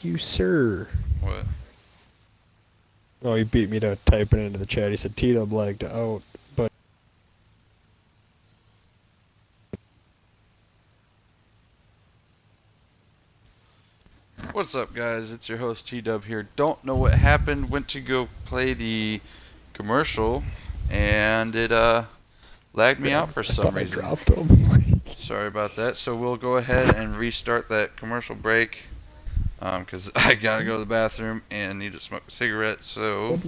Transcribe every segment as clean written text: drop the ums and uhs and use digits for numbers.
You, sir. What? Oh, he beat me to typing into the chat. He said T-Dub lagged out, but What's up, guys? It's your host T-Dub here. Don't know what happened. Went to go play the commercial, and it lagged me out for I some thought I reason. dropped him. Sorry about that. So we'll go ahead and restart that commercial break, because I gotta go to the bathroom and need to smoke a cigarette. So,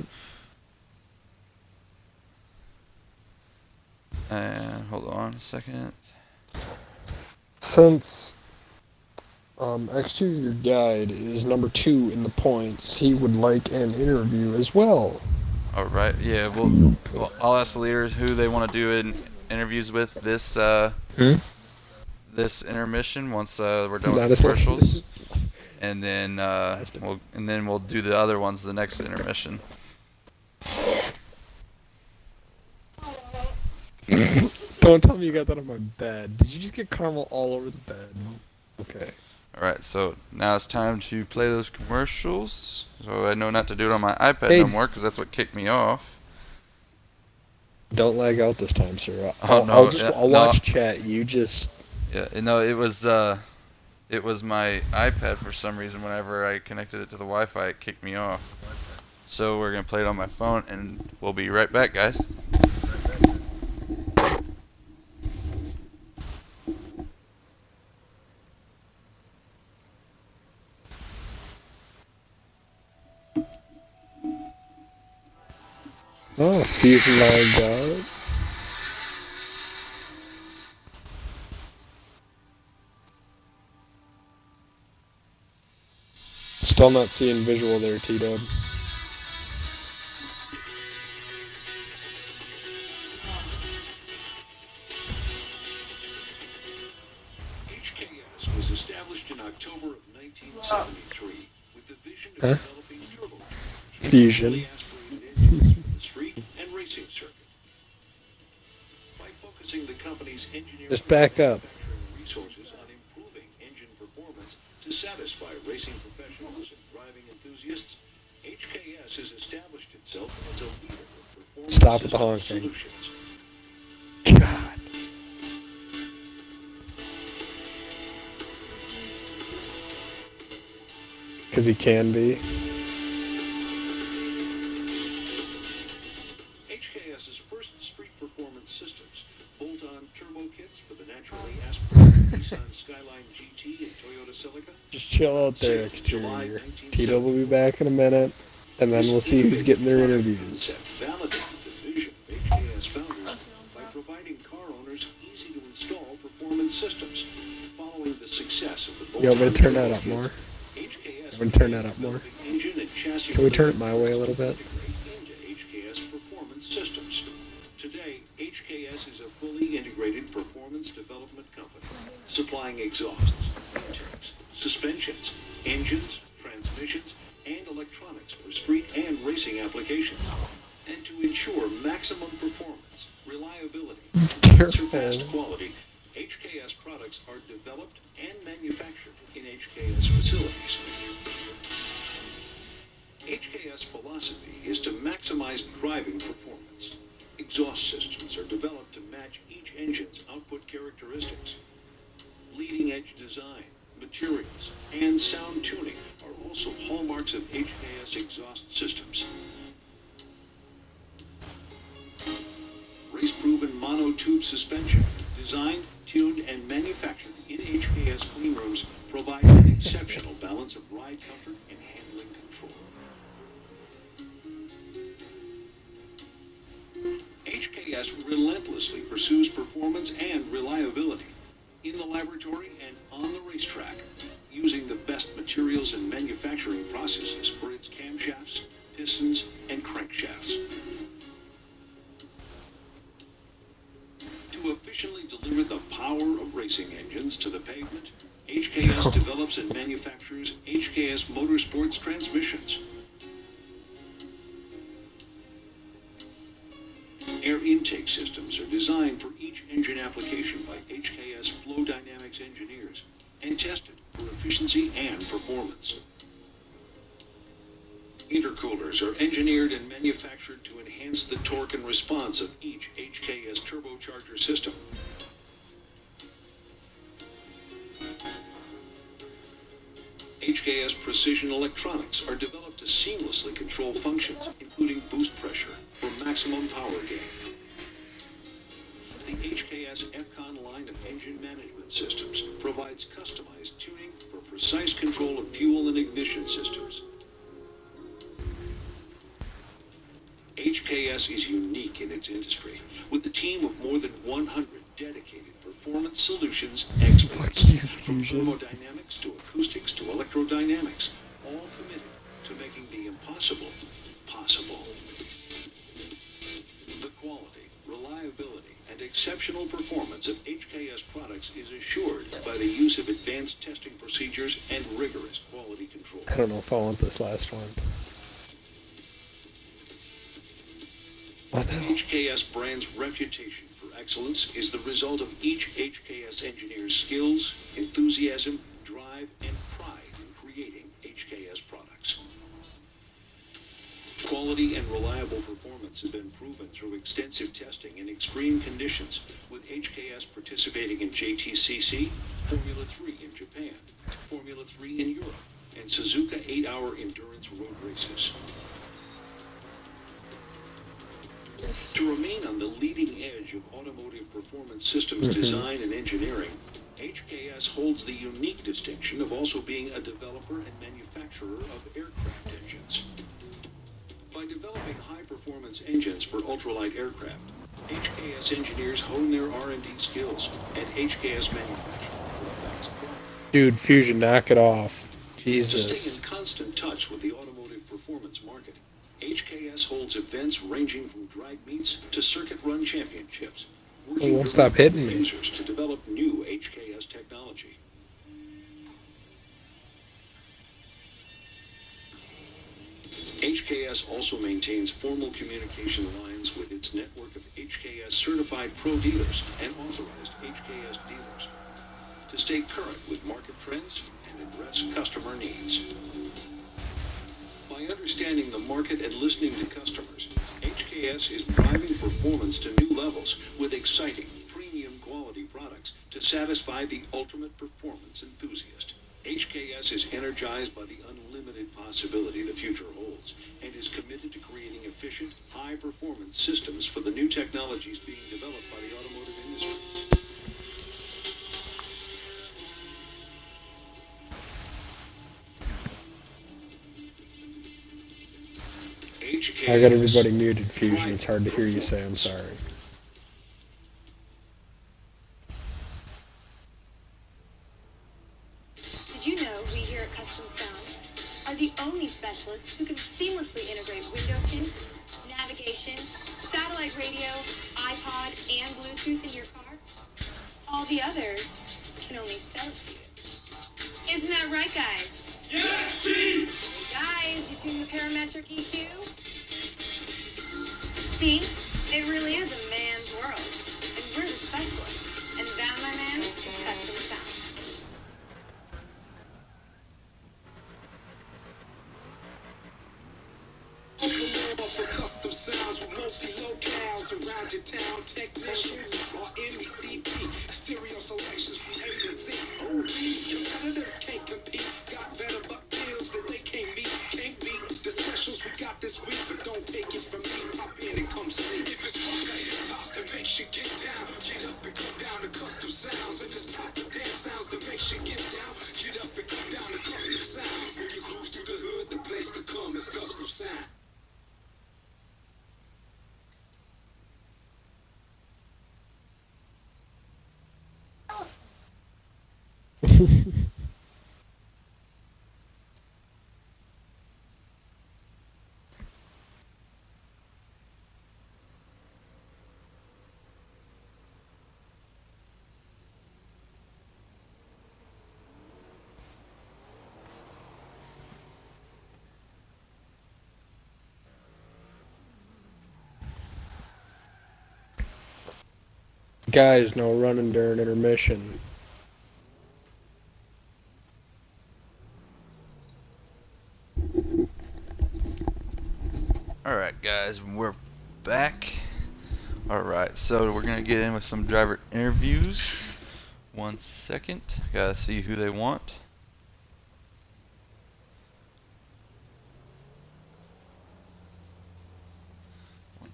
and hold on a second. Since Exterior Guide is number 2 in the points, he would like an interview as well. All right. Yeah. Well, I'll ask the leaders who they want to do interviews with this this intermission once we're done with Not the as long commercials. as And then last we'll do the other ones the next intermission. Don't tell me you got that on my bed. Did you just get caramel all over the bed? Okay. All right, so now it's time to play those commercials. So I know not to do it on my iPad Hey. no more because that's what kicked me off. Don't lag out this time, sir. Oh no, I'll no, watch chat. You just no, it was my iPad for some reason. Whenever I connected it to the Wi-Fi, it kicked me off. So we're gonna play it on my phone, and we'll be right back, guys. Fusion lagged out. Still not seeing visual there, T-Dub. HKS was established in October of 1973 with the vision of developing turbochargers, Fusion. fully aspirated engines for the street and racing circuit. By focusing the company's engineering Just back and up. manufacturing resources on improving engine performance to satisfy racing professionals and driving enthusiasts, HKS has established itself as a leader of performance Stop with the system honking. solutions. God. Because he can be. HKS's first street performance systems, bolt-on turbo kits for the naturally aspirated Nissan Skyline GT and Toyota Celica. Just chill out there, Exterior. T-Dub will be back in a minute, and then we'll see who's getting their interviews. Validated the vision of HKS founders by providing car owners easy-to-install performance systems. Following the success of the You want me to turn that up kits, more? HKS I'm gonna turn that up more. engine and chassis Can we turn it my way a little bit? into HKS performance systems. Today, HKS is a fully integrated performance development company, supplying exhausts, intakes, suspensions, engines, transmissions, and electronics for street and racing applications. And to ensure maximum performance, reliability, and unsurpassed quality, HKS products are developed and manufactured in HKS facilities. HKS philosophy is to maximize driving performance. Exhaust systems are developed to match each engine's output characteristics. Leading-edge design, materials, and sound tuning are also hallmarks of HKS exhaust systems. Race-proven monotube suspension, designed, tuned, and manufactured in HKS clean rooms, provide an exceptional balance of ride comfort and handling control. HKS relentlessly pursues performance and reliability in the laboratory and on the racetrack, using the best materials and manufacturing processes for its camshafts, pistons, and crankshafts. To efficiently deliver the power of racing engines to the pavement, HKS develops and manufactures HKS Motorsports transmissions. Air intake systems are designed for each engine application by HKS Flow Dynamics engineers and tested for efficiency and performance. Intercoolers are engineered and manufactured to enhance the torque and response of each HKS turbocharger system. HKS precision electronics are developed to seamlessly control functions, including boost pressure, for maximum power gain. The HKS FCON line of engine management systems provides customized tuning for precise control of fuel and ignition systems. HKS is unique in its industry, with a team of more than 100 dedicated performance solutions experts, from thermodynamics to acoustics to electrodynamics, all committed to making the impossible possible. The quality, reliability, and exceptional performance of HKS products is assured by the use of advanced testing procedures and rigorous quality control. I don't know if I want this last one. HKS brand's reputation for excellence is the result of each HKS engineer's skills, enthusiasm, drive, and pride in creating HKS products. Quality and reliable performance have been proven through extensive testing in extreme conditions, with HKS participating in JTCC, Formula 3 in Japan, Formula 3 in Europe, and Suzuka 8-hour endurance road races. To remain on the leading edge of automotive performance systems design and engineering, HKS holds the unique distinction of also being a developer and manufacturer of aircraft engines. By developing high-performance engines for ultralight aircraft, HKS engineers hone their R&D skills, and HKS manufacturing perfects quality. Dude, Fusion, knock it off. To stay in Jesus. constant touch with the automotive performance market, HKS holds events ranging from drag meets to circuit run championships, working won't stop directly hitting with me. users to develop new HKS technology. HKS also maintains formal communication lines with its network of HKS certified pro dealers and authorized HKS dealers to stay current with market trends and address customer needs. By understanding the market and listening to customers, HKS is driving performance to new levels with exciting, premium quality products to satisfy the ultimate performance enthusiast. HKS is energized by the unlimited possibility the future holds and is committed to creating efficient, high-performance systems for the new technologies being developed by the automotive industry. HKS I got everybody muted, Fusion. It's hard to hear you say I'm sorry. Did you know we here at Custom Sounds are the only specialists who can seamlessly integrate window tint, navigation, satellite radio, iPod, and Bluetooth in your car? All the others can only sell it to you. Isn't that right, guys? Yes, Chief! Guys, you tune the parametric EQ? See, it really is a man's world, and we're the specialists. And that, my man, is Custom Sounds. For custom sounds with multi-locales around your town, technicians or MECP, stereo selections from A to Z. Only competitors can't compete. Got better buck deals that they can't meet. The specials we got this week, but don't take it from me. Pop in and come see. If it's rock or hip hop that makes you get down, get up and come down to custom sounds. If it's pop or dance sounds that makes you get down, get up and come down to custom sounds. When you cruise through the hood, the place to come is custom sound. Guys, no running during intermission. Alright, guys, we're back. Alright, so we're going to get in with some driver interviews. 1 second. Gotta see who they want.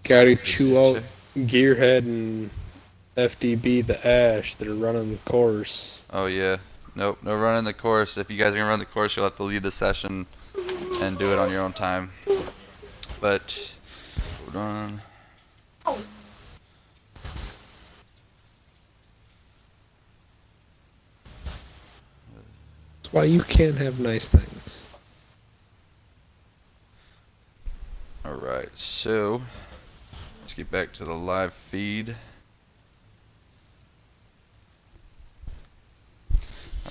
Gotta chew out Gearhead and FDB the Ash that are running the course. Oh, yeah. Nope, no running the course. If you guys are going to run the course, you'll have to lead the session and do it on your own time. But, hold on. That's why you can't have nice things. Alright, so let's get back to the live feed.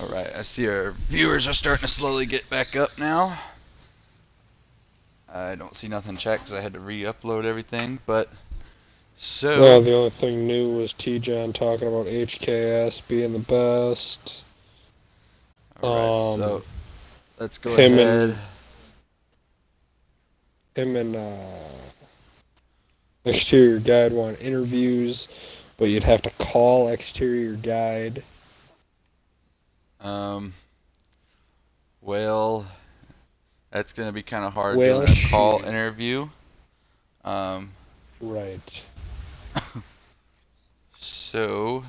Alright, I see our viewers are starting to slowly get back up now. I don't see nothing in chat because I had to re-upload everything, but so... No, the only thing new was T-John talking about HKS being the best. Alright, so let's go him ahead. Him and Exterior Guide want interviews, but you'd have to call Exterior Guide. Well, that's going to be kind of hard doing a call interview. Right. So,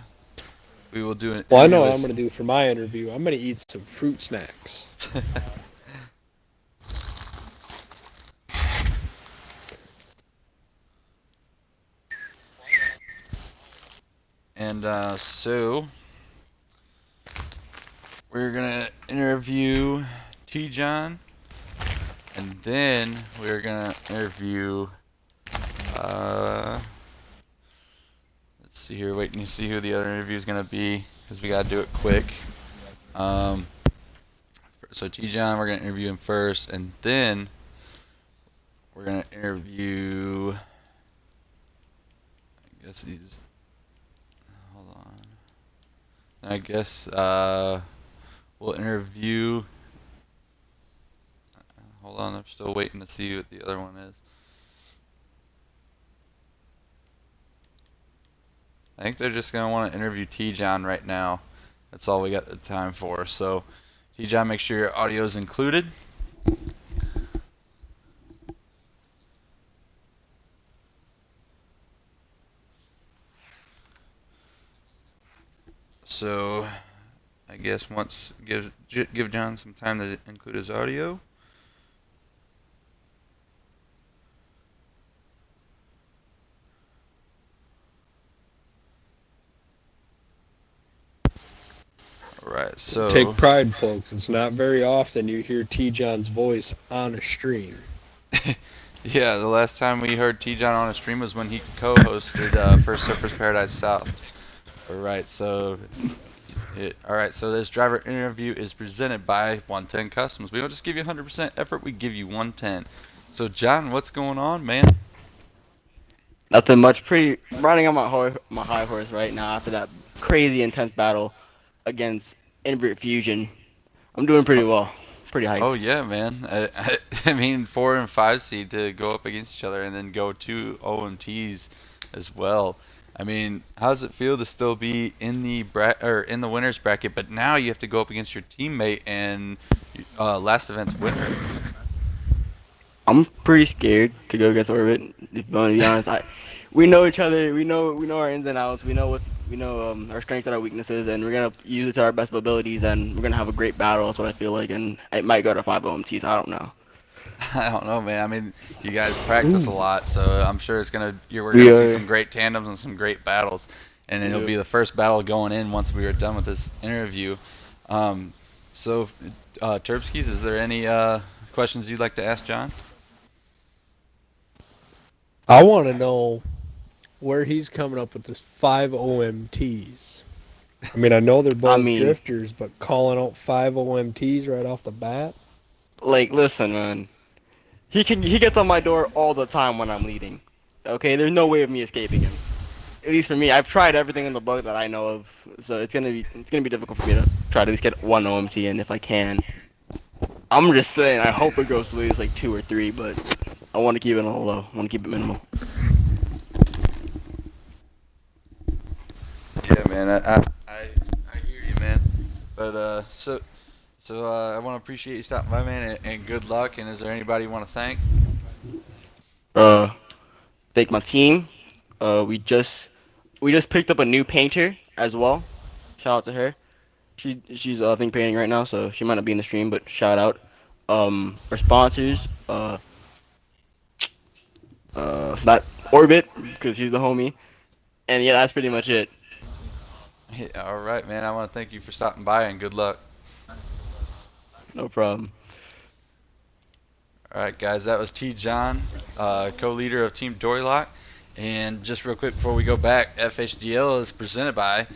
we will do an Well, I know what I'm going to do for my interview. I'm going to eat some fruit snacks. And, so, we're going to interview T-John, and then we're going to interview, let's see here, waiting to see who the other interview is going to be, because we got to do it quick. So T-John, we're going to interview him first, and then we're going to interview, I guess he's, hold on, I guess, we'll interview, hold on, I'm still waiting to see what the other one is. I think they're just going to want to interview T-John right now. That's all we got the time for. So, T-John, make sure your audio is included. So, I guess once give John some time to include his audio. Alright, so take pride, folks. It's not very often you hear T-John's voice on a stream. yeah, the last time we heard T-John on a stream was when he co-hosted First Surfers Paradise South. Alright, so this driver interview is presented by 110 Customs. We don't just give you 100% effort, we give you 110. So, John, what's going on, man? Nothing much. Pretty riding on my high horse right now after that crazy intense battle against Invert Fusion. I'm doing pretty well. Pretty hyped. Oh yeah, man. I mean, 4 and 5 seed to go up against each other, and then go 2 OMTs as well. I mean, how does it feel to still be in the in the winners bracket, but now you have to go up against your teammate and last event's winner? I'm pretty scared to go against Orbit. If you want to be honest, we know each other. We know our ins and outs. We know our strengths and our weaknesses, and we're gonna use it to our best abilities, and we're gonna have a great battle. That's what I feel like, and it might go to 5 OMTs. I don't know. I don't know, man. I mean, you guys practice a lot, so I'm sure we're gonna see some great tandems and some great battles, and it'll be the first battle going in once we are done with this interview. So, Terpskis, is there any questions you'd like to ask John? I want to know where he's coming up with this 5 OMTs. I mean, I know they're both drifters, but calling out 5 OMTs right off the bat? Like, listen, man. He gets on my door all the time when I'm leading. Okay, there's no way of me escaping him. At least for me, I've tried everything in the book that I know of, so it's gonna be difficult for me to try to at least get 1 OMT in if I can. I'm just saying, I hope it goes to at least like 2 or 3, but I want to keep it on the low. I want to keep it minimal. Yeah, man. I hear you, man. But I want to appreciate you stopping by, man, and good luck. And is there anybody you want to thank? Uh, Thank my team. We just picked up a new painter as well. Shout out to her. She's I think painting right now, so she might not be in the stream, but shout out. Our sponsors. That Orbit because he's the homie. And yeah, that's pretty much it. Yeah, all right, man. I want to thank you for stopping by and good luck. No problem. All right, guys. That was T. John, co-leader of Team Dorylock. And just real quick before we go back, FHDL is presented by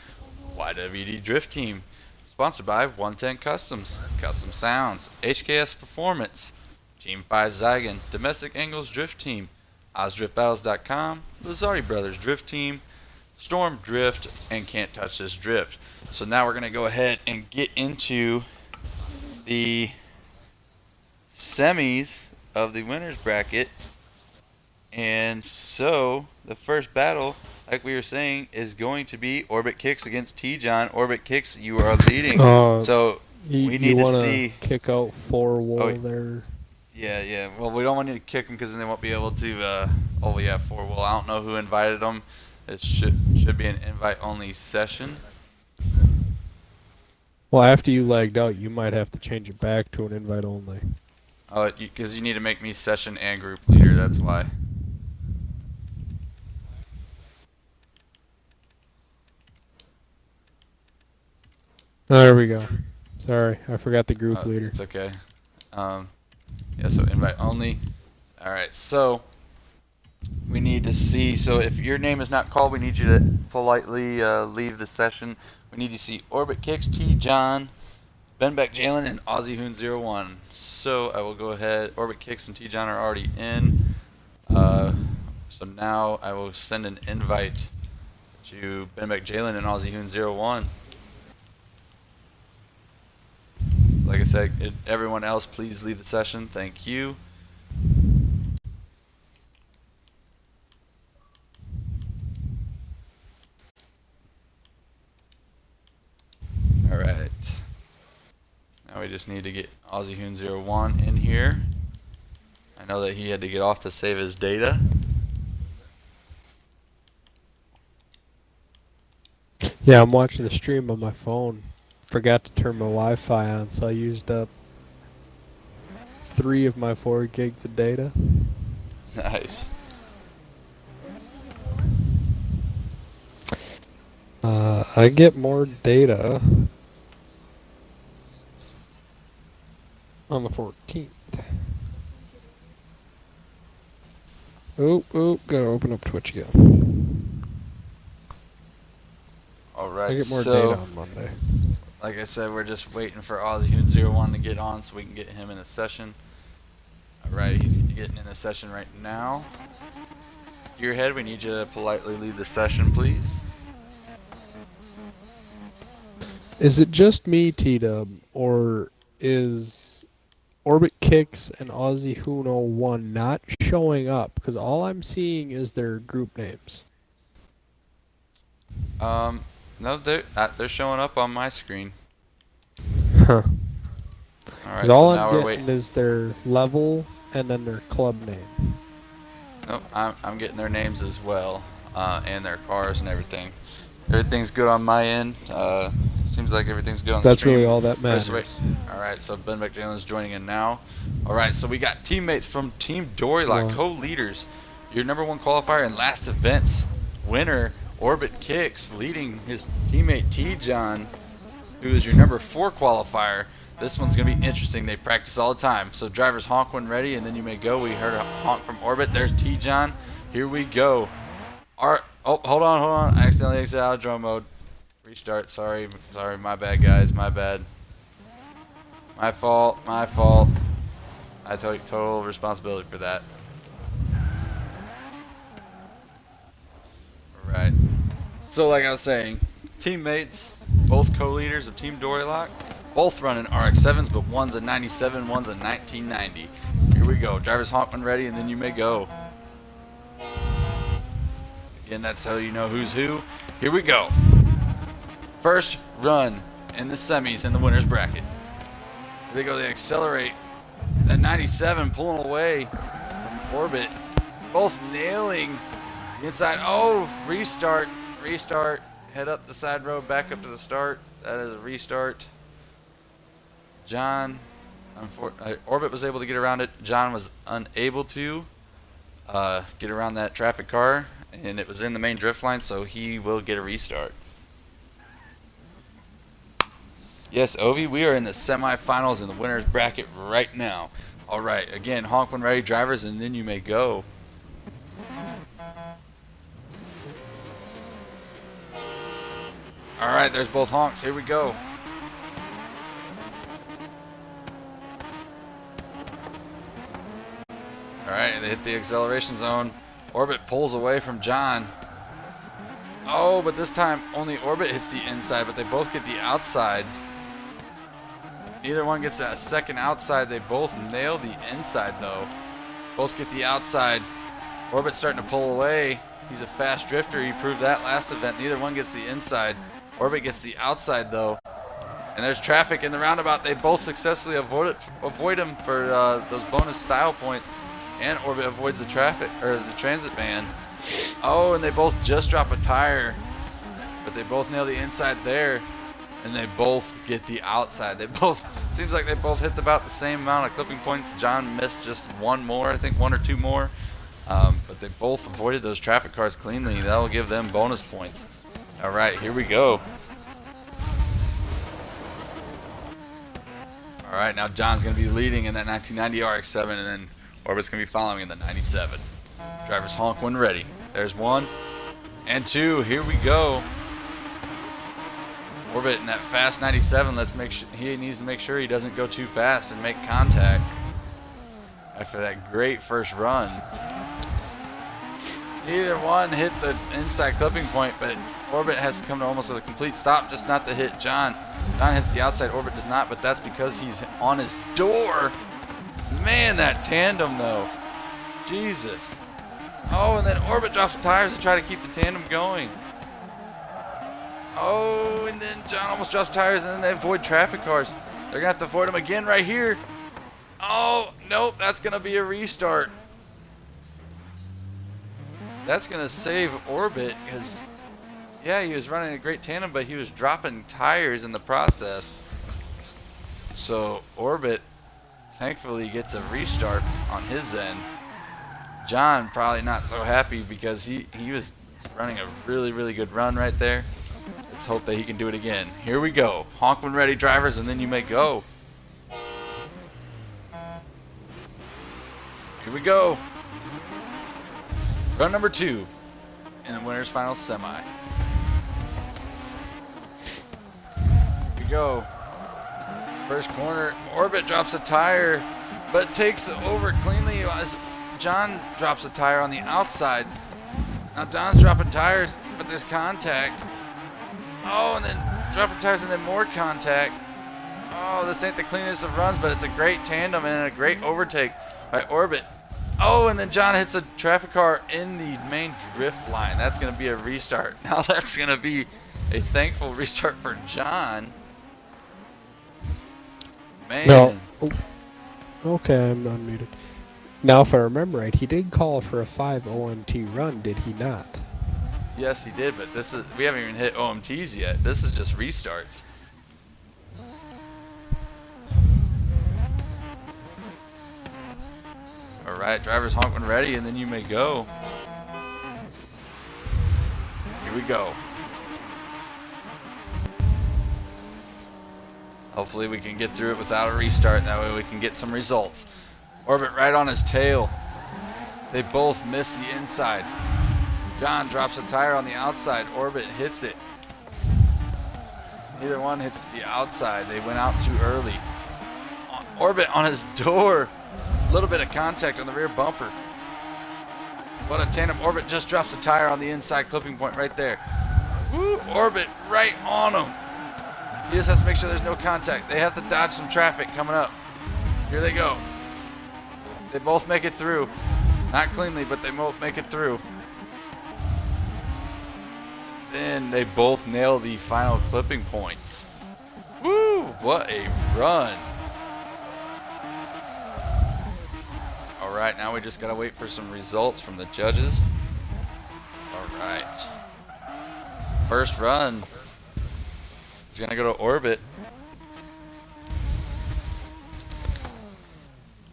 YWD Drift Team, sponsored by 110 Customs, Custom Sounds, HKS Performance, Team 5 Zygon, Domestic Angles Drift Team, OzdriftBattles.com, Lazardi Brothers Drift Team, Storm Drift, and Can't Touch This Drift. So now we're going to go ahead and get into the semis of the winners bracket. And so the first battle, like we were saying, is going to be Orbit Kicks against T-John. Orbit Kicks, you are leading. So we need to see. Kick out 4 there. Yeah. Well, we don't want you to kick them because then they won't be able to. 4-wool. I don't know who invited them. It should be an invite-only session. Well, after you lagged out, you might have to change it back to an invite only. Oh, because you need to make me session and group leader. That's why. There we go. Sorry, I forgot the group leader. It's okay. So invite only. All right, so we need to see. So if your name is not called, we need you to politely leave the session. We need to see Orbit Kicks, T. John, Benbeck Jalen, and Aussie Hoon 01. So I will go ahead. Orbit Kicks and T. John are already in. So now I will send an invite to Benbeck Jalen and Aussie Hoon 01. Like I said, everyone else, please leave the session. Thank you. All right. Now we just need to get Aussie Hoon 01 in here. I know that he had to get off to save his data. Yeah, I'm watching the stream on my phone. Forgot to turn my Wi-Fi on, so I used up 3 of my 4 gigs of data. Nice. I get more data on the 14th. Oh, gotta open up Twitch again. Alright, I get more data on Monday. Like I said, we're just waiting for Aussie Hoon 01 to get on so we can get him in a session. Alright, he's getting in the session right now. Gearhead, we need you to politely leave the session, please. Is it just me, T-Dub, or is Orbit Kicks and Aussie Hoon 01 not showing up? Because all I'm seeing is their group names. No, they're showing up on my screen. Huh. Alright, So all now I'm we're getting waiting. is their level and then their club name. Nope, I'm getting their names as well, and their cars and everything. Everything's good on my end. Seems like everything's good on the That's stream. really all that matters. Alright, so Ben McJalen's joining in now. Alright, so we got teammates from Team Dorylock, co-leaders. Your number 1 qualifier in last events. Winner, Orbit Kicks, leading his teammate T-John, who is your number 4 qualifier. This one's going to be interesting. They practice all the time. So drivers honk when ready, and then you may go. We heard a honk from Orbit. There's T-John. Here we go. Oh, hold on. I accidentally exited out of drone mode. Restart. Sorry, my bad, guys. My bad. My fault. I take total responsibility for that. Alright. So like I was saying, teammates, both co-leaders of Team Dorylock, both running RX-7s, but one's a 97, one's a 1990. Here we go. Driver's honk when ready, and then you may go. Again, that's how you know who's who. Here we go. First run in the semis in the winner's bracket. Here they go. They accelerate. That 97 pulling away from Orbit. Both nailing the inside. Oh, restart. Restart. Head up the side road, back up to the start. That is a restart. John, Orbit was able to get around it. John was unable to get around that traffic car, and it was in the main drift line, so he will get a restart. Yes, Ovi, we are in the semifinals in the winner's bracket right now. All right, again, honk when ready, drivers, and then you may go. All right, there's both honks. Here we go. All right, they hit the acceleration zone. Orbit pulls away from John. Oh, but this time only Orbit hits the inside, but they both get the outside. Neither one gets that second outside. They both nail the inside, though. Both get the outside. Orbit's starting to pull away. He's a fast drifter. He proved that last event. Neither one gets the inside. Orbit gets the outside, though. And there's traffic in the roundabout. They both successfully avoid him for those bonus style points. And Orbit avoids the traffic, or the transit ban. Oh, and they both just drop a tire. But they both nail the inside there. And they both get the outside. They both, seems like they both hit about the same amount of clipping points. John missed just one more, I think one or two more. But they both avoided those traffic cars cleanly. That'll give them bonus points. All right, here we go. All right, now John's going to be leading in that 1990 RX-7, and then Orbit's going to be following in the 97. Drivers honk when ready. There's one and two. Here we go. Orbit in that fast 97. Let's make sure he needs to make sure he doesn't go too fast and make contact after that great first run. Either one hit the inside clipping point, but Orbit has to come to almost a complete stop just not to hit John. John hits the outside, Orbit does not, but that's because he's on his door. Man, that tandem though. Jesus. Oh, and then Orbit drops tires to try to keep the tandem going. Oh, and then John almost drops tires, and then they avoid traffic cars. They're going to have to avoid them again right here. Oh, nope, that's going to be a restart. That's going to save Orbit because, yeah, he was running a great tandem, but he was dropping tires in the process. So Orbit, thankfully, gets a restart on his end. John probably not so happy because he was running a really, really good run right there. Let's hope that he can do it again. Here we go. Honk when ready, drivers, and then you may go. Here we go. Run number 2 in the winner's final semi. Here we go. First corner. Orbit drops a tire, but takes over cleanly as John drops a tire on the outside. Now John's dropping tires, but there's contact. Oh, and then dropping tires and then more contact. Oh, this ain't the cleanest of runs, but it's a great tandem and a great overtake by Orbit. Oh, and then John hits a traffic car in the main drift line. That's going to be a restart. Now that's going to be a thankful restart for John. Man. No. Oh, okay, I'm unmuted. Now, if I remember right, he did call for a 5 OMT run, did he not? Yes, he did, but we haven't even hit OMTs yet. This is just restarts. All right, drivers honk when ready, and then you may go. Here we go. Hopefully we can get through it without a restart, and that way we can get some results. Orbit right on his tail. They both miss the inside. John drops a tire on the outside. Orbit hits it. Neither one hits the outside. They went out too early. Orbit on his door. A little bit of contact on the rear bumper. What a tandem. Orbit just drops a tire on the inside clipping point right there. Woo, Orbit right on him. He just has to make sure there's no contact. They have to dodge some traffic coming up. Here they go. They both make it through. Not cleanly, but they both make it through. Then they both nail the final clipping points. Woo! What a run. Alright, now we just gotta wait for some results from the judges. Alright. First run is gonna go to Orbit.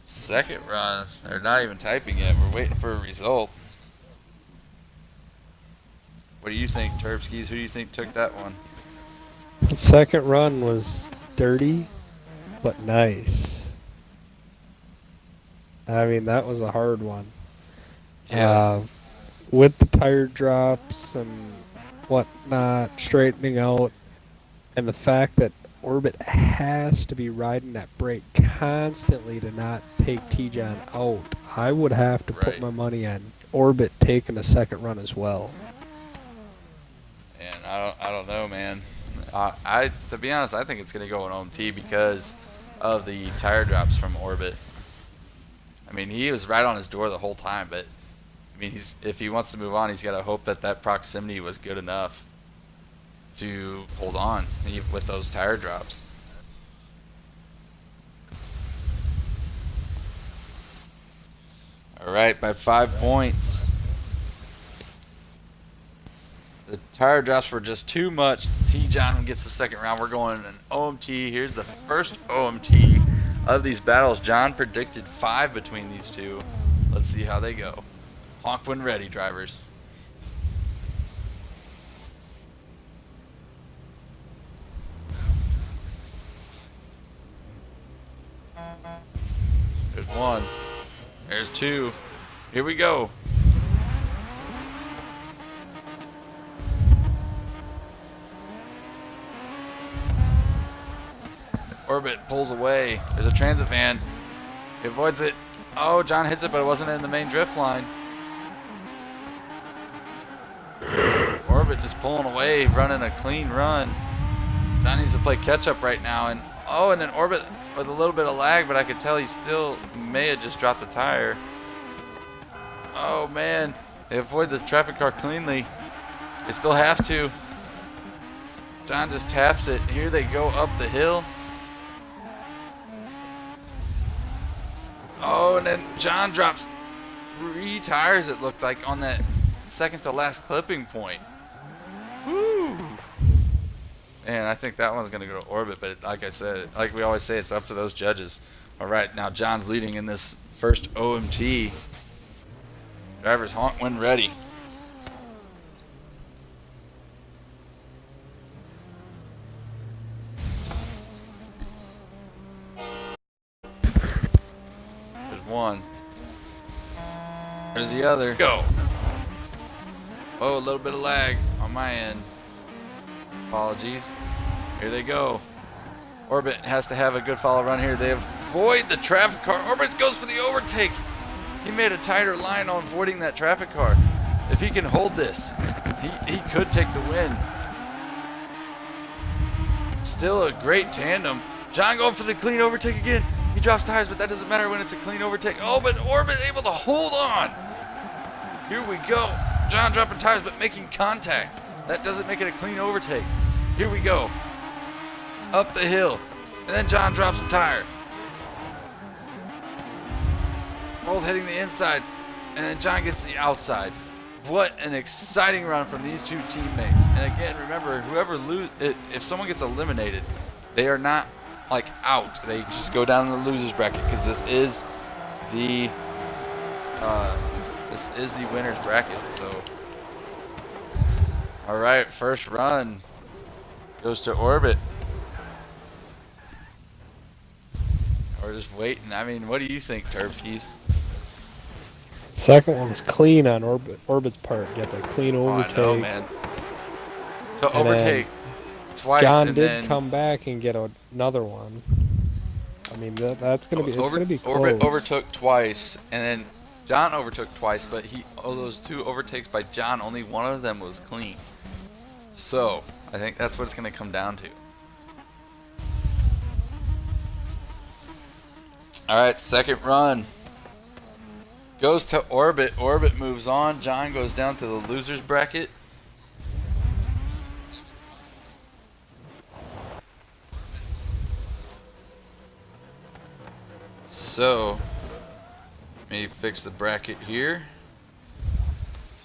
Second run, they're not even typing yet. We're waiting for a result. What do you think, Terpskis? Who do you think took that one? The second run was dirty, but nice. I mean, that was a hard one. Yeah. With the tire drops and whatnot, straightening out, and the fact that Orbit has to be riding that brake constantly to not take T-John out, I would have to put my money on Orbit taking the second run as well. And I don't know, man. To be honest, I think it's gonna go in OMT because of the tire drops from Orbit. I mean, he was right on his door the whole time, but I mean, if he wants to move on, he's got to hope that proximity was good enough to hold on with those tire drops. All right, by 5 points. The tire drops were just too much. T-John gets the second round. We're going an OMT. Here's the first OMT of these battles. John predicted 5 between these two. Let's see how they go. Honk when ready, drivers. There's 1. There's 2. Here we go. Orbit pulls away. There's a transit van. He avoids it. Oh, John hits it, but it wasn't in the main drift line. Orbit just pulling away, running a clean run. John needs to play catch up right now. And then Orbit with a little bit of lag, but I could tell he still may have just dropped the tire. Oh man, they avoid the traffic car cleanly. They still have to. John just taps it. Here they go up the hill. Oh, and then John drops 3 tires, it looked like, on that second to last clipping point. Woo! Man, I think that one's going to go to Orbit, but like I said, like we always say, it's up to those judges. All right, now John's leading in this first OMT. Drivers honk when ready. There's 1. There's the other. Go. Oh, a little bit of lag on my end. Apologies. Here they go. Orbit has to have a good follow run here. They avoid the traffic car. Orbit goes for the overtake. He made a tighter line on avoiding that traffic car. If he can hold this, he could take the win. Still a great tandem. John going for the clean overtake again. He drops tires, but that doesn't matter when it's a clean overtake. Oh, but Orbit able to hold on. Here we go. John dropping tires, but making contact. That doesn't make it a clean overtake. Here we go. Up the hill. And then John drops the tire. Both hitting the inside. And then John gets the outside. What an exciting run from these two teammates. And again, remember, if someone gets eliminated, they are not like out. They just go down in the losers bracket because this is the winners bracket. So, all right, first run goes to Orbit. We're just waiting. I mean, what do you think, Terpskis? Second one was clean on Orbit's part. Get that clean overtake. Oh, I know, man. So And overtake twice, John and did then come back and get another one. I mean, that's gonna be close. Orbit overtook twice, and then John overtook twice. But those 2 overtakes by John, only one of them was clean. So I think that's what it's going to come down to. All right, second run. Goes to Orbit. Orbit moves on. John goes down to the losers bracket. So, let me fix the bracket here.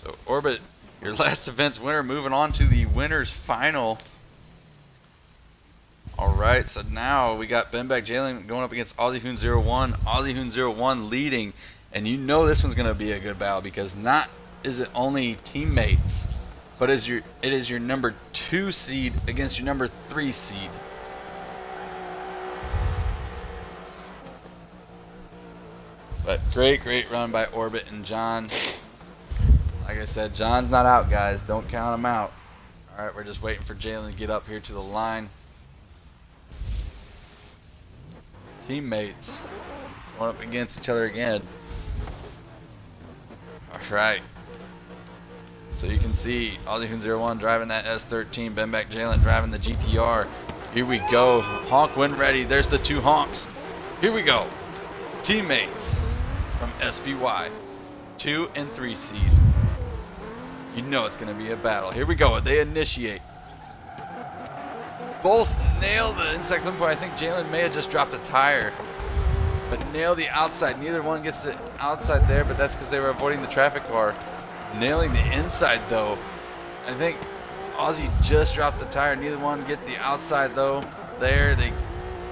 So, Orbit, your last event's winner, moving on to the winner's final. Alright, so now we got Benback Jalen going up against Aussie Hoon 01. Aussie Hoon 01 leading. And you know this one's going to be a good battle because not is it only teammates, but it is your number 2 seed against your number 3 seed. But great run by Orbit and John. Like I said, John's not out, guys. Don't count him out. Alright, we're just waiting for Jalen to get up here to the line. Teammates going up against each other again. Alright. So you can see Aussie Hoon 01 driving that S13. Benback Jalen driving the GTR. Here we go. Honk when ready. There's the 2 honks. Here we go. Teammates from SBY, 2 and 3 seed. You know it's going to be a battle. Here we go. They initiate. Both nail the inside clipping point. I think Jalen may have just dropped a tire, but nail the outside. Neither one gets the outside there, but that's because they were avoiding the traffic car. Nailing the inside though. I think Aussie just drops the tire. Neither one get the outside though. There,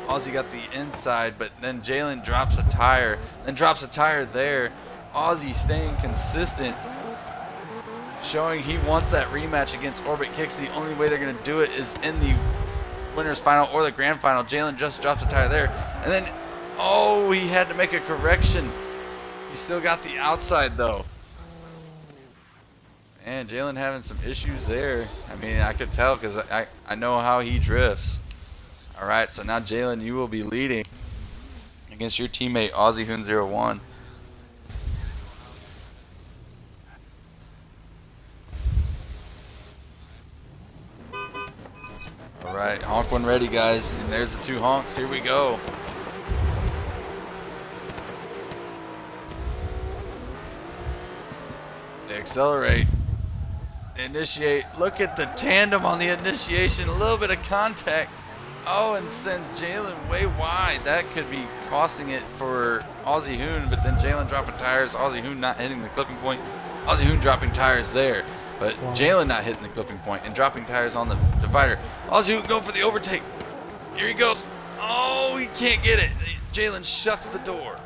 Aussie got the inside, but then Jalen drops a tire, then drops a tire there. Aussie staying consistent, showing he wants that rematch against Orbit Kicks. The only way they're going to do it is in the winner's final or the grand final. Jalen just drops a tire there, and then, oh, he had to make a correction. He still got the outside though. Man, Jalen having some issues there. I mean, I could tell because I know how he drifts. Alright, so now Jalen, you will be leading against your teammate Aussie Hoon 01. Alright, honk when ready, guys. And there's the 2 honks. Here we go. They accelerate. They initiate. Look at the tandem on the initiation. A little bit of contact. Oh, and sends Jalen way wide. That could be costing it for Aussie Hoon, but then Jalen dropping tires. Aussie Hoon not hitting the clipping point. Aussie Hoon dropping tires there, but Jalen not hitting the clipping point and dropping tires on the divider. Aussie Hoon going for the overtake. Here he goes. Oh, he can't get it. Jalen shuts the door.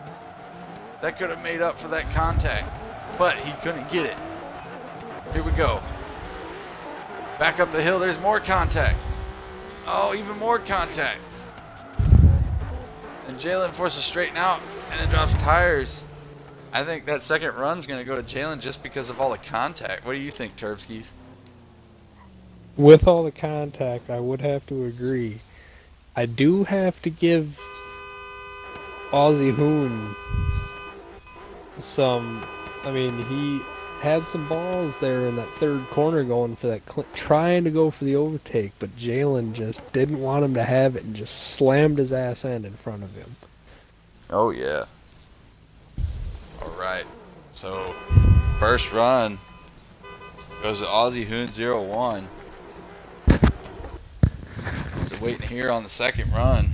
That could have made up for that contact, but he couldn't get it. Here we go. Back up the hill. There's more contact. Oh, even more contact. And Jalen forces to straighten out and then drops tires. I think that second run's going to go to Jalen just because of all the contact. What do you think, Turbskis? With all the contact, I would have to agree. I do have to give Aussie Hoon some. I mean, he had some balls there in that third corner going for that, trying to go for the overtake, but Jalen just didn't want him to have it and just slammed his ass end in front of him. Oh, yeah. All right. So, first run goes to Aussie Hoon 01. So, waiting here on the second run.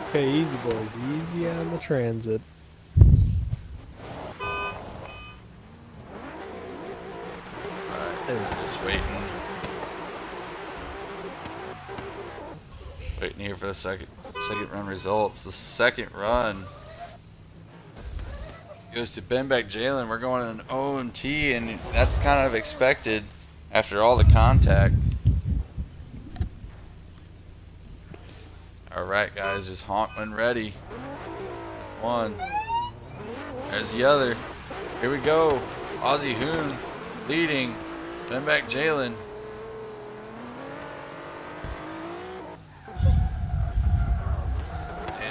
Okay, easy boys, easy on the transit. Alright, just waiting. Waiting here for the second run results. The second run goes to Benback Jalen. We're going to an OMT, and that's kind of expected after all the contact. Alright, guys, just honk when ready. There's one. There's the other. Here we go. Aussie Hoon leading. Benback Jalen.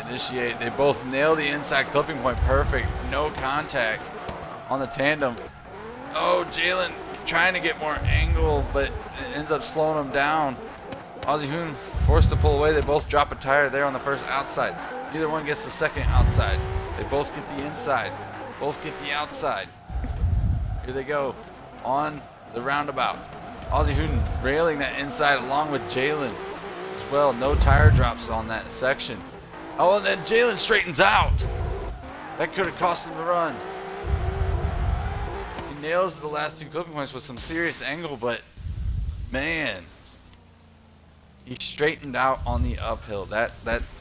initiate. They both nail the inside clipping point. Perfect. No contact on the tandem. Oh, Jalen trying to get more angle, but it ends up slowing him down. Ozzy Hoon forced to pull away. They both drop a tire there on the first outside. Neither one gets the second outside. They both get the inside. Both get the outside. Here they go on the roundabout. Ozzy Hoon railing that inside along with Jalen as well. No tire drops on that section. Oh, and then Jalen straightens out. That could have cost him the run. He nails the last two clipping points with some serious angle, but man, he straightened out on the uphill. That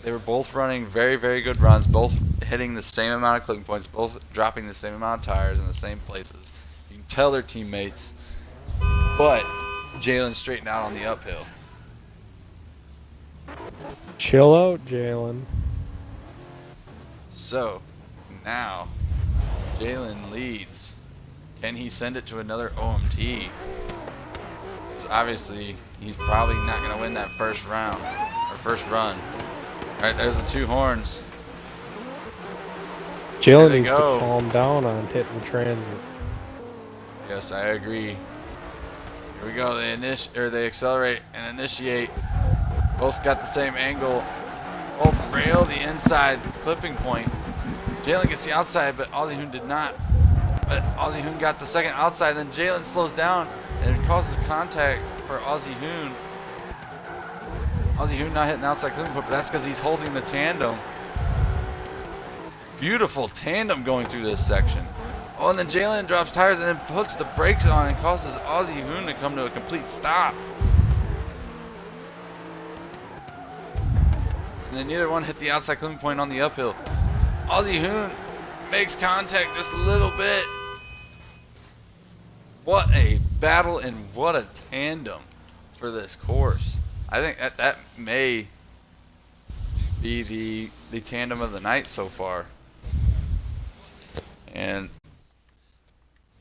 they were both running very, very good runs, both hitting the same amount of clipping points, both dropping the same amount of tires in the same places. You can tell their teammates, but Jalen straightened out on the uphill. Chill out, Jalen. So now Jalen leads. Can he send it to another OMT? Because obviously he's probably not going to win that first round or first run. All right, there's the two horns. Jalen they needs go. to calm down on hitting transit. Yes, I agree. Here we go. They accelerate and initiate. Both got the same angle. Both rail the inside clipping point. Jalen gets the outside, but Ozzy Hoon did not. But Ozzy Hoon got the second outside. Then Jalen slows down, and it causes contact for Ozzy Hoon. Ozzy Hoon not hitting the outside clipping point, but that's because he's holding the tandem. Beautiful tandem going through this section. Oh, and then Jalen drops tires and then puts the brakes on and causes Ozzy Hoon to come to a complete stop. And then neither one hit the outside clipping point on the uphill. Ozzy Hoon makes contact just a little bit. What a battle and what a tandem for this course. I think that may be the tandem of the night so far. And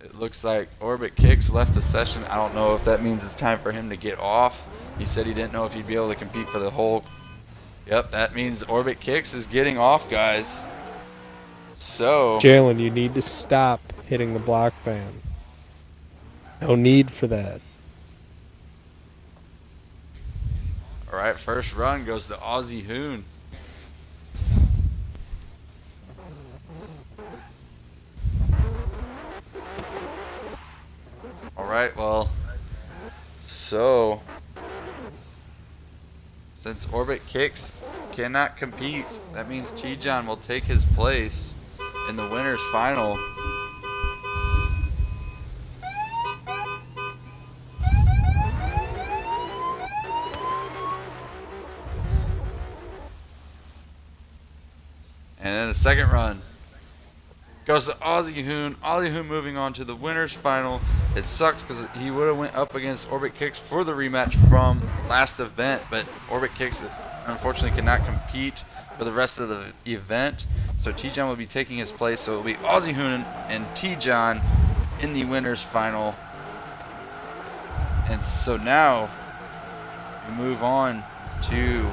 it looks like Orbit Kicks left the session. I don't know if that means it's time for him to get off. He said he didn't know if he'd be able to compete for the whole. Yep, that means Orbit Kicks is getting off, guys. So Jalen, you need to stop hitting the block fan. No need for that. all right, first run goes to Ozzy Hoon. All right, well, so since Orbit Kicks cannot compete, that means T-John will take his place in the winners final. And then the second run goes to Ozzy Hoon. Ozzy Hoon moving on to the winners final. It sucks because he would have went up against Orbit Kicks for the rematch from last event, but Orbit Kicks unfortunately cannot compete for the rest of the event. So T-John will be taking his place. So it will be Ozzy Hoon and T-John in the winners final. And so now we move on to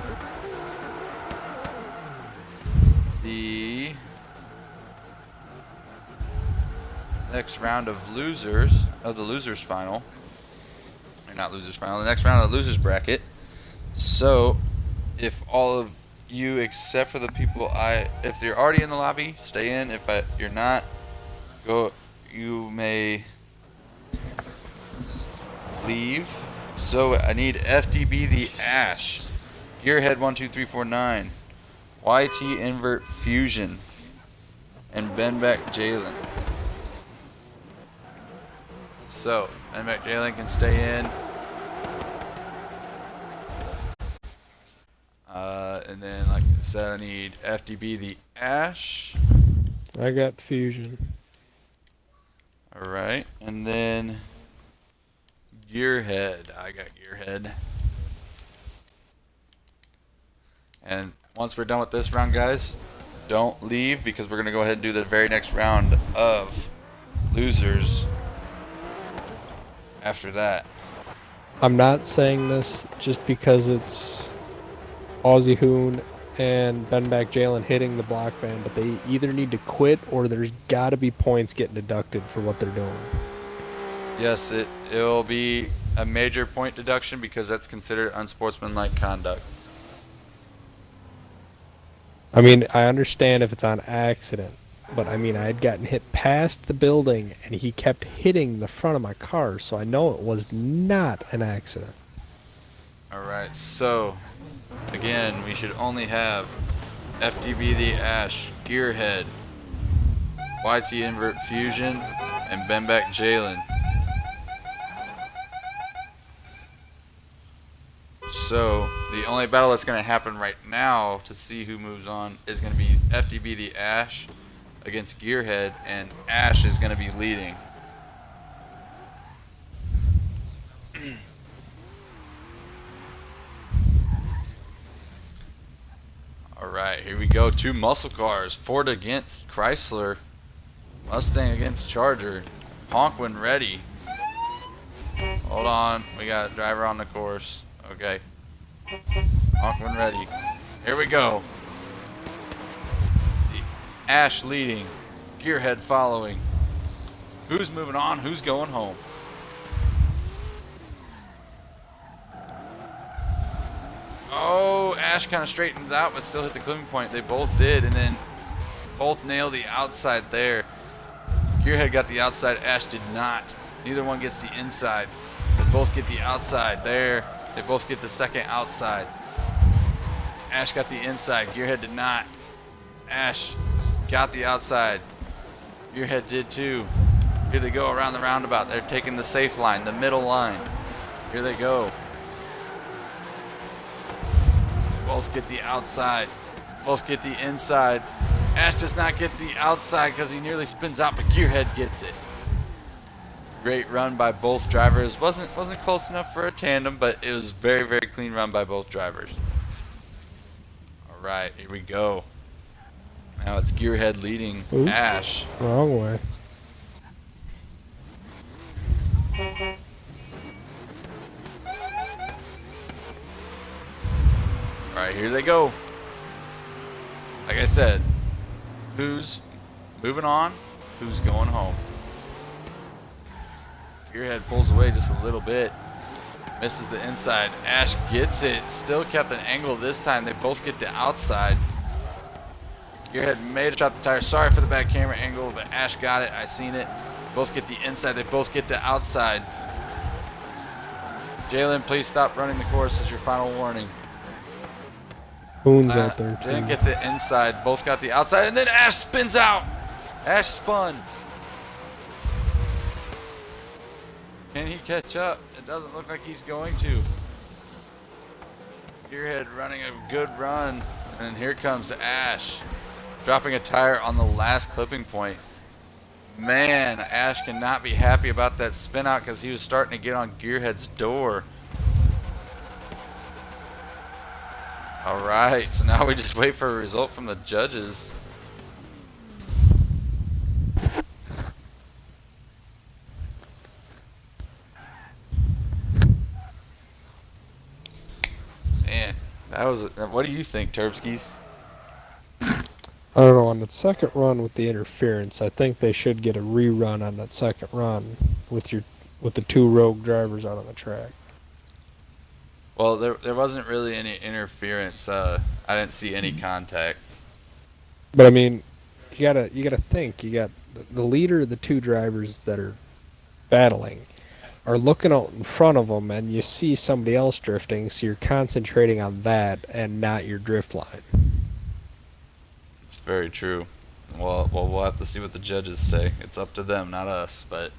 the next round of losers, of the losers final. Or not losers final, the next round of the losers bracket. So if all of you except for the people if you're already in the lobby, stay in. If you're not, go, you may leave. So I need FDB the Ash, Gearhead 12349, YT Invert Fusion, and Benback Jalen. So Benback Jalen can stay in. And then, like I said, I need FDB the Ash. I got Fusion. Alright, and then Gearhead. I got Gearhead. And once we're done with this round, guys, don't leave because we're going to go ahead and do the very next round of losers after that. I'm not saying this just because it's Ozzy Hoon and Ben back Jalen hitting the block ban, but they either need to quit or there's got to be points getting deducted for what they're doing. Yes, it'll be a major point deduction because that's considered unsportsmanlike conduct. I mean, I understand if it's on accident, but I mean, I had gotten hit past the building and he kept hitting the front of my car, so I know it was not an accident. All right, so again, we should only have FDB the Ash, Gearhead, YT Invert Fusion, and Benback Jalen. So the only battle that's going to happen right now to see who moves on is going to be FDB the Ash against Gearhead, and Ash is going to be leading. Alright, here we go. Two muscle cars. Ford against Chrysler. Mustang against Charger. Honk when ready. Hold on. We got a driver on the course. Okay. Honk when ready. Here we go. The Ash leading. Gearhead following. Who's moving on? Who's going home? Oh, Ash kind of straightens out, but still hit the clipping point. They both did, and then both nailed the outside there. Gearhead got the outside. Ash did not. Neither one gets the inside. They both get the outside there. They both get the second outside. Ash got the inside. Gearhead did not. Ash got the outside. Gearhead did too. Here they go around the roundabout. They're taking the safe line, the middle line. Here they go. Both get the outside. Both get the inside. Ash does not get the outside because he nearly spins out, but Gearhead gets it. Great run by both drivers. Wasn't close enough for a tandem, but it was very, very clean run by both drivers. All right, here we go. Now it's Gearhead leading Oops. Ash. Wrong way. All right, here they go. Like I said, who's moving on? Who's going home? Gearhead pulls away just a little bit. Misses the inside. Ash gets it. Still kept an angle this time. They both get the outside. Gearhead made a shot the tire. Sorry for the bad camera angle, but Ash got it. I seen it. Both get the inside. They both get the outside. Jalen, please stop running the course as your final warning. Boon's out there too. Didn't get the inside. Both got the outside. And then Ash spins out. Ash spun. Can he catch up? It doesn't look like he's going to. Gearhead running a good run. And here comes Ash. Dropping a tire on the last clipping point. Man, Ash cannot be happy about that spin out because he was starting to get on Gearhead's door. Alright, so now we just wait for a result from the judges. Man, that was. What do you think, Turbskis? I don't know, on that second run with the interference, I think they should get a rerun on that second run with the two rogue drivers out on the track. Well, there wasn't really any interference. I didn't see any contact. But I mean, you gotta think. You got the leader of the two drivers that are battling are looking out in front of them, and you see somebody else drifting, so you're concentrating on that and not your drift line. It's very true. Well, we'll have to see what the judges say. It's up to them, not us. But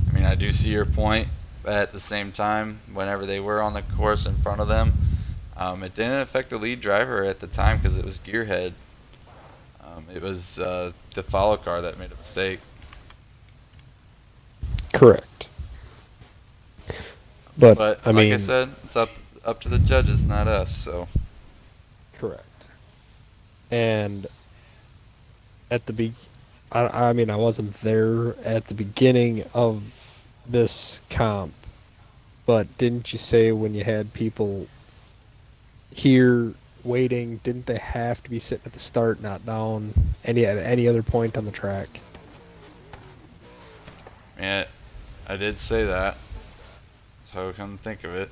I mean, I do see your point. But at the same time, whenever they were on the course in front of them, it didn't affect the lead driver at the time because it was Gearhead. It was the follow car that made a mistake. Correct. But I mean, like I said, it's up to the judges, not us. So correct. And at the I mean, I wasn't there at the beginning of this comp, but didn't you say when you had people here waiting? Didn't they have to be sitting at the start, not down at any other point on the track? Man, I did say that. So come think of it.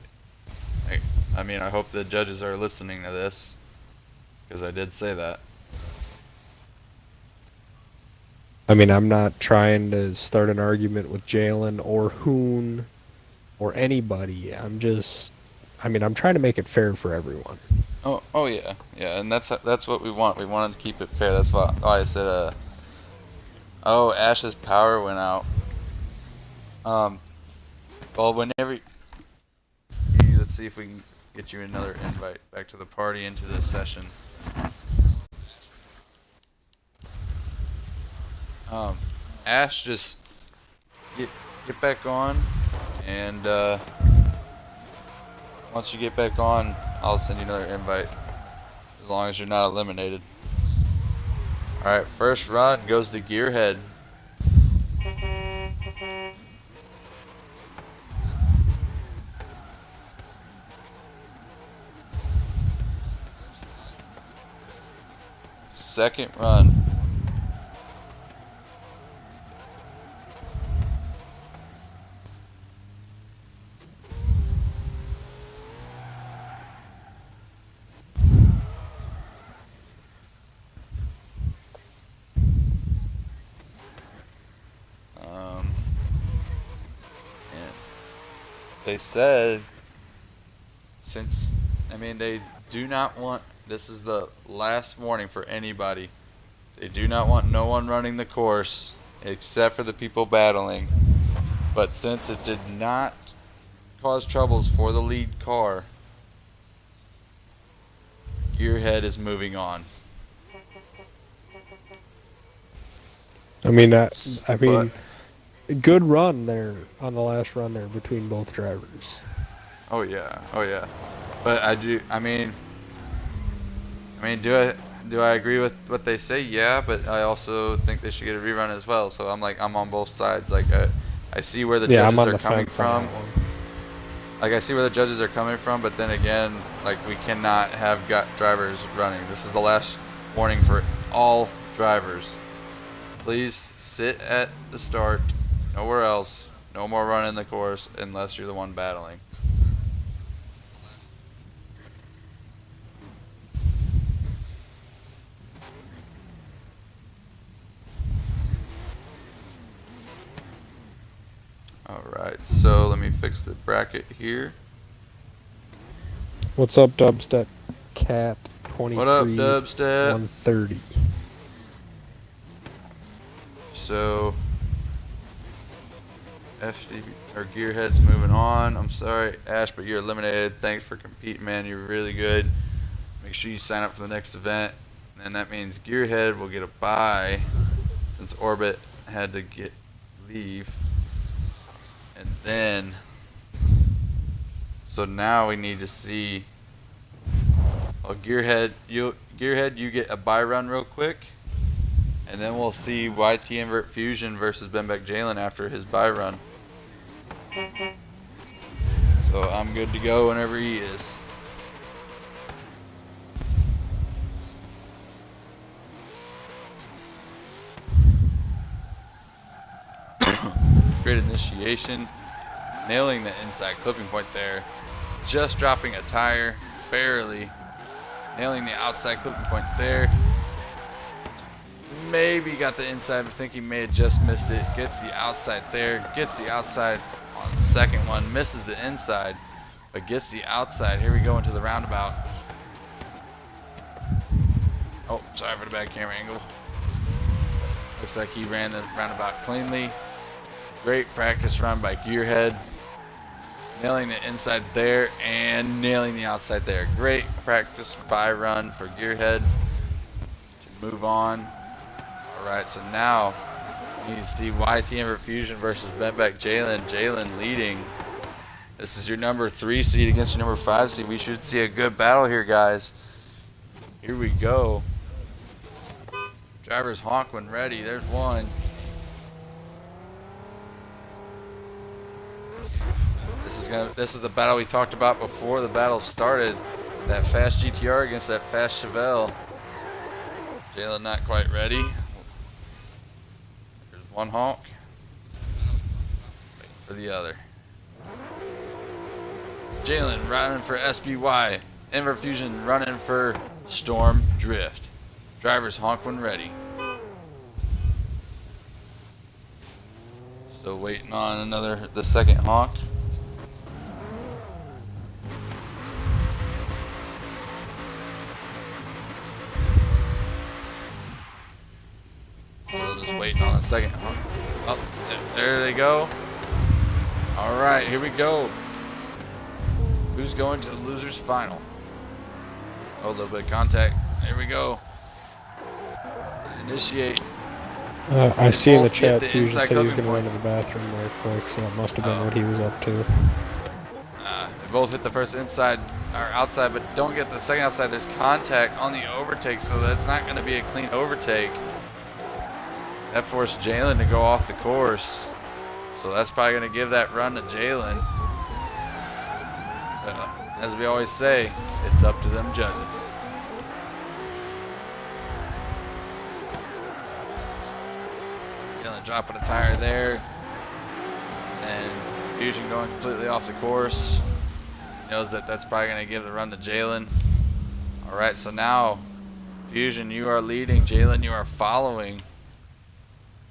I mean, I hope the judges are listening to this, because I did say that. I mean, I'm not trying to start an argument with Jalen or Hoon or anybody. I'm trying to make it fair for everyone. Oh yeah, yeah, and that's what we want. We wanted to keep it fair. That's why I said, oh, Ash's power went out. Well, whenever let's see if we can get you another invite back to the party into this session. Ash, just get back on, and once you get back on, I'll send you another invite, as long as you're not eliminated. Alright, first run goes to Gearhead. Second run. And they said, they do not want, this is the last warning for anybody. They do not want no one running the course except for the people battling. But since it did not cause troubles for the lead car, Gearhead is moving on. But good run there on the last run there between both drivers. Oh yeah. But do I agree with what they say? Yeah, but I also think they should get a rerun as well. So I'm on both sides. I see where the judges are coming from. I see where the judges are coming from, but then again, we cannot have drivers running. This is the last warning for all drivers. Please sit at the start, nowhere else. No more running the course unless you're the one battling. Alright, so let me fix the bracket here. What's up, Dubstep Cat 23? What up, Dubstep? 130. So FDB or Gearhead's moving on. I'm sorry, Ash, but you're eliminated. Thanks for competing, man. You're really good. Make sure you sign up for the next event. And that means Gearhead will get a bye since Orbit had to leave. And then, so now we need to see. Oh, Gearhead, you get a bye run real quick, and then we'll see YT Invert Fusion versus Benbeck Jalen after his bye run. So I'm good to go whenever he is. Great initiation, nailing the inside clipping point there, just dropping a tire, barely, nailing the outside clipping point there, maybe got the inside, but think he may have just missed it, gets the outside there, gets the outside on the second one, misses the inside, but gets the outside. Here we go into the roundabout. Oh, sorry for the bad camera angle. Looks like he ran the roundabout cleanly. Great practice run by Gearhead. Nailing the inside there and nailing the outside there. Great practice by run for Gearhead to move on. Alright, so now we need to see YT Invert Fusion versus Benbeck Jalen. Jalen leading. This is your number 3 seed against your number 5 seed. We should see a good battle here, guys. Here we go. Drivers honk when ready. There's one. This is the battle we talked about before the battle started. That fast GTR against that fast Chevelle. Jalen not quite ready. There's one honk. Waiting for the other. Jalen running for SBY. Inver Fusion running for Storm Drift. Drivers honk when ready. So waiting on the second honk. So just waiting on the second honk. Oh, there they go. All right, here we go. Who's going to the losers final? Oh, a little bit of contact. Here we go. Initiate. I see in the Both get chat the Fusion inside said he was clipping going to run point. to the bathroom there quick, so that must have been Oh. what he was up to. They both hit the first inside or outside, but don't get the second outside. There's contact on the overtake, so that's not going to be a clean overtake. That forced Jalen to go off the course, so that's probably going to give that run to Jalen. As we always say, it's up to them judges. Jalen dropping a tire there, and Fusion going completely off the course. He knows that that's probably going to give the run to Jalen. All right, so now Fusion, you are leading. Jalen, you are following.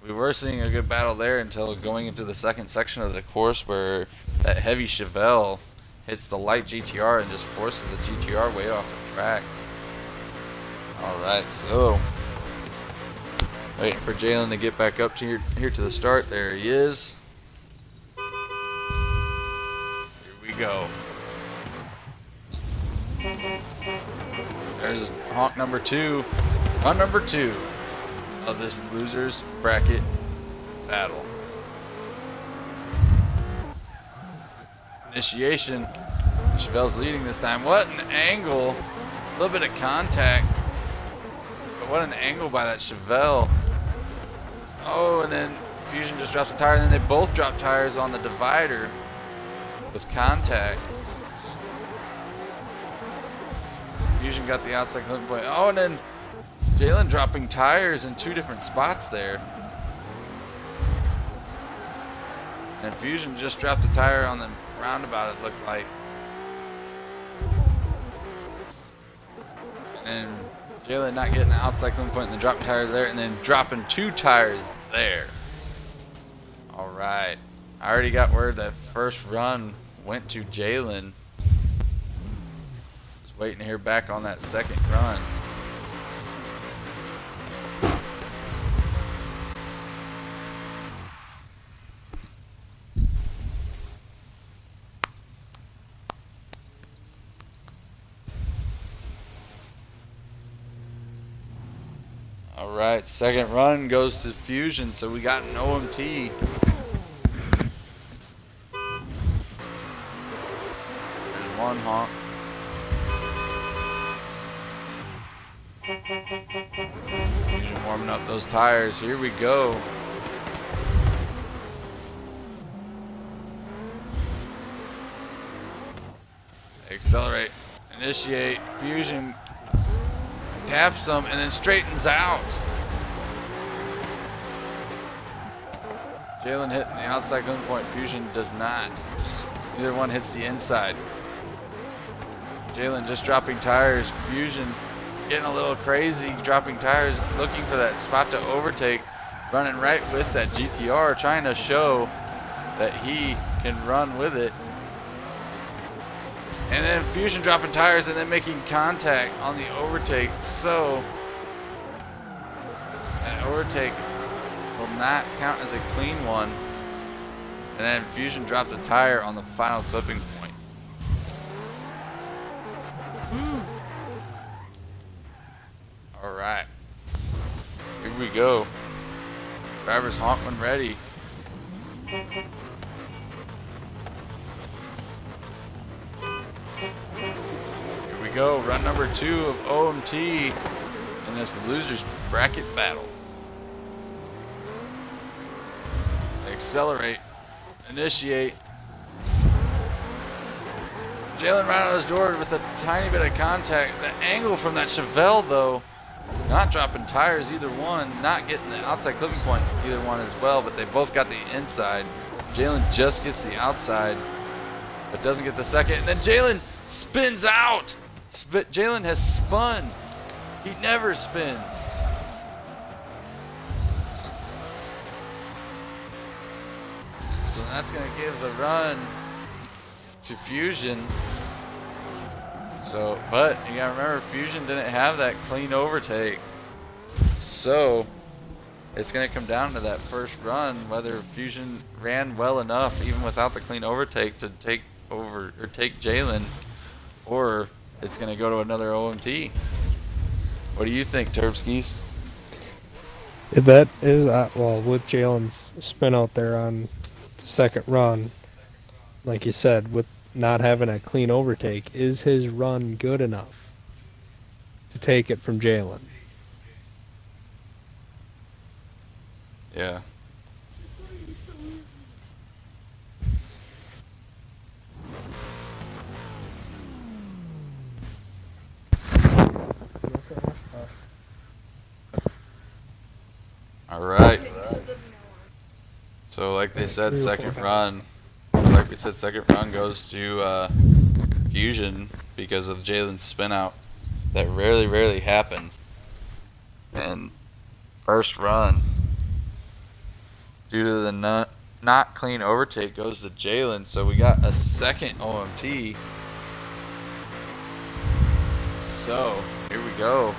We were seeing a good battle there until going into the second section of the course where that heavy Chevelle hits the light GTR and just forces the GTR way off the track. All right, so waiting for Jalen to get back up to here to the start. There he is. Here we go. There's honk number 2, run number 2 of this losers bracket battle. Initiation. Chevelle's leading this time. What an angle. A little bit of contact. But what an angle by that Chevelle. Oh, and then Fusion just drops the tire, and then they both drop tires on the divider with contact. Fusion got the outside clipping point. Oh, and then Jalen dropping tires in 2 different spots there. And Fusion just dropped the tire on the roundabout, it looked like. And Jalen not getting the outside clipping point and then dropping tires there, and then dropping 2 tires there. All right. I already got word that first run went to Jalen. Just waiting to hear back on that second run. All right, second run goes to Fusion, so we got an OMT. There's one honk. Fusion warming up those tires. Here we go. Accelerate, initiate, Fusion taps them and then straightens out. Jalen hitting the outside clipping point. Fusion does not. Neither one hits the inside. Jalen just dropping tires. Fusion getting a little crazy, dropping tires, looking for that spot to overtake, running right with that GTR, trying to show that he can run with it. And then Fusion dropping tires and then making contact on the overtake. So that overtake will not count as a clean one. And then Fusion dropped a tire on the final clipping point. All right, here we go. Drivers honk when ready. Here we go, run number 2 of OMT in this losers bracket battle. Accelerate, initiate, Jalen right on his door with a tiny bit of contact. The angle from that Chevelle, though, not dropping tires, either one, not getting the outside clipping point, either one as well, but they both got the inside. Jalen just gets the outside, but doesn't get the second. And then Jalen spins out. Jalen has spun. He never spins. So that's going to give the run to Fusion. So, but you got to remember, Fusion didn't have that clean overtake. So it's going to come down to that first run, whether Fusion ran well enough, even without the clean overtake, to take over or take Jalen, or it's going to go to another OMT. What do you think, Terpskis? That is, well, with Jalen's spin out there on the second run, like you said, with not having a clean overtake, is his run good enough to take it from Jalen? Yeah. All right. So like they said, second run goes to Fusion because of Jalen's spin out. That rarely happens. And first run, due to the not clean overtake, goes to Jalen. So we got a second OMT. So here we go.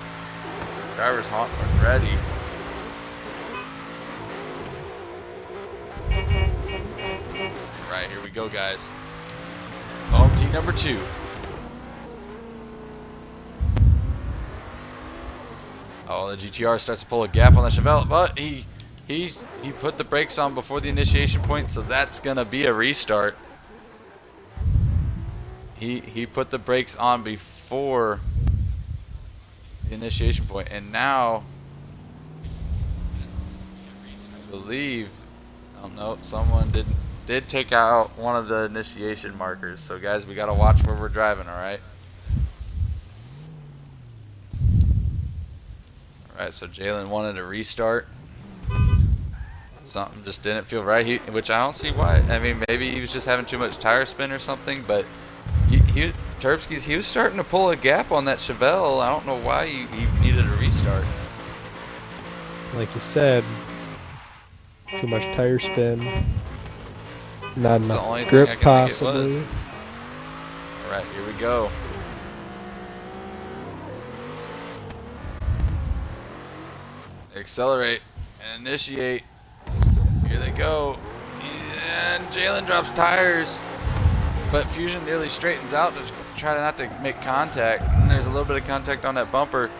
Driver's hot and ready. Alright, here we go, guys. OMT number 2. Oh, the GTR starts to pull a gap on the Chevelle, but he put the brakes on before the initiation point, so that's gonna be a restart. He put the brakes on before the initiation point, and now I believe, oh no, someone did take out one of the initiation markers. So guys, we gotta watch where we're driving. All right. All right. So Jalen wanted a restart. Something just didn't feel right. Which I don't see why. I mean, maybe he was just having too much tire spin or something. But Terpskis, he was starting to pull a gap on that Chevelle. I don't know why he needed a restart. Like you said, too much tire spin. Not That's the only enough thing grip, I can think it possibly. was. All right, here we go. Accelerate and initiate. Here they go. And Jalen drops tires, but Fusion nearly straightens out to try not to make contact. And there's a little bit of contact on that bumper.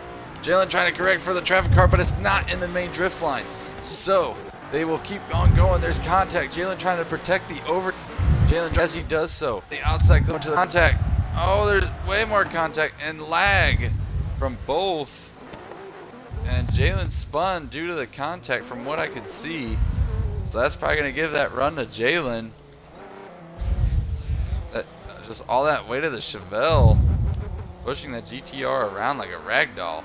Jalen trying to correct for the traffic car, but it's not in the main drift line. So they will keep on going. There's contact. Jalen trying to protect the over. Jalen, as he does so, the outside going to the contact. Oh, there's way more contact and lag from both. And Jalen spun due to the contact from what I could see. So that's probably going to give that run to Jalen. That just all that weight of the Chevelle pushing that GTR around like a rag doll.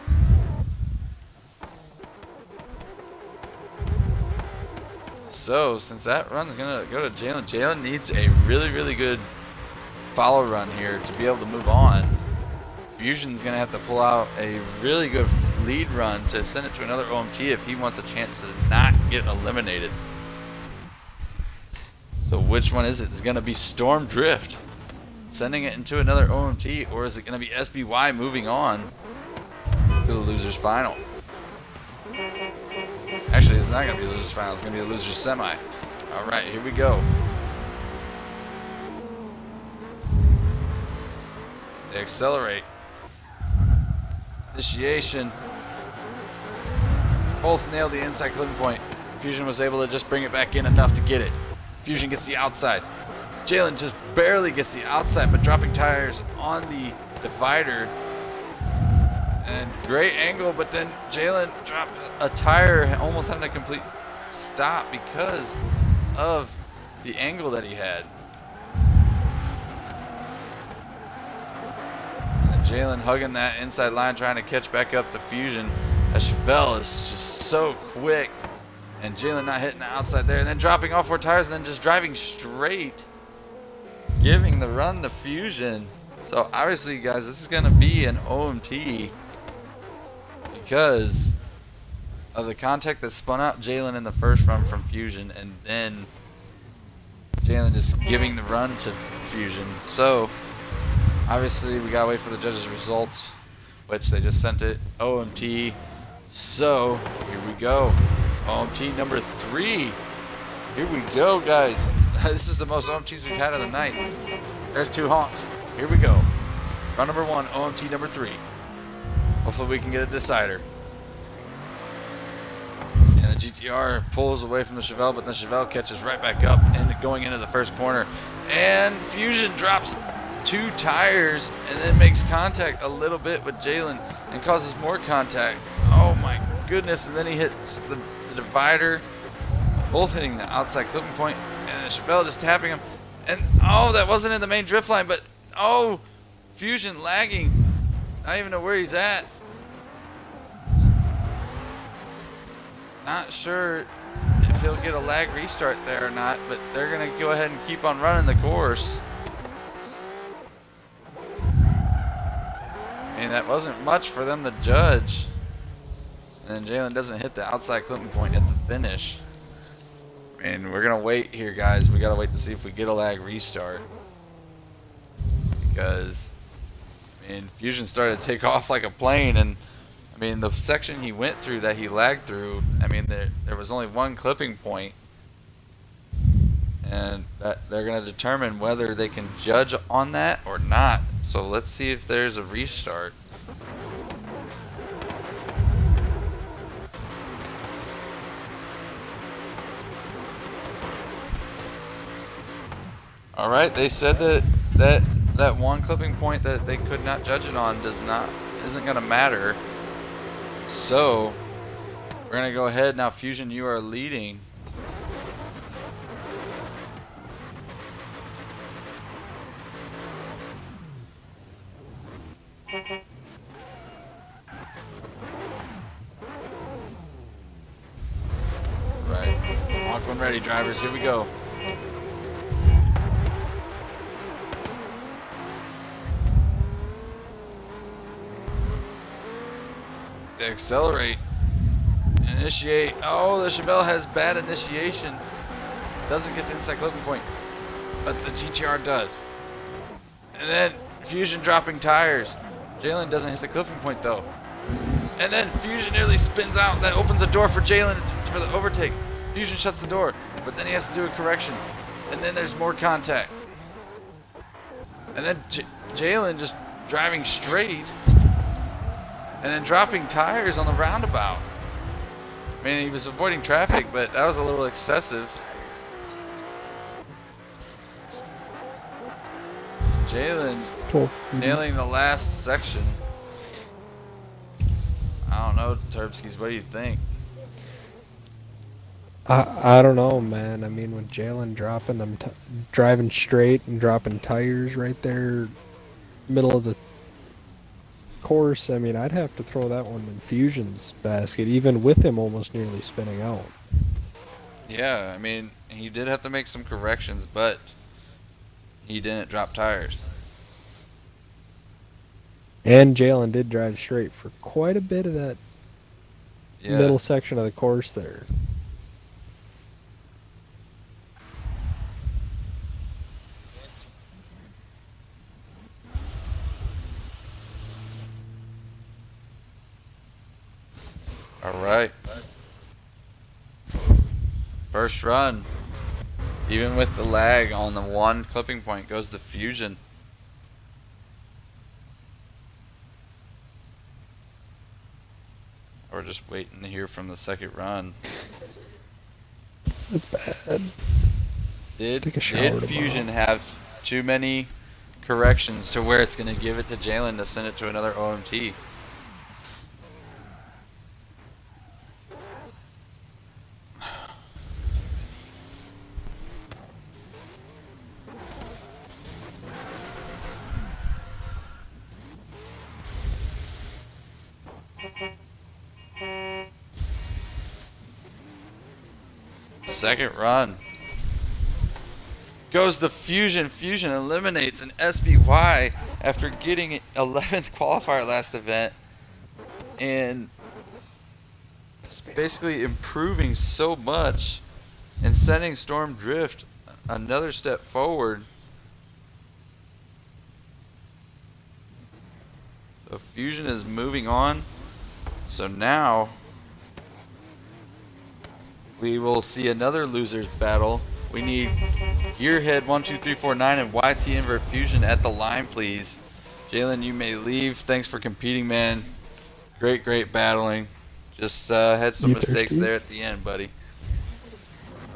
So since that run's going to go to Jalen, Jalen needs a really good follow run here to be able to move on. Fusion's going to have to pull out a really good lead run to send it to another OMT if he wants a chance to not get eliminated. So which one is it? Is it going to be Storm Drift sending it into another OMT, or is it going to be SBY moving on to the loser's final? Actually, it's not going to be the loser's final. It's going to be the loser's semi. All right, here we go. They accelerate. Initiation. Both nailed the inside clipping point. Fusion was able to just bring it back in enough to get it. Fusion gets the outside. Jalen just barely gets the outside, but dropping tires on the divider. And great angle, but then Jalen dropped a tire, almost having a complete stop because of the angle that he had. Jalen hugging that inside line, trying to catch back up to Fusion. As Chevelle is just so quick. And Jalen not hitting the outside there. And then dropping all 4 tires and then just driving straight. Giving the run to Fusion. So obviously, guys, this is going to be an OMT. Because of the contact that spun out Jalen in the first run from Fusion. And then Jalen just giving the run to Fusion. So obviously, we got to wait for the judges' results. Which they just sent it. OMT. So here we go. OMT number 3. Here we go, guys. This is the most OMTs we've had of the night. There's 2 honks. Here we go. Run number 1, OMT number 3. Hopefully we can get a decider. And the GTR pulls away from the Chevelle, but the Chevelle catches right back up and going into the first corner. And Fusion drops 2 tires and then makes contact a little bit with Jalen and causes more contact. Oh my goodness. And then he hits the divider, both hitting the outside clipping point, and Chevelle just tapping him. And oh, that wasn't in the main drift line, but oh, Fusion lagging. I don't even know where he's at. Not sure if he'll get a lag restart there or not, but they're going to go ahead and keep on running the course. And that wasn't much for them to judge. And Jalen doesn't hit the outside clipping point at the finish. And we're going to wait here, guys. We got to wait to see if we get a lag restart. Because, I mean, Fusion started to take off like a plane. And, I mean, the section he went through that he lagged through, I mean, there was only one clipping point. And that they're going to determine whether they can judge on that or not. So let's see if there's a restart. All right, they said that one clipping point that they could not judge it on isn't going to matter. So we're going to go ahead now. Fusion, you are leading. Right. Walk one ready, drivers. Here we go. They accelerate. Initiate. Oh, the Chevelle has bad initiation. Doesn't get the inside clipping point. But the GTR does. And then Fusion dropping tires. Jalen doesn't hit the clipping point though. And then Fusion nearly spins out. That opens a door for Jalen for the overtake. Fusion shuts the door, but then he has to do a correction. And then there's more contact. And then Jalen just driving straight and then dropping tires on the roundabout. I mean, he was avoiding traffic, but that was a little excessive. Jalen nailing the last section. I don't know, Turbskis, what do you think? I don't know, man. I mean, with Jalen dropping them, driving straight and dropping tires right there, middle of the course, I mean, I'd have to throw that one in Fusion's basket, even with him almost nearly spinning out. Yeah, I mean, he did have to make some corrections, but he didn't drop tires. And Jalen did drive straight for quite a bit of that Yeah. middle section of the course there. All right. First run. Even with the lag on the one clipping point goes to Fusion. We're just waiting to hear from the second run. That's bad. Did Take a shower Fusion have too many corrections to where it's going to give it to Jalen to send it to another OMT? Second run. Goes to Fusion. Fusion eliminates an SBY after getting 11th qualifier last event. And basically improving so much and sending Storm Drift another step forward. So Fusion is moving on. So now we will see another losers battle. We need Gearhead 12349 and YT Invert Fusion at the line, please. Jalen, you may leave. Thanks for competing, man. Great battling. Just had some mistakes there at the end, buddy.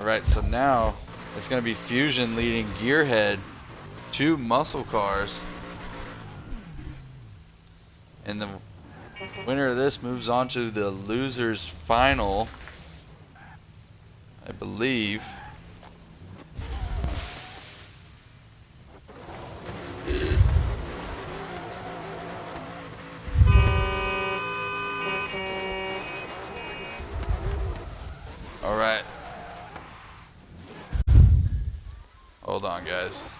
Alright, so now it's going to be Fusion leading Gearhead, 2 muscle cars. And the winner of this moves on to the losers final, I believe. All right. Hold on, guys.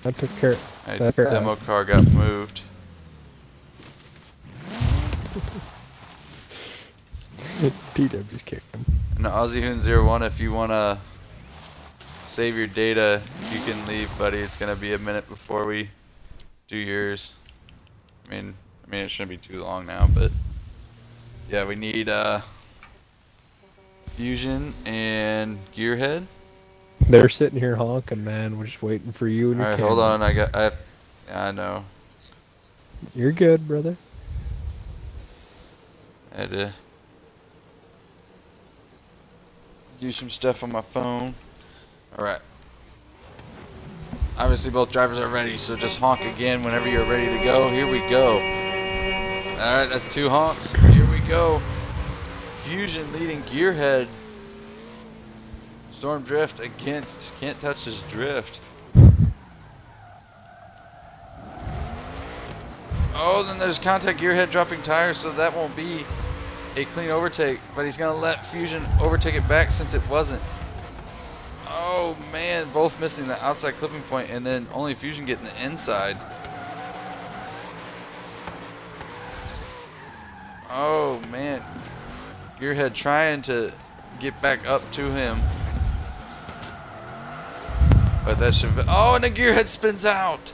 I took care. My demo car got moved. TW just kicked him. And AussieHoon01, if you want to save your data, you can leave, buddy. It's going to be a minute before we do yours. I mean, it shouldn't be too long now, but yeah, we need Fusion and Gearhead. They're sitting here honking, man. We're just waiting for you and your All right, camera. hold on. Yeah, I know. You're good, brother. I had to do some stuff on my phone. All right. Obviously, both drivers are ready, so just honk again whenever you're ready to go. Here we go. All right, that's 2 honks. Here we go. Fusion leading Gearhead. Storm Drift against. Can't touch his drift. Oh, then there's contact Gearhead dropping tires, so that won't be a clean overtake. But he's going to let Fusion overtake it back since it wasn't. Oh, man. Both missing the outside clipping point, and then only Fusion getting the inside. Oh, man. Gearhead trying to get back up to him. But that should be, oh, and the Gearhead spins out.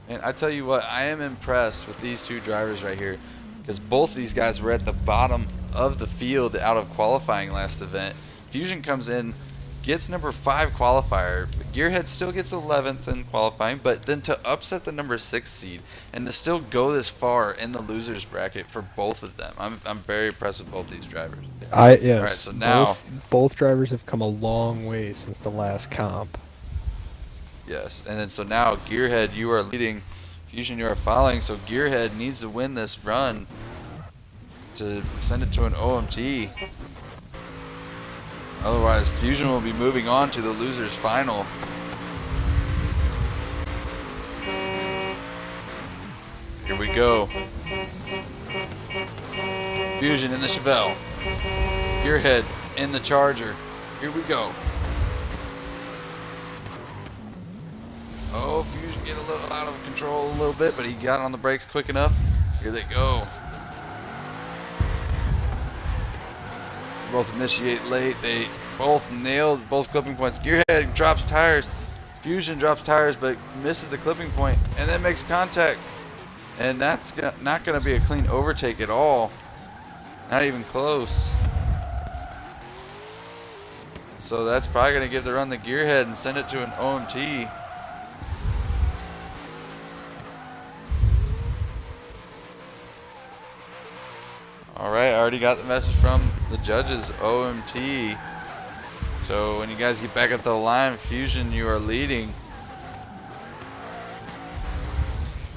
And I tell you what, I am impressed with these 2 drivers right here, because both of these guys were at the bottom of the field out of qualifying last event. Fusion comes in, gets number 5 qualifier. Gearhead still gets 11th in qualifying, but then to upset the number 6 seed and to still go this far in the losers bracket for both of them, I'm very impressed with both these drivers. Yes. All right, so now both drivers have come a long way since the last comp. yes, and then so now Gearhead, you are leading. Fusion, you are following. So Gearhead needs to win this run to send it to an OMT. Otherwise, Fusion will be moving on to the losers final. Here we go. Fusion in the Chevelle. Gearhead in the Charger. Here we go. Oh, Fusion getting a little out of control a little bit, but he got on the brakes quick enough. Here they go. Both initiate late. They both nailed both clipping points. Gearhead drops tires. Fusion drops tires, but misses the clipping point and then makes contact. And that's not going to be a clean overtake at all. Not even close. So that's probably going to give the run to Gearhead and send it to an OMT. Alright, I already got the message from the judges, OMT. So when you guys get back up to the line, Fusion, you are leading.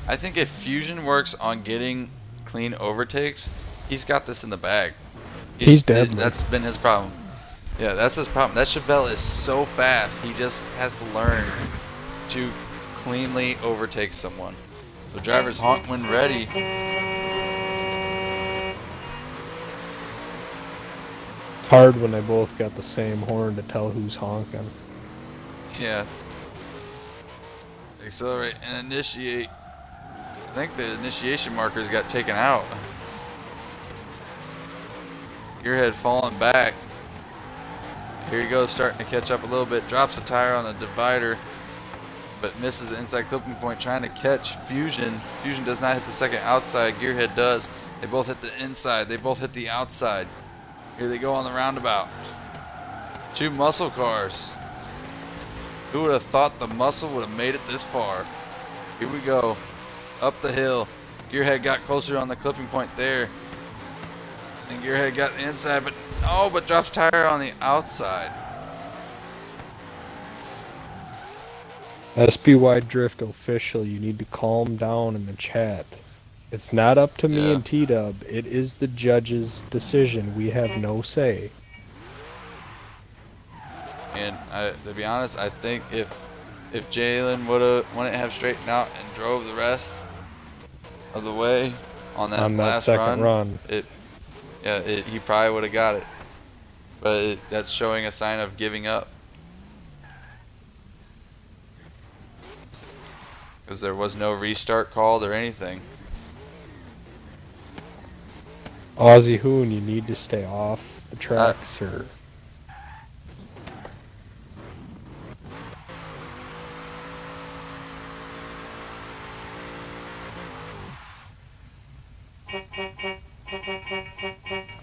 I think if Fusion works on getting clean overtakes, he's got this in the bag. He's deadly. That's been his problem. Yeah, that's his problem. That Chevelle is so fast. He just has to learn to cleanly overtake someone. So drivers honk when ready. It's hard when they both got the same horn to tell who's honking. Yeah. Accelerate and initiate. I think the initiation markers got taken out. Gearhead falling back. Here he goes, starting to catch up a little bit. Drops a tire on the divider, but misses the inside clipping point, trying to catch Fusion. Fusion does not hit the second outside. Gearhead does. They both hit the inside. They both hit the outside. Here they go on the roundabout. Two muscle cars. Who would have thought the muscle would have made it this far? Here we go. Up the hill. Gearhead got closer on the clipping point there. And Gearhead got the inside, but drops tire on the outside. SBY Drift official, you need to calm down in the chat. It's not up to me Yeah. and T-Dub. It is the judge's decision. We have no say. And to be honest, I think if Jalen wouldn't have straightened out and drove the rest of the way on that last second run. He probably would have got it. But that's showing a sign of giving up. Because there was no restart called or anything. Aussie Hoon, you need to stay off the track, sir.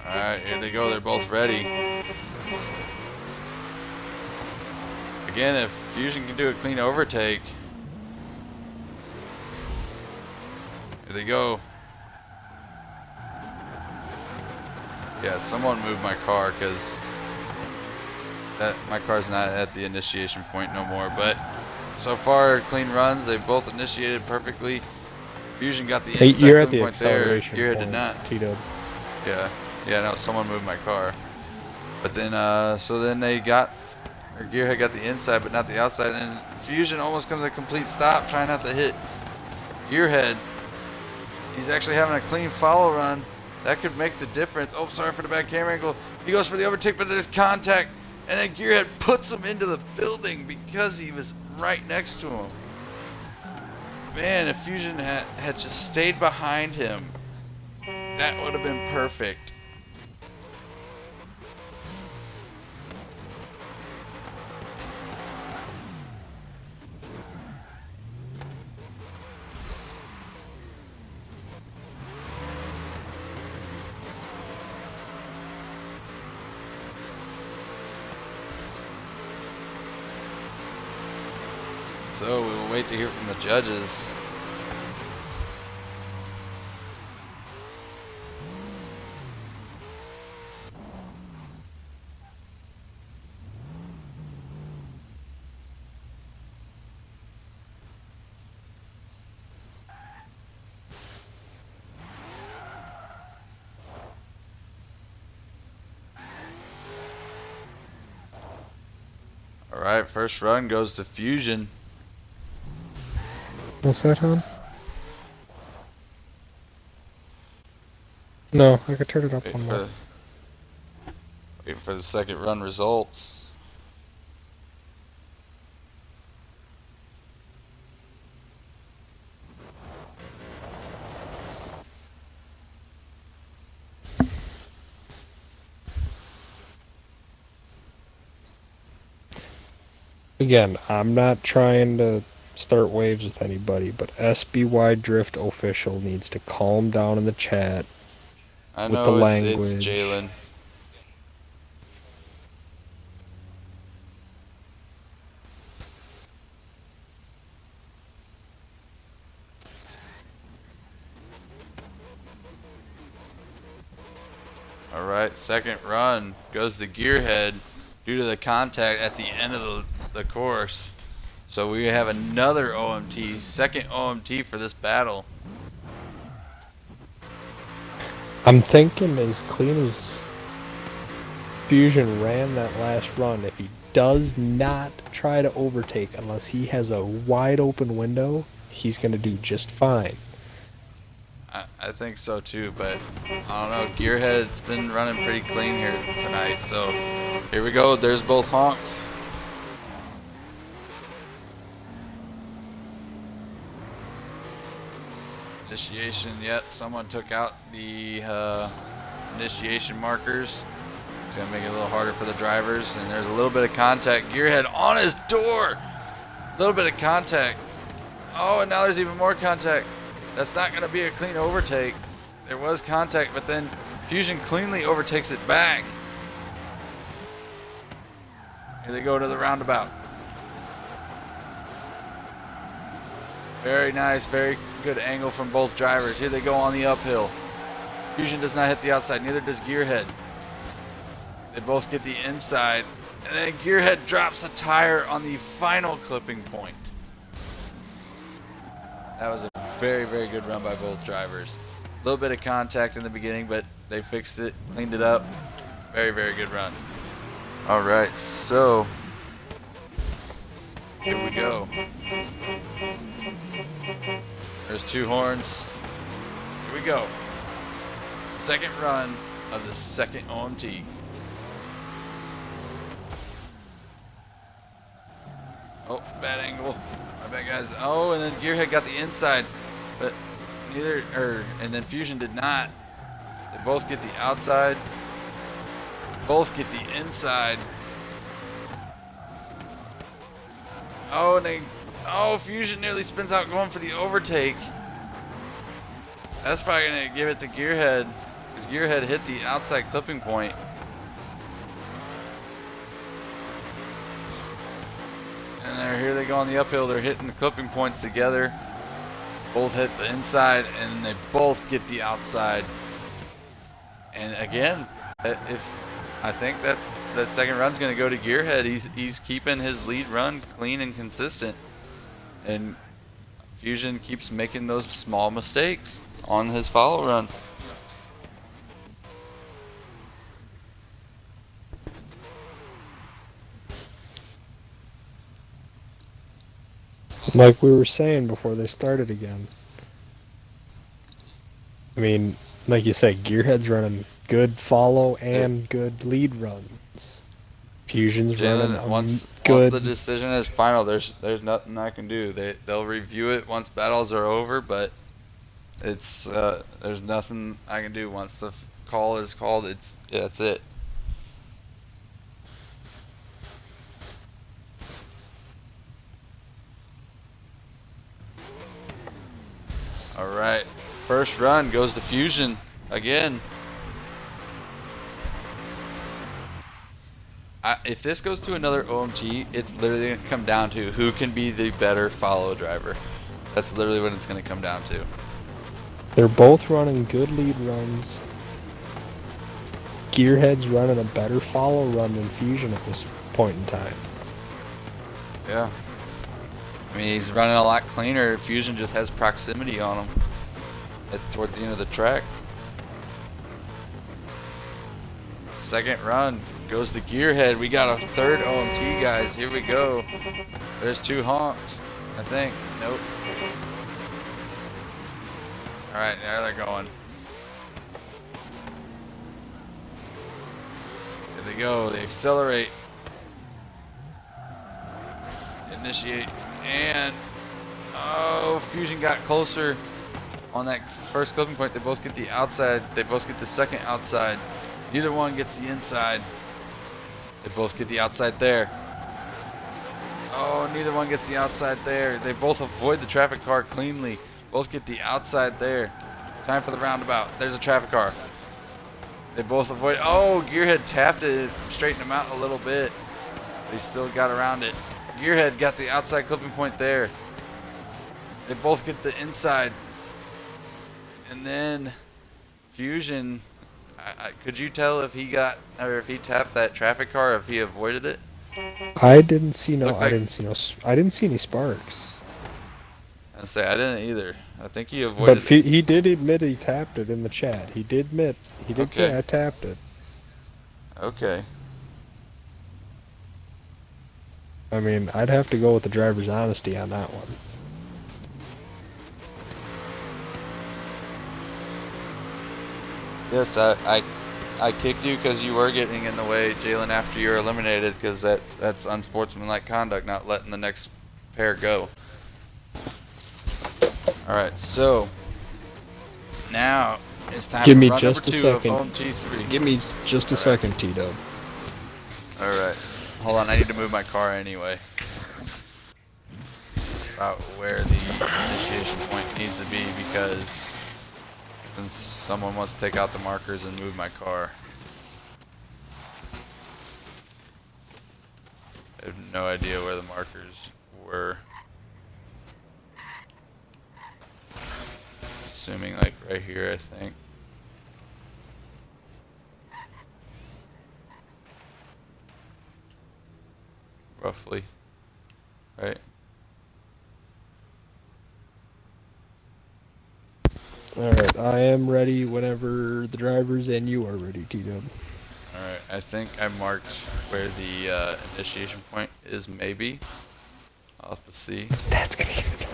Alright, here they go. They're both ready. Again, if Fusion can do a clean overtake. Here they go. Yeah, someone moved my car because my car's not at the initiation point no more. But so far, clean runs. They both initiated perfectly. Fusion got the inside You're at the point there. acceleration Gearhead point, did not. T-Dub. Yeah, no, someone moved my car. But then, so then Gearhead got the inside, but not the outside. And Fusion almost comes to a complete stop, trying not to hit Gearhead. He's actually having a clean follow run. That could make the difference. Oh, sorry for the bad camera angle. He goes for the overtake, but there's contact. And then Gearhead puts him into the building because he was right next to him. Man, if Fusion had just stayed behind him, that would have been perfect. So we will wait to hear from the judges. All right, first run goes to Fusion. What's that, hon? No, I could turn it up one more. Waiting for the second run results. Again, I'm not trying to start waves with anybody, but SBY Drift official needs to calm down in the chat. I With know the it's language. Jalen. All right, second run goes to Gearhead due to the contact at the end of the course. So we have another OMT, second OMT for this battle. I'm thinking as clean as Fusion ran that last run, if he does not try to overtake unless he has a wide open window, he's going to do just fine. I think so too, but I don't know. Gearhead's been running pretty clean here tonight, so here we go. There's both honks. Initiation, yep, someone took out the initiation markers. It's going to make it a little harder for the drivers, and there's a little bit of contact. Gearhead on his door! A little bit of contact. Oh, and now there's even more contact. That's not going to be a clean overtake. There was contact, but then Fusion cleanly overtakes it back. Here they go to the roundabout. Very nice, very good angle from both drivers. Here they go on the uphill. Fusion does not hit the outside, neither does Gearhead. They both get the inside, and then Gearhead drops a tire on the final clipping point. That was a very, very good run by both drivers. A little bit of contact in the beginning, but they fixed it, cleaned it up. Very, very good run. All right, so here we go. There's two horns. Here we go. Second run of the second OMT. Oh, bad angle. My bad, guys. Oh, and then Gearhead got the inside, but and then Fusion did not. They both get the outside. Both get the inside. Oh, and Fusion nearly spins out going for the overtake. That's probably going to give it to Gearhead, because Gearhead hit the outside clipping point. And here they go on the uphill. They're hitting the clipping points together. Both hit the inside, and they both get the outside. And again, I think that second run's going to go to Gearhead. He's keeping his lead run clean and consistent, and Fusion keeps making those small mistakes on his follow run. Like we were saying before they started again. I mean, like you said, Gearhead's running good follow and good lead runs. Fusion's running once good. the decision is final, there's nothing I can do. They'll review it once battles are over, but it's there's nothing I can do once the call is called. That's it. All right, first run goes to Fusion again. If this goes to another OMT, it's literally going to come down to who can be the better follow driver. That's literally what it's going to come down to. They're both running good lead runs. Gearhead's running a better follow run than Fusion at this point in time. Yeah. I mean, he's running a lot cleaner. Fusion just has proximity on him towards the end of the track. Second run goes to Gearhead. We got a third OMT, guys. Here we go. There's two honks, I think. Nope. All right, there they're going. Here they go. They accelerate. Initiate. And, Fusion got closer on that first clipping point. They both get the outside. They both get the second outside. Neither one gets the inside. They both get the outside there. Oh, neither one gets the outside there. They both avoid the traffic car cleanly. Both get the outside there. Time for the roundabout. There's a traffic car. They both avoid. Oh, Gearhead tapped it, straightened him out a little bit. But he still got around it. Gearhead got the outside clipping point there. They both get the inside. And then Fusion, could you tell if he got, or if he tapped that traffic car, if he avoided it? I didn't see no. Looked I like didn't see no. I didn't see any sparks. I didn't either. I think he But avoided it. he did admit he tapped it in the chat. He did admit. He did say Okay. I tapped it. Okay. I mean, I'd have to go with the driver's honesty on that one. Yes, I kicked you because you were getting in the way, Jalen, after you were eliminated, because that's unsportsmanlike conduct, not letting the next pair go. All right, so now it's time Give for me run number just a 2 of second. home T3. Give me just a second, T-Dub. All right, hold on. I need to move my car anyway. About where the initiation point needs to be, because since someone wants to take out the markers and move my car. I have no idea where the markers were. Assuming like right here, I think. Roughly. Right? Alright, I am ready whenever the drivers and you are ready, T-Dub. Alright, I think I marked where the initiation point is, maybe. I'll have to see. That's gonna get it.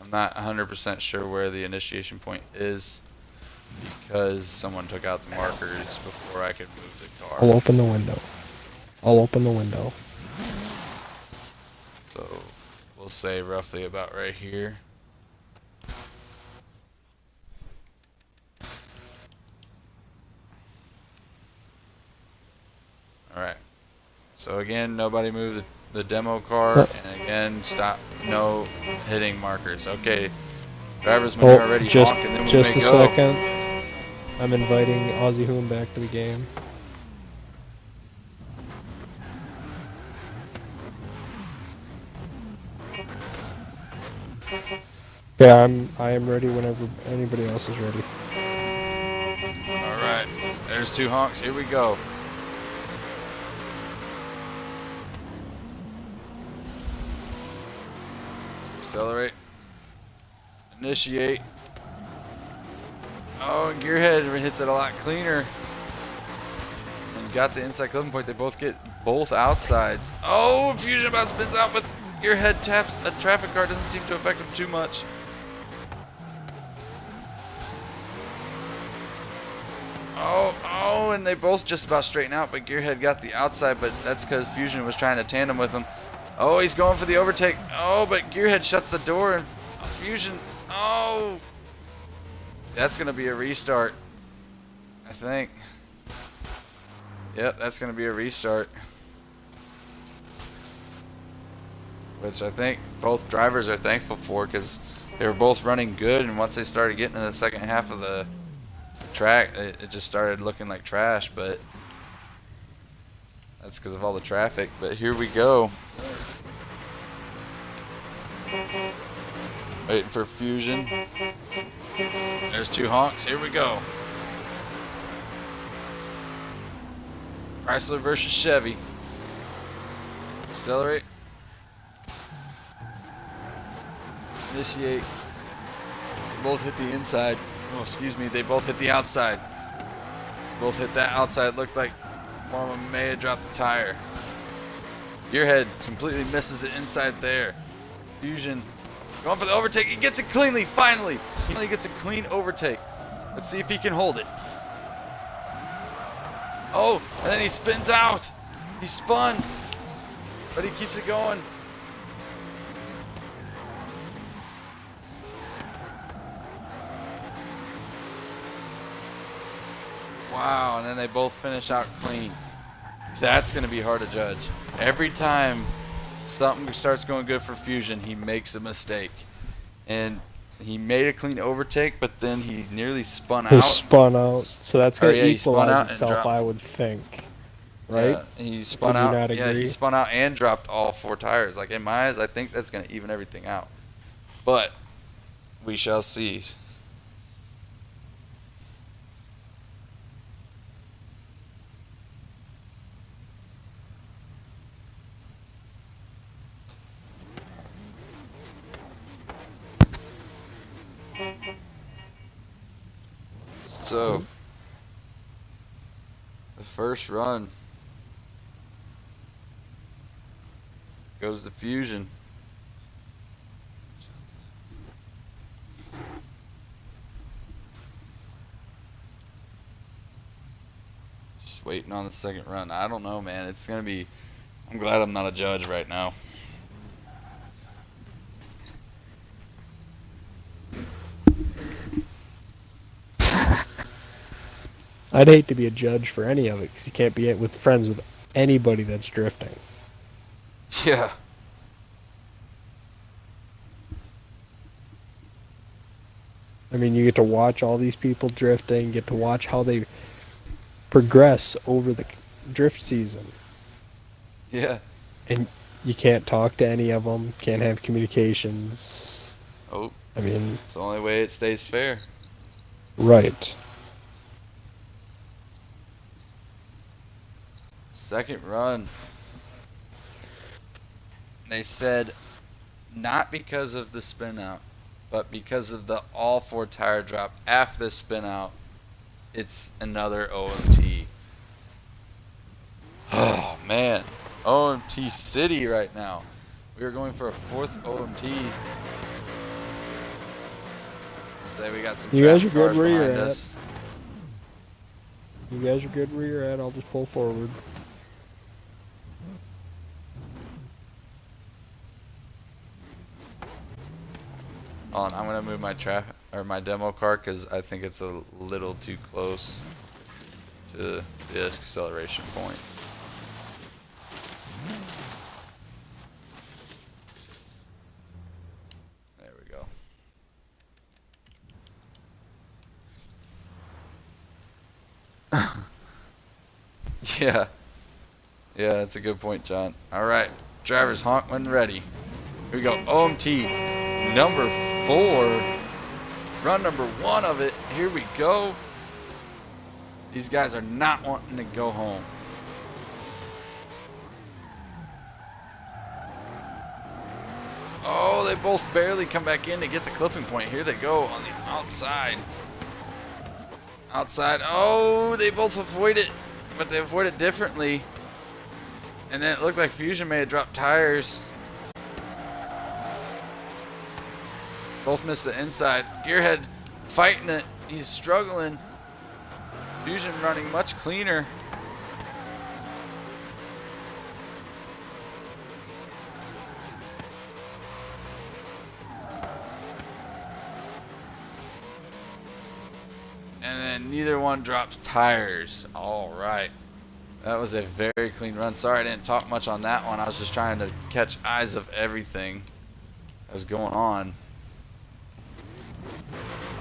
I'm not 100% sure where the initiation point is, because someone took out the markers before I could move the car. I'll open the window. I'll open the window. So we'll say roughly about right here. Alright. So again, nobody moved the demo car, and again, stop, no hitting markers. Okay. Drivers, when you're already honk, and then we just may a go. second. I'm inviting Aussie Hoon back to the game. Yeah, I am ready whenever anybody else is ready. Alright. There's 2 honks. Here we go. Accelerate. Initiate. Oh, and Gearhead hits it a lot cleaner. And got the inside clipping point. They both get both outsides. Oh, Fusion about spins out, but Gearhead taps a traffic car. Doesn't seem to affect him too much. Oh, and they both just about straighten out, but Gearhead got the outside, but that's because Fusion was trying to tandem with him. Oh, he's going for the overtake. Oh, but Gearhead shuts the door, and Fusion, oh. That's going to be a restart, I think. Yep, that's going to be a restart. Which I think both drivers are thankful for, because they were both running good, and once they started getting in the second half of the track, it just started looking like trash, but that's because of all the traffic. But here we go. Waiting for Fusion. There's 2 honks. Here we go. Chrysler versus Chevy. Accelerate. Initiate. Both hit the inside. Oh, excuse me. They both hit the outside. Both hit that outside. Looked like one of them may have dropped the tire. Gearhead completely misses the inside there. Fusion going for the overtake. He gets it cleanly, finally. He finally gets a clean overtake. Let's see if he can hold it. Oh, and then he spins out. He spun, but he keeps it going. Wow, and then they both finish out clean. That's going to be hard to judge. Every time something starts going good for Fusion, he makes a mistake. And he made a clean overtake, but then he nearly spun He out. spun out, so that's gonna he spun out equalize and itself, dropped. I would think. Right? Yeah, he spun Would you out. not Yeah, he agree? spun out and dropped all 4 tires. Like, in my eyes, I think that's going to even everything out. But we shall see. so. The first run goes to Fusion. Just waiting on the second run. I don't know, man. It's going to be... I'm glad I'm not a judge right now. I'd hate to be a judge for any of it because you can't be with friends with anybody that's drifting. Yeah. I mean, you get to watch all these people drifting, get to watch how they progress over the drift season. Yeah. And you can't talk to any of them, can't have communications. Oh. I mean, It's the only way it stays fair. right. Second run. They said not because of the spin out, but because of the all four tire drop after the spin out, it's another OMT. Oh man, OMT City right now. We are going for a fourth OMT. Let's say we got some You guys traffic are good cars where you're behind at. us. You guys are good where you're at. I'll just pull forward. Hold on, I'm gonna move my demo car because I think it's a little too close to the acceleration point. There we go. Yeah. Yeah, that's a good point, John. Alright, drivers honk when ready. Here we go. OMT number 4. Run number 1 of it. Here we go. These guys are not wanting to go home. Oh, they both barely come back in to get the clipping point. Here they go on the outside. Outside. Oh, they both avoid it, but they avoid it differently. And then it looked like Fusion may have dropped tires. Both missed the inside. Gearhead fighting it. He's struggling. Fusion running much cleaner. And then neither one drops tires. All right. That was a very clean run. Sorry I didn't talk much on that one. I was just trying to catch eyes of everything that was going on.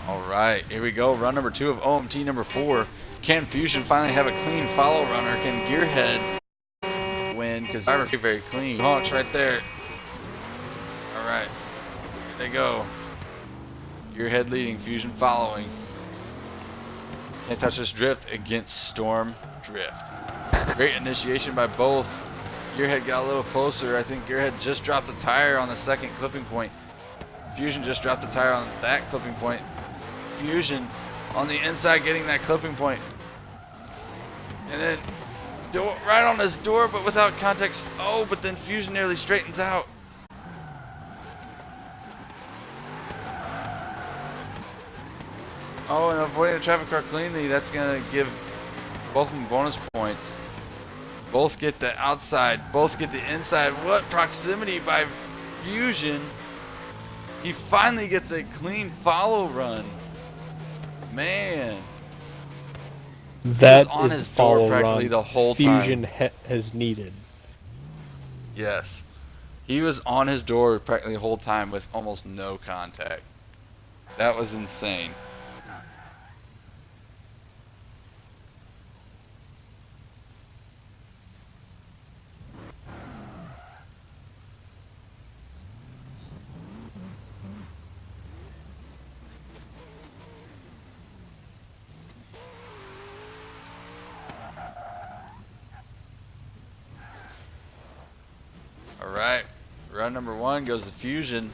All right, here we go. Run number 2 of OMT number 4. Can Fusion finally have a clean follow runner? Can Gearhead win? Because Byron's very clean. Hawks right there. All right, here they go. Gearhead leading, Fusion following. Can't touch this drift against Storm Drift. Great initiation by both. Gearhead got a little closer. I think Gearhead just dropped a tire on the second clipping point. Fusion just dropped the tire on that clipping point. Fusion on the inside getting that clipping point. And then right on his door, but without context. Oh, but then Fusion nearly straightens out. Oh, and avoiding the traffic car cleanly, that's going to give both of them bonus points. Both get the outside, both get the inside. What proximity by Fusion. He finally gets a clean follow run. Man. That he was on is his the door follow practically run the whole Fusion time. has needed. Yes. He was on his door practically the whole time with almost no contact. That was insane. All right. Run number 1 goes to Fusion.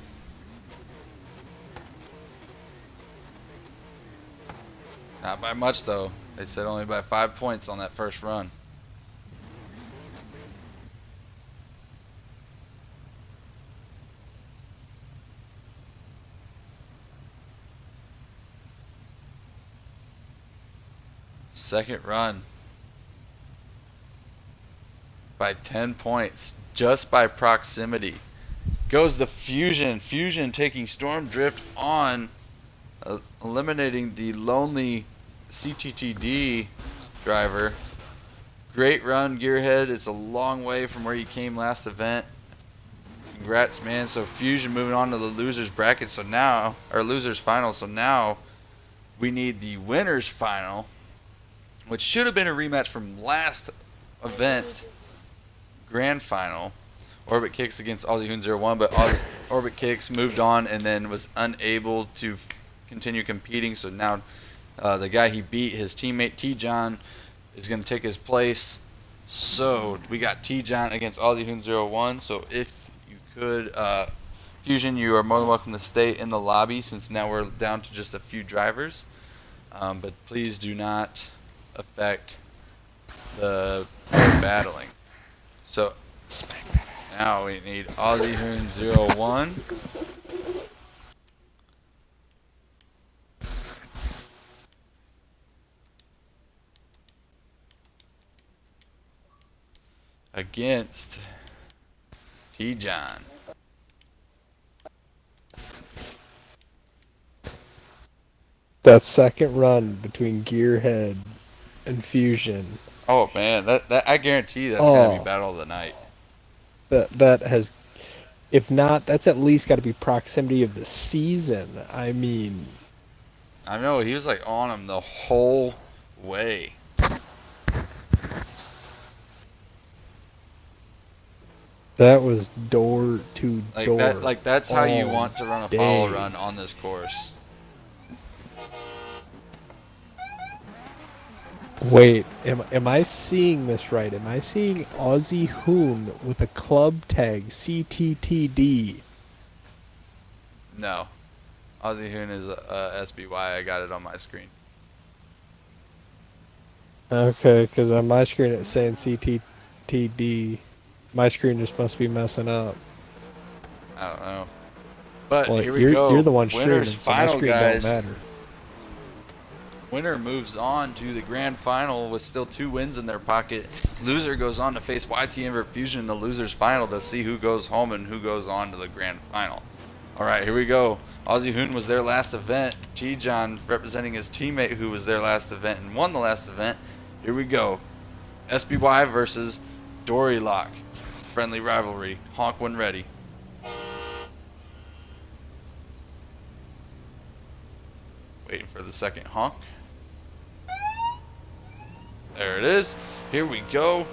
Not by much, though. They said only by 5 points on that first run. Second run. By 10 points. Just by proximity. Goes the Fusion. Fusion taking Storm Drift on. Eliminating the lonely CTTD driver. Great run, Gearhead. It's a long way from where you came last event. Congrats, man. So Fusion moving on to the losers bracket. So now, or losers final. So now we need the winners final, which should have been a rematch from last event, grand final. Orbit Kicks against Aussie Hoon 01, but Orbit Kicks moved on and then was unable to continue competing. So now the guy he beat, his teammate T-John, is going to take his place. So we got T-John against Aussie Hoon 01. So if you could, Fusion, you are more than welcome to stay in the lobby since now we're down to just a few drivers. But please do not affect the battling. So now we need Aussie Hoon 01. Against T-John. That second run between Gearhead and Fusion. Oh man, that I guarantee that's gonna be battle of the night. That has, if not, that's at least got to be proximity of the season. I mean, I know he was like on him the whole way. that was door to door. That's how you all want to run a day. follow run on this course. Wait, am I seeing this right? Am I seeing Aussie Hoon with a club tag CTTD? No, Aussie Hoon is SBY. I got it on my screen. Okay, because on my screen it's saying CTTD. My screen just must be messing up. I don't know. But Well, here we go. You're the one streaming, Winners so my final, screen guys. don't matter. Winner moves on to the grand final with still 2 wins in their pocket. Loser goes on to face YT Invert Fusion in the losers final to see who goes home and who goes on to the grand final. All right, here we go. Aussie Hoon was their last event. T-John representing his teammate who was their last event and won the last event. Here we go. SBY versus Dory Lock. Friendly rivalry. Honk when ready. Waiting for the second honk. There it is. Here we go.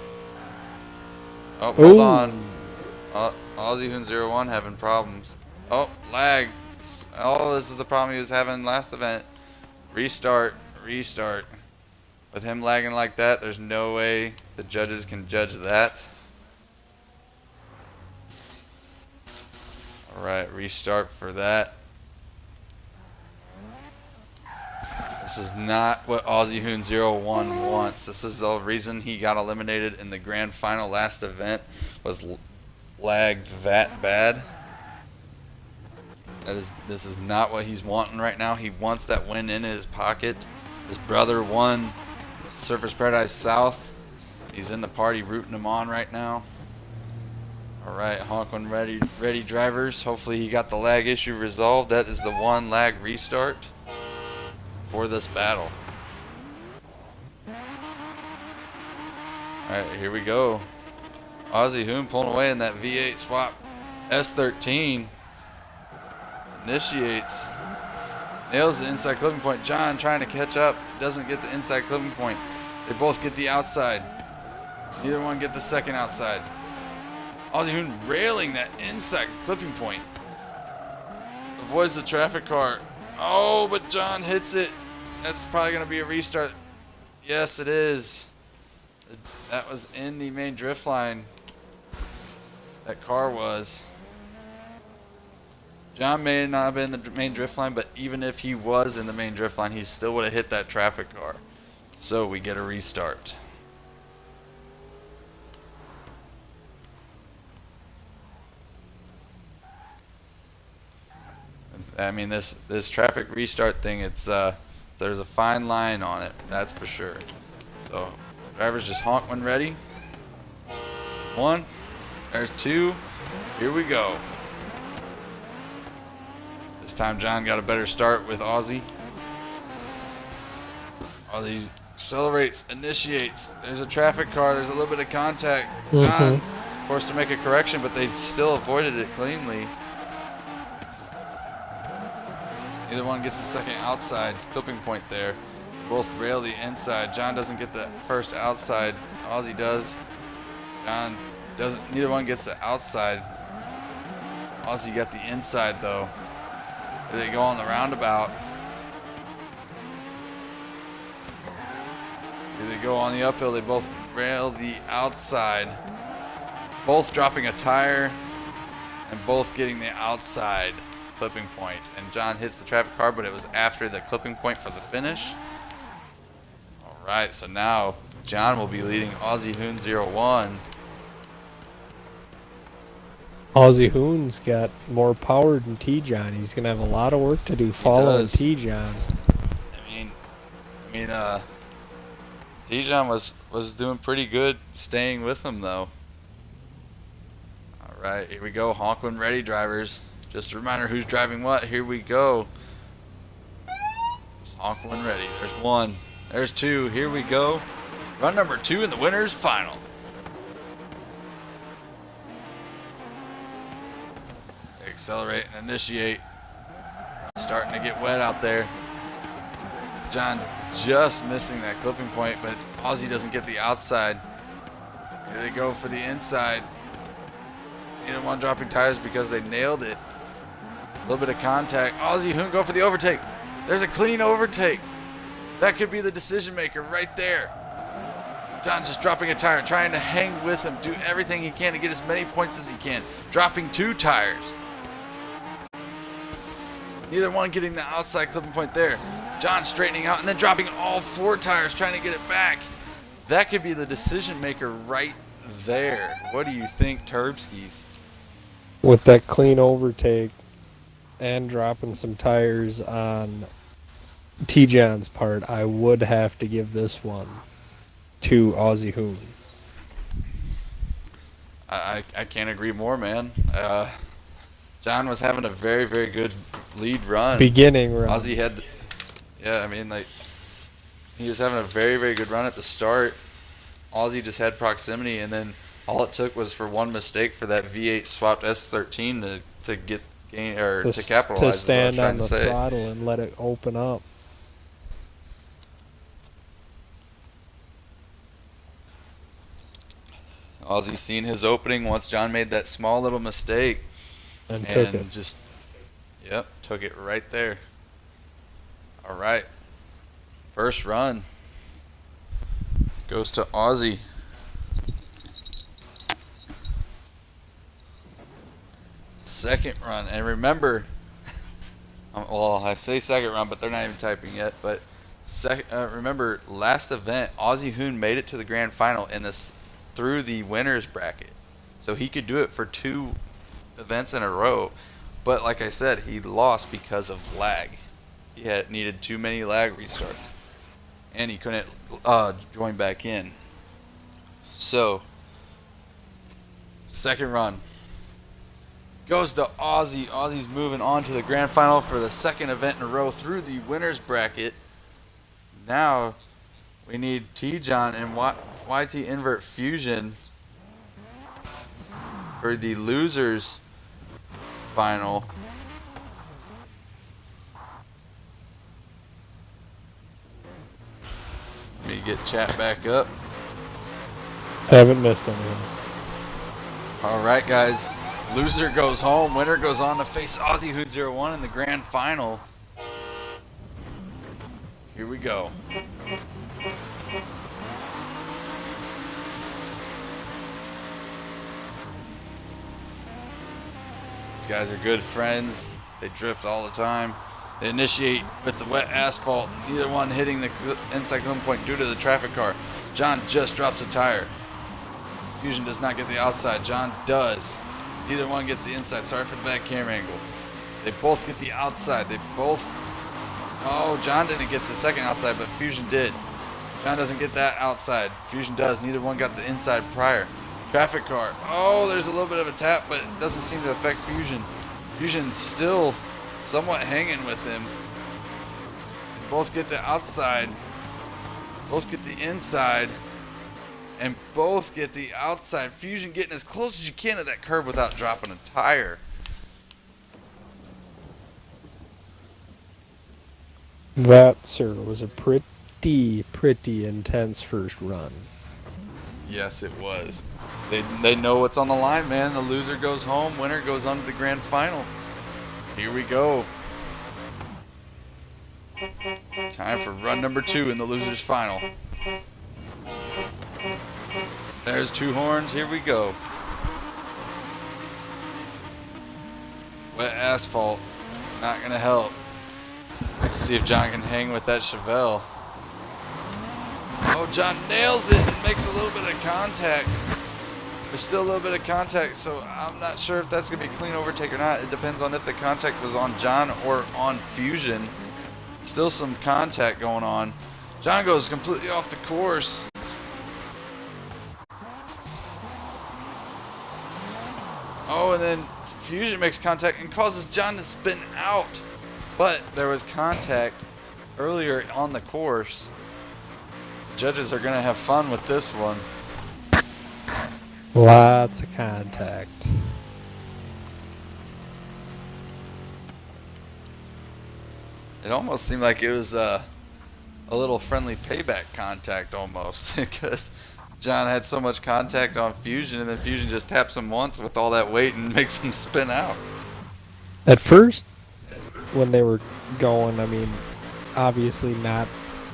Oh, hold on. Aussie Hoon 01 having problems. Oh, lag. Oh, this is the problem he was having last event. Restart. With him lagging like that, there's no way the judges can judge that. Alright, restart for that. This is not what Aussie Hoon 01 wants. This is the reason he got eliminated in the grand final last event, was lagged that bad. This is not what he's wanting right now. He wants that win in his pocket. His brother won Surfers Paradise South. He's in the party rooting him on right now. Alright, honk when ready drivers. Hopefully he got the lag issue resolved. That is the one lag restart for this battle. Alright, here we go. Aussie Hoon pulling away in that V8 swap. S13 initiates. Nails the inside clipping point. John trying to catch up. Doesn't get the inside clipping point. They both get the outside. Neither one get the second outside. Aussie Hoon railing that inside clipping point. Avoids the traffic car. Oh, but John hits it. That's probably going to be a restart. Yes, it is. That was in the main drift line. That car was. John may not have been in the main drift line, but even if he was in the main drift line, he still would have hit that traffic car. So we get a restart. I mean, this traffic restart thing, it's there's a fine line on it, that's for sure. So drivers just honk when ready. 1, there's 2, here we go. This time John got a better start with Aussie. Aussie accelerates, initiates. There's a traffic car, there's a little bit of contact. John forced to make a correction, but they still avoided it cleanly. Neither one gets the second outside clipping point there. Both rail the inside. John doesn't get the first outside. Aussie does. John doesn't. Neither one gets the outside. Aussie got the inside though. Here they go on the roundabout. Here they go on the uphill. They both rail the outside. Both dropping a tire and both getting the outside clipping point. And John hits the traffic car, but it was after the clipping point for the finish. Alright, so now John will be leading Aussie Hoon 01. Aussie Hoon's got more power than T-John. He's going to have a lot of work to do following does. T-John. I mean, T-John was doing pretty good staying with him though. Alright, here we go. Honk when ready, drivers. Just a reminder who's driving what. Here we go. Just honk when ready. There's 1. There's 2. Here we go. Run number 2 in the winner's final. Accelerate and initiate. Starting to get wet out there. John just missing that clipping point, but Aussie doesn't get the outside. Here they go for the inside. Neither one dropping tires because they nailed it. A little bit of contact. Aussie Hoon go for the overtake. There's a clean overtake. That could be the decision maker right there. John just dropping a tire, trying to hang with him, do everything he can to get as many points as he can. Dropping 2 tires. Neither one getting the outside clipping point there. John straightening out and then dropping all 4 tires, trying to get it back. That could be the decision maker right there. What do you think, Turbskis? With that clean overtake and dropping some tires on T-John's part, I would have to give this one to Aussie Hoon. I can't agree more, man. John was having a very, very good lead run. Beginning run. Aussie had, yeah, I mean, like, he was having a very, very good run at the start. Aussie just had proximity, and then all it took was for one mistake for that V8 swapped S13 to get gain or to capitalize. To stand on the throttle and let it open up. Aussie seen his opening once John made that small little mistake And took it. just, yep, took it right there. All right, first run goes to Aussie. Second run, and remember, well, I say second run, but they're not even typing yet. But remember, last event, Aussie Hoon made it to the grand final in this through the winners bracket, so he could do it for 2 events in a row. But like I said, he lost because of lag. He had needed too many lag restarts, and he couldn't join back in. So, second run goes to Aussie. Aussie's moving on to the grand final for the second event in a row through the winners bracket. Now we need T-John and YT Invert Fusion for the losers final. Let me get chat back up. Haven't missed anything. All right, guys. Loser goes home. Winner goes on to face Aussie Hoon 01 in the grand final. Here we go. These guys are good friends. They drift all the time. They initiate with the wet asphalt, neither one hitting the inside cone point due to the traffic car. John just drops a tire. Fusion does not get the outside. John does. Neither one gets the inside. Sorry for the bad camera angle. They both get the outside. They both... Oh, John didn't get the second outside, but Fusion did. John doesn't get that outside. Fusion does. Neither one got the inside prior. Traffic car. Oh, there's a little bit of a tap, but it doesn't seem to affect Fusion. Fusion still somewhat hanging with him. They both get the outside. Both get the inside. And both get the outside. Fusion getting as close as you can to that curb without dropping a tire. That, sir, was a pretty intense first run. Yes, it was. They know what's on the line, man. The loser goes home. Winner goes on to the grand final. Here we go. Time for run number 2 in the loser's final. There's 2 horns. Here we go. Wet asphalt. Not going to help. Let's see if John can hang with that Chevelle. Oh, John nails it and makes a little bit of contact. There's still a little bit of contact, so I'm not sure if that's going to be a clean overtake or not. It depends on if the contact was on John or on Fusion. Still some contact going on. John goes completely off the course. Oh, and then Fusion makes contact and causes John to spin out. But there was contact earlier on the course. The judges are going to have fun with this one. Lots of contact. It almost seemed like it was a little friendly payback contact almost, because John had so much contact on Fusion, and then Fusion just taps him once with all that weight and makes him spin out. At first, when they were going, I mean, obviously not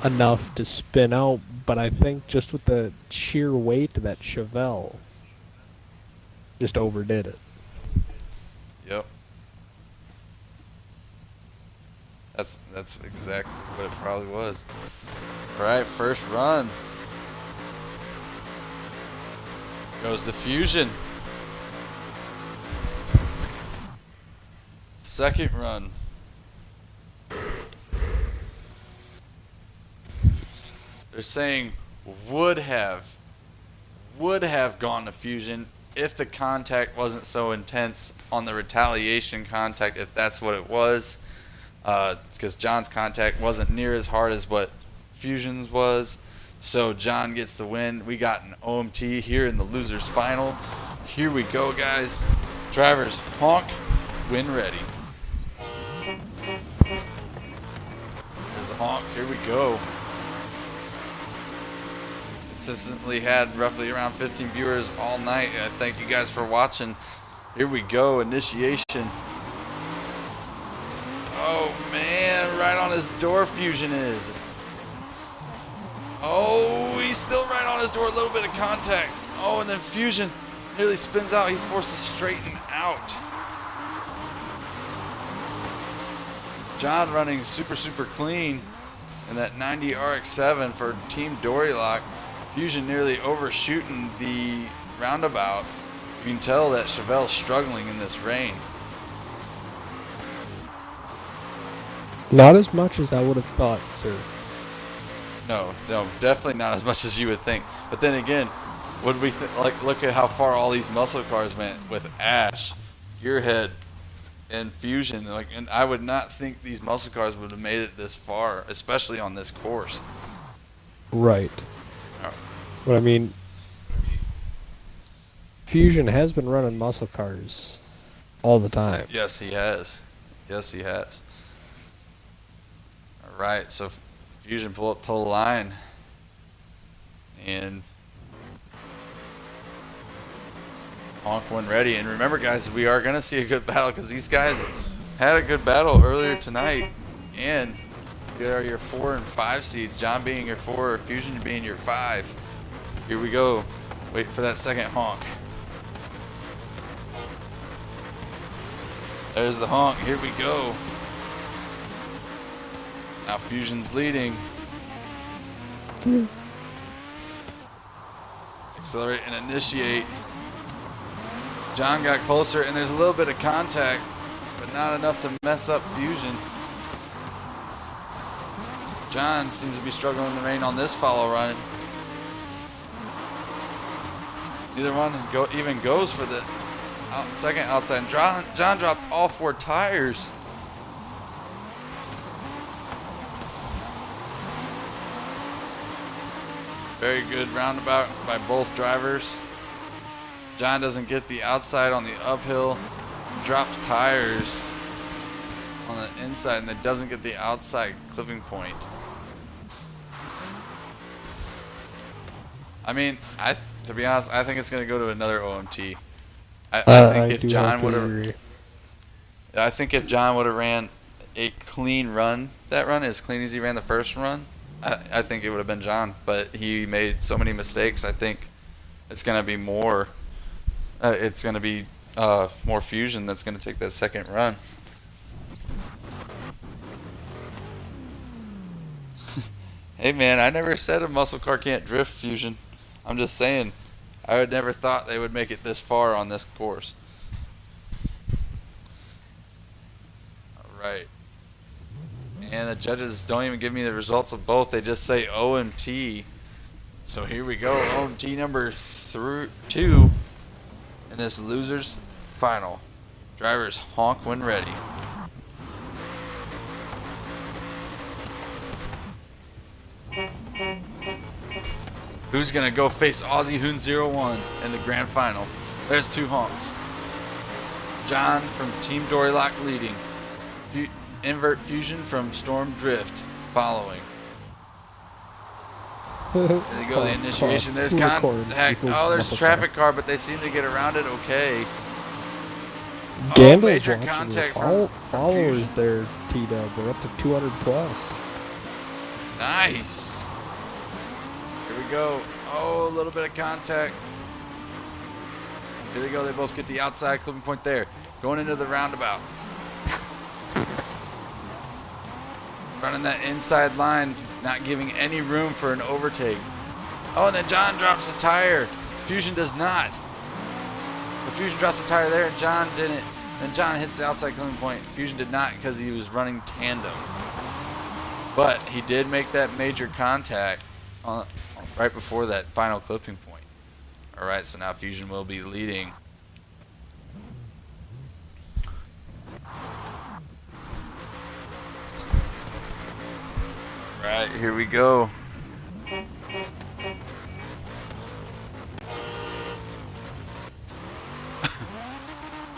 enough to spin out, but I think just with the sheer weight of that Chevelle, just overdid it. Yep. That's exactly what it probably was. All right, first run goes to Fusion. Second run. They're saying would have gone to Fusion if the contact wasn't so intense on the retaliation contact, if that's what it was. Because John's contact wasn't near as hard as what Fusion's was. So John gets the win. We got an OMT here in the loser's final. Here we go, guys. Drivers, honk, win ready. There's the honks. Here we go. Consistently had roughly around 15 viewers all night. Thank you guys for watching. Here we go, initiation. Oh man, right on his door Fusion is. Oh, he's still right on his door, a little bit of contact. Oh, and then Fusion nearly spins out. He's forced to straighten out. John running super clean in that 90 RX-7 for Team Dorylock. Fusion nearly overshooting the roundabout. You can tell that Chevelle's struggling in this rain. Not as much as I would have thought, sir. No, definitely not as much as you would think. But then again, would we look at how far all these muscle cars went with Ash, Gearhead, and Fusion. And I would not think these muscle cars would have made it this far, especially on this course. Right. But I mean, Fusion has been running muscle cars all the time. Yes, he has. All right, so Fusion pull up to the line, and honk when ready. And remember, guys, we are going to see a good battle because these guys had a good battle earlier tonight. And here are your 4 and 5 seeds. John being your 4, Fusion being your 5. Here we go. Wait for that second honk. There's the honk. Here we go. Now Fusion's leading. Accelerate and initiate. John got closer, and there's a little bit of contact, but not enough to mess up Fusion. John seems to be struggling in the rain on this follow run. Neither one even goes for the second outside. And John dropped all 4 tires. Very good roundabout by both drivers. John doesn't get the outside on the uphill, drops tires on the inside, and then doesn't get the outside clipping point. I mean, to be honest, I think it's going to go to another OMT. I think if John would have, I think if John would have ran a clean run, that run as clean as he ran the first run, I think it would have been John. But he made so many mistakes. I think it's going to be more. It's going to be more Fusion that's going to take that second run. Hey man, I never said a muscle car can't drift, Fusion. I'm just saying, I would never thought they would make it this far on this course. Alright. And the judges don't even give me the results of both, they just say OMT. So here we go, OMT number 2 in this loser's final. Drivers honk when ready. Who's going to go face Aussie Hoon 01 in the grand final? There's 2 honks. John from Team Dorylock leading. Invert Fusion from Storm Drift following. There they go, the initiation. There's contact. Oh, there's a traffic car, but they seem to get around it okay. Gandalf's major watching contact your from followers Fusion. there, T-Dub. They're up to 200 plus. Nice. Here we go. Oh, a little bit of contact. Here they go. They both get the outside clipping point there. Going into the roundabout. Running that inside line, not giving any room for an overtake. Oh, and then John drops the tire. Fusion does not. The Fusion drops the tire there, and John didn't. Then John hits the outside clipping point. Fusion did not because he was running tandem. But he did make that major contact right before that final clipping point. Alright, so now Fusion will be leading. Alright, here we go.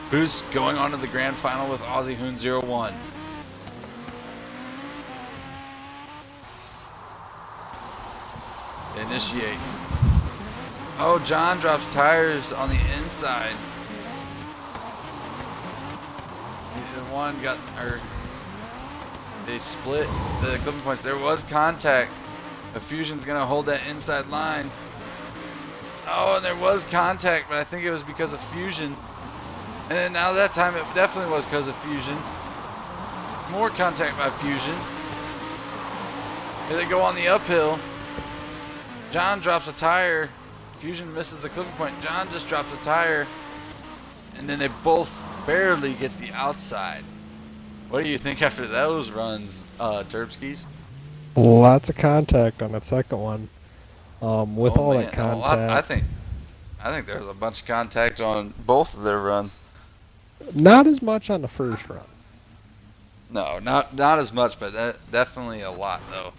Who's going on to the grand final with Aussie Hoon 01? Initiate. Oh, John drops tires on the inside. Either one got, or they split the clipping points. There was contact. The Fusion's gonna hold that inside line. Oh, and there was contact, but I think it was because of Fusion. And then now that time it definitely was because of Fusion. More contact by Fusion. Here they go on the uphill. John drops a tire. Fusion misses the clipping point. John just drops a tire. And then they both barely get the outside. What do you think after those runs, Turbskis? Lots of contact on that second one. With Oh, all man. that contact. I think there's a bunch of contact on both of their runs. Not as much on the first run. No, not as much, but definitely a lot though.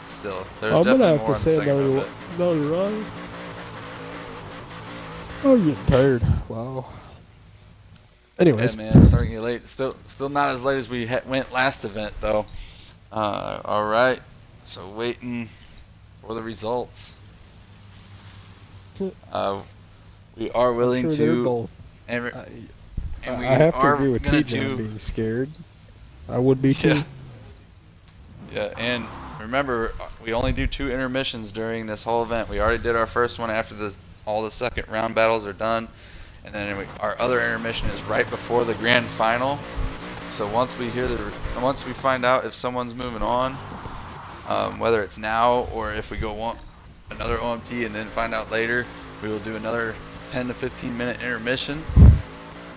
Still, there's I'm gonna definitely have more to on the say second run. another run. I'm getting tired. Wow. Anyways, Yeah, man, it's starting to get late. Still not as late as we went last event though. All right, so waiting for the results. We are willing I'm sure they're to, both. and we I have to are agree with gonna T-John do. being scared. I would be too. Yeah, and remember, we only do 2 intermissions during this whole event. We already did our first one after all the second round battles are done, and then our other intermission is right before the grand final. So once we find out if someone's moving on, whether it's now or if we go on another OMT and then find out later, we will do another 10 to 15 minute intermission.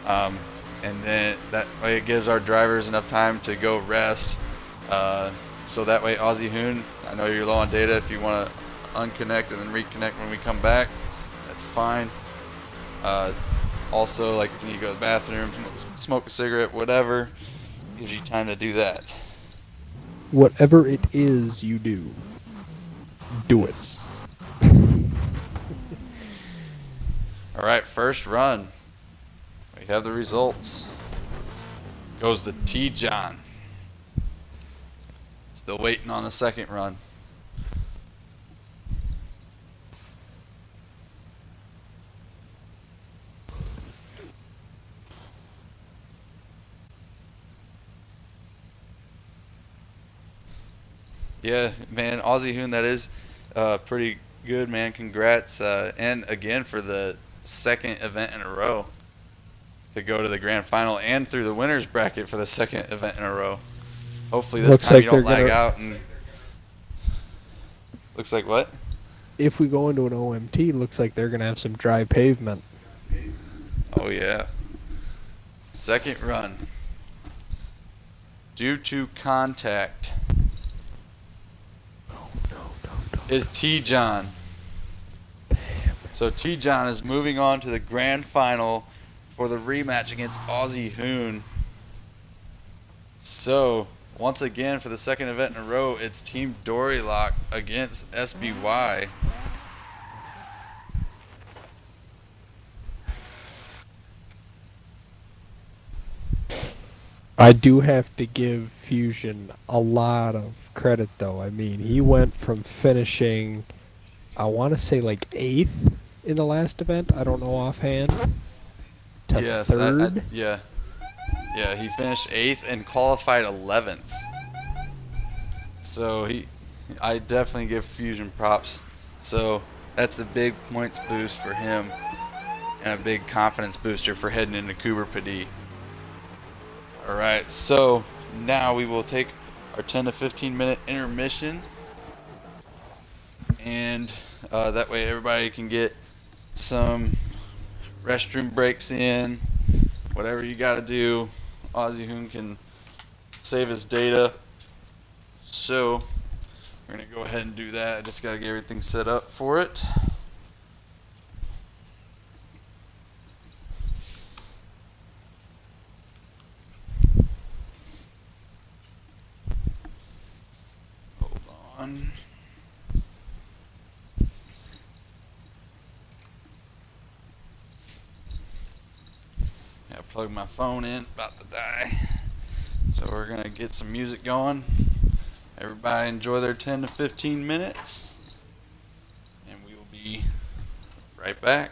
And then that way it gives our drivers enough time to go rest. So that way, Aussie Hoon, I know you're low on data. If you want to unconnect and then reconnect when we come back, that's fine. Also, like if you need to go to the bathroom, smoke a cigarette, whatever, gives you time to do that. Whatever it is you do, do it. Yes. All right, first run. We have the results. Goes to T. John. Still waiting on the second run. Yeah, man, Aussie Hoon, that is pretty good, man. Congrats. And again, for the second event in a row to go to the grand final and through the winners bracket for the second event in a row. Hopefully this Looks time like you they're don't lag gonna. out. And looks like what? If we go into an OMT, looks like they're gonna have some dry pavement. Oh, yeah. Second run. Due to contact is T. John. So T. John is moving on to the grand final for the rematch against Aussie Hoon. So once again, for the second event in a row, it's Team Dory Lock against SBY. I do have to give Fusion a lot of credit, though. I mean, he went from finishing, I want to say like 8th in the last event, I don't know offhand, to Yes, 3rd. yeah. Yeah, he finished 8th and qualified 11th. So I definitely give Fusion props. So that's a big points boost for him and a big confidence booster for heading into Cooper Pedy. All right, so now we will take our 10 to 15 minute intermission, and that way everybody can get some restroom breaks in, whatever you got to do. Aussie Hoon can save his data. So we're going to go ahead and do that. I just got to get everything set up for it. Hold on. Gotta plug my phone in, about to die. So we're going to get some music going. Everybody enjoy their 10 to 15 minutes. And we will be right back.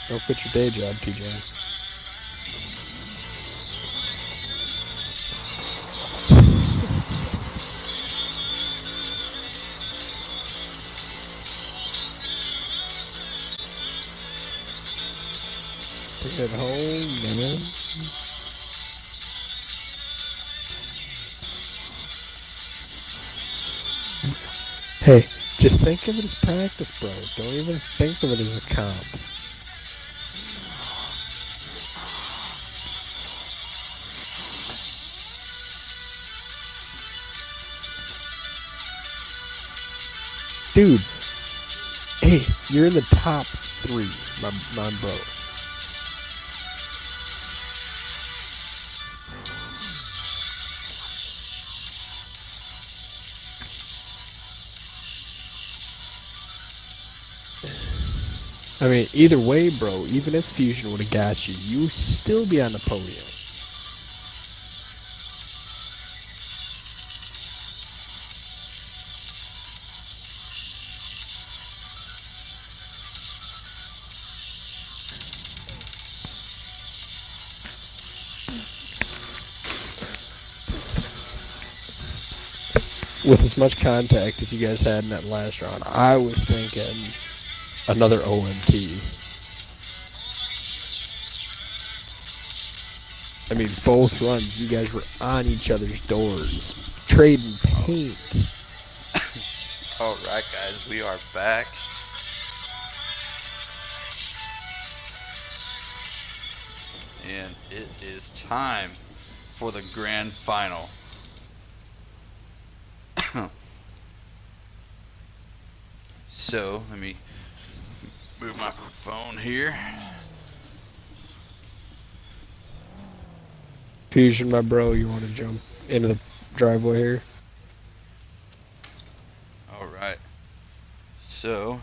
Don't quit your day job, TJ. Bring it home, man. Hey, just think of it as practice, bro. Don't even think of it as a comp. Dude, hey, you're in the top three, my bro. I mean, either way, bro, even if Fusion would have got you, you would still be on the podium. with as much contact as you guys had in that last round, I was thinking another OMT. I mean, both runs, you guys were on each other's doors, trading paint. All right, guys, we are back. And it is time for the grand final. So, let me move my phone here. Fusion, my bro, you want to jump into the driveway here? All right. So,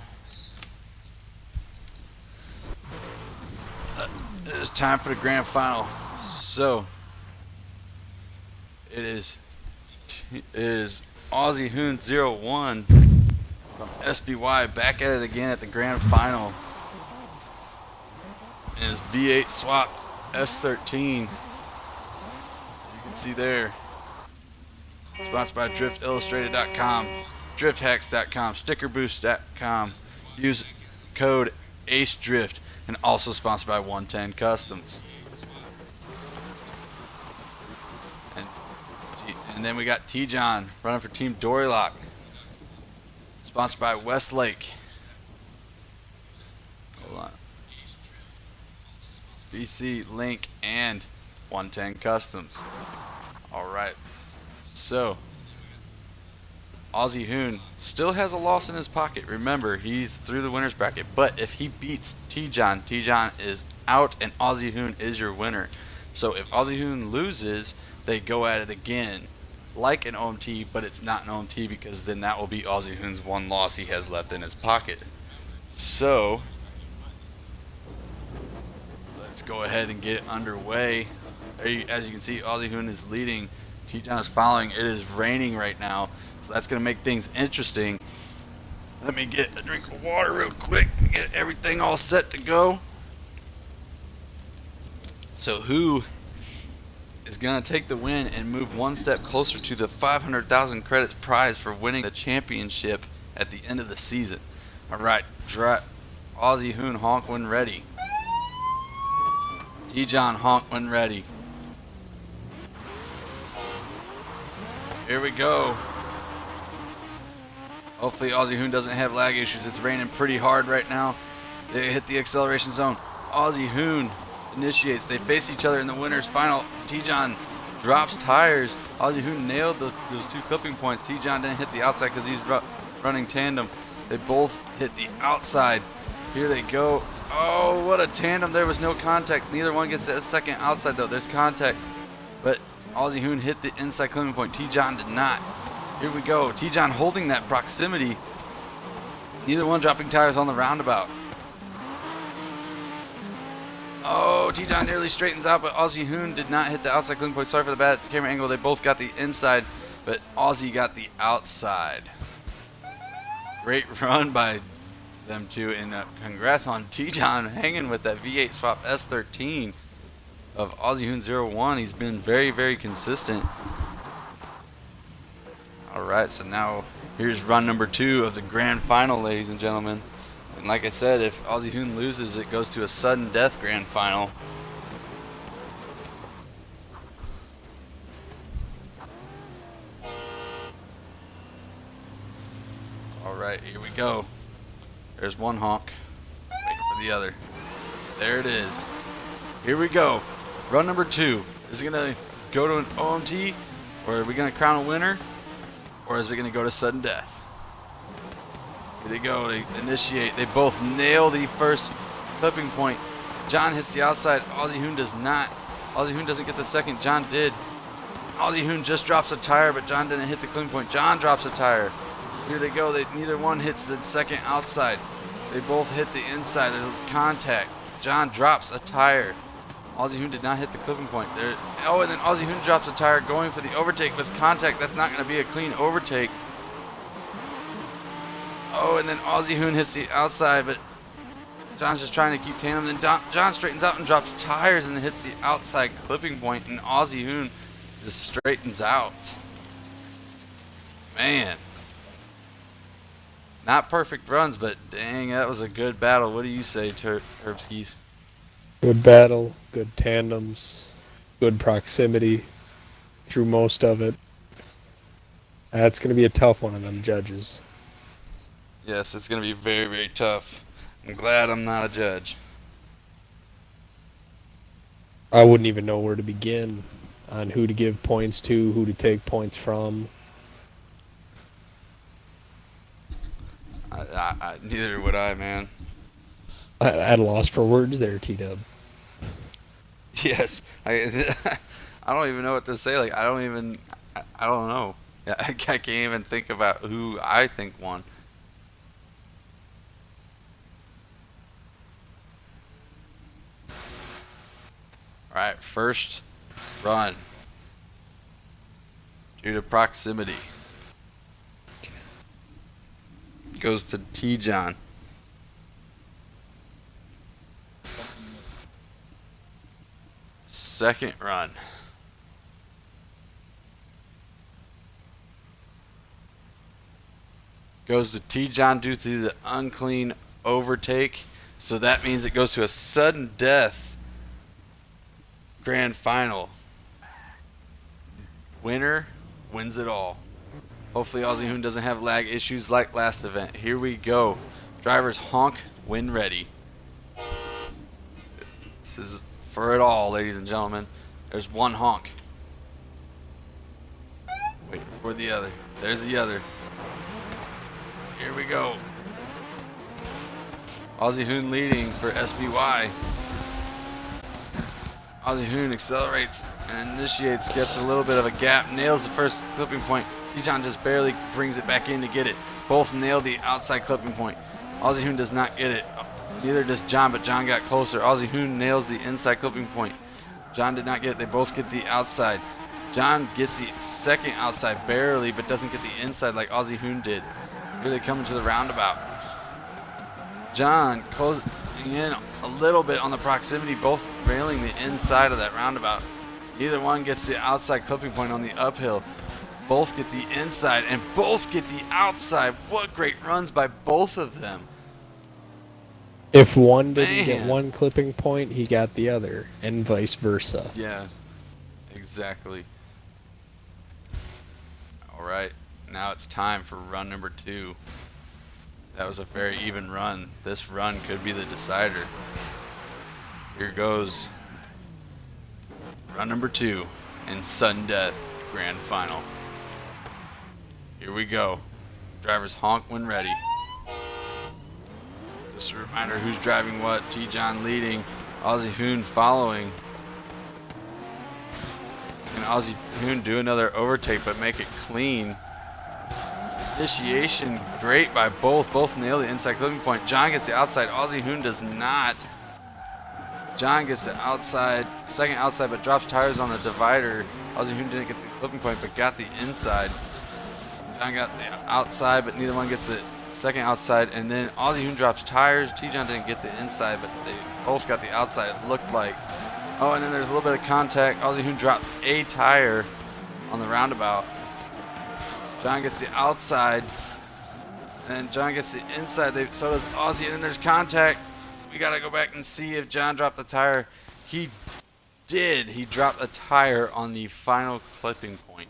it is time for the grand final. So, it is Aussie Hoon 01 from SBY back at it again at the grand final. And his V8 swap S13. You can see there. Sponsored by DriftIllustrated.com, DriftHacks.com, StickerBoost.com. Use code ACEDRIFT, and also sponsored by 110 Customs. And then we got T-John running for Team Dorylock, sponsored by Westlake. Hold on. BC, Link, and 110 Customs. Alright, so Aussie Hoon still has a loss in his pocket. Remember, he's through the winner's bracket, but if he beats T-John, T-John is out and Aussie Hoon is your winner. So if Aussie Hoon loses, they go at it again like an OMT, but it's not an OMT because then that will be Aussie Hoon's one loss he has left in his pocket. So let's go ahead and get it underway. As you can see, Aussie Hoon is leading. T-John is following. It is raining right now, so that's going to make things interesting. Let me get a drink of water real quick and get everything all set to go. So who is going to take the win and move one step closer to the 500,000 credits prize for winning the championship at the end of the season? All right, Aussie Hoon, honk when ready. T-John, honk when ready. Here we go. Hopefully Aussie Hoon doesn't have lag issues. It's raining pretty hard right now. They hit the acceleration zone. Aussie Hoon initiates. They face each other in the winner's final. T-John drops tires. Aussie Hoon nailed those two clipping points. T-John didn't hit the outside because he's running tandem. They both hit the outside. Here they go. Oh, what a tandem. There was no contact. Neither one gets a second outside, though. There's contact. But Aussie Hoon hit the inside clipping point. T-John did not. Here we go. T-John holding that proximity. Neither one dropping tires on the roundabout. Oh, T-John nearly straightens out, but Aussie Hoon did not hit the outside clipping point. Sorry for the bad camera angle. They both got the inside, but Aussie got the outside. Great run by them two, and congrats on T-John hanging with that V8 swap S13 of Aussie Hoon 01. He's been very, very consistent. Alright, so now here's run number 2 of the grand final, ladies and gentlemen. And like I said, if Aussie Hoon loses, it goes to a sudden death grand final. Alright, here we go. There's one honk. Waiting for the other. There it is. Here we go. Run number 2. Is it going to go to an OMT? Or are we going to crown a winner? Or is it going to go to sudden death? Here they go. They initiate. They both nail the first clipping point. John hits the outside. Aussie Hoon does not. Aussie Hoon doesn't get the second. John did. Aussie Hoon just drops a tire, but John didn't hit the clipping point. John drops a tire. Here they go. Neither one hits the second outside. They both hit the inside. There's contact. John drops a tire. Aussie Hoon did not hit the clipping point. Oh, and then Aussie Hoon drops a tire going for the overtake with contact. That's not going to be a clean overtake. Oh, and then Aussie Hoon hits the outside, but John's just trying to keep tandem. Then John straightens out and drops tires and hits the outside clipping point, and Aussie Hoon just straightens out. Man. Not perfect runs, but dang, that was a good battle. What do you say, Herbskis? Good battle, good tandems, good proximity through most of it. That's going to be a tough one on them judges. Yes, it's going to be very, very tough. I'm glad I'm not a judge. I wouldn't even know where to begin on who to give points to, who to take points from. Neither would I, man. At a loss for words there, T-Dub. Yes, I don't even know what to say. Like I don't know. Yeah, I can't even think about who I think won. All right, first run due to proximity goes to T John. Second run goes to T John due to the unclean overtake. So that means it goes to a sudden death grand final. Winner wins it all. Hopefully Aussie Hoon doesn't have lag issues like last event. Here we go. Drivers honk when ready. This is for it all, ladies and gentlemen. There's one honk. Waiting for the other. There's the other. Here we go. Aussie Hoon leading for SBY. Aussie Hoon accelerates and initiates, gets a little bit of a gap, nails the first clipping point. T-John just barely brings it back in to get it. Both nail the outside clipping point. Aussie Hoon does not get it. Neither does John, but John got closer. Aussie Hoon nails the inside clipping point. John did not get it. They both get the outside. John gets the second outside barely, but doesn't get the inside like Aussie Hoon did. Here they come into the roundabout. John closing in a little bit on the proximity, both railing the inside of that roundabout. Neither one gets the outside clipping point on the uphill. Both get the inside and both get the outside. What great runs by both of them. If one didn't get Man. one clipping point, he got the other, and vice versa. Yeah, exactly. All right, now it's time for run number 2. That was a very even run. This run could be the decider. Here goes run number 2 in sudden death grand final. Here we go. Drivers honk when ready. Just a reminder who's driving what. T-John leading, Aussie Hoon following. And Aussie Hoon do another overtake but make it clean. Initiation great by both. Both nail the inside clipping point. John gets the outside. Aussie Hoon does not. John gets the outside, second outside, but drops tires on the divider. Aussie Hoon didn't get the clipping point but got the inside. John got the outside, but neither one gets the second outside. And then Aussie Hoon drops tires. T-John didn't get the inside, but they both got the outside, it looked like. Oh, and then there's a little bit of contact. Aussie Hoon dropped a tire on the roundabout. John gets the outside, and John gets the inside. So does Aussie, and then there's contact. We got to go back and see if John dropped the tire. He did. He dropped a tire on the final clipping point.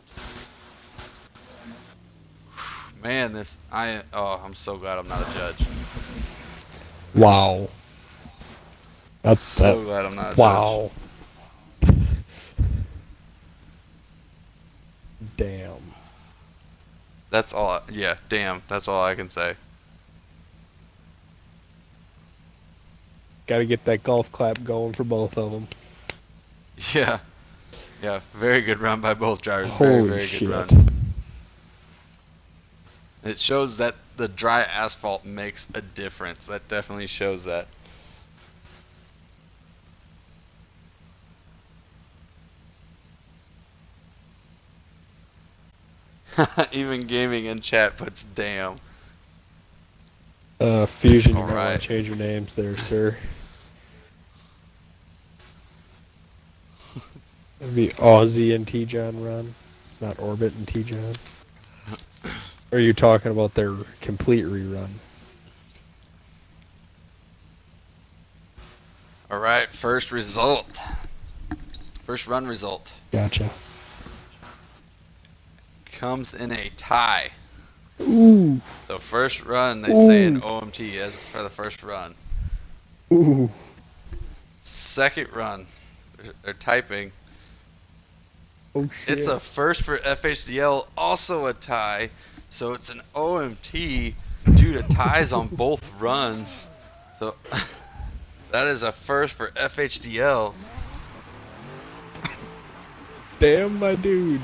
Man, I'm so glad I'm not a judge. Wow. That's So glad I'm not a wow. Damn. That's all. Damn. That's all I can say. Got to get that golf clap going for both of them. Yeah. Yeah. Very good run by both drivers. Holy Very shit. good run. It shows that the dry asphalt makes a difference. That definitely shows that. Even gaming in chat puts damn. Fusion, you All might want right. to change your names there, sir. It'd be Aussie and T-John run, not Orbit and T-John. Or are you talking about their complete rerun? All right, first result. First run result Gotcha. comes in a tie. Ooh. So first run, they say an Ooh. OMT as for the first run. Ooh. Second run, they're typing. Oh shit. It's a first for FHDL, also a tie. So it's an OMT due to ties on both runs. So that is a first for FHDL. Damn, my dude.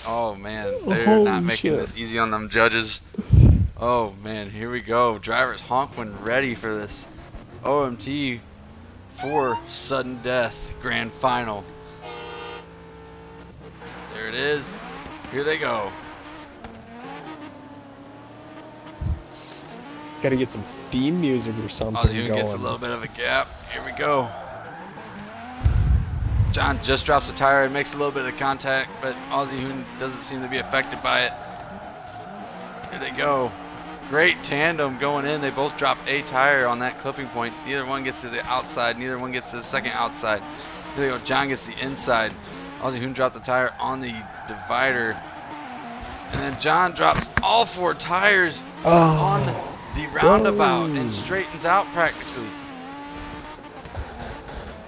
Oh man, they're Holy not making shit. this easy on them judges. Oh man, here we go. Drivers honk when ready for this OMT for sudden death grand final. There it is. Here they go. Gotta get some theme music or something Ozzy going. gets a little bit of a gap. Here we go. John just drops the tire and makes a little bit of contact, but Ozzy Hoon doesn't seem to be affected by it. Here they go. Great tandem going in. They both drop a tire on that clipping point. Neither one gets to the outside. Neither one gets to the second outside. Here they go. John gets the inside. Ozzy Hoon dropped the tire on the divider. And then John drops all 4 tires on the roundabout and straightens out practically.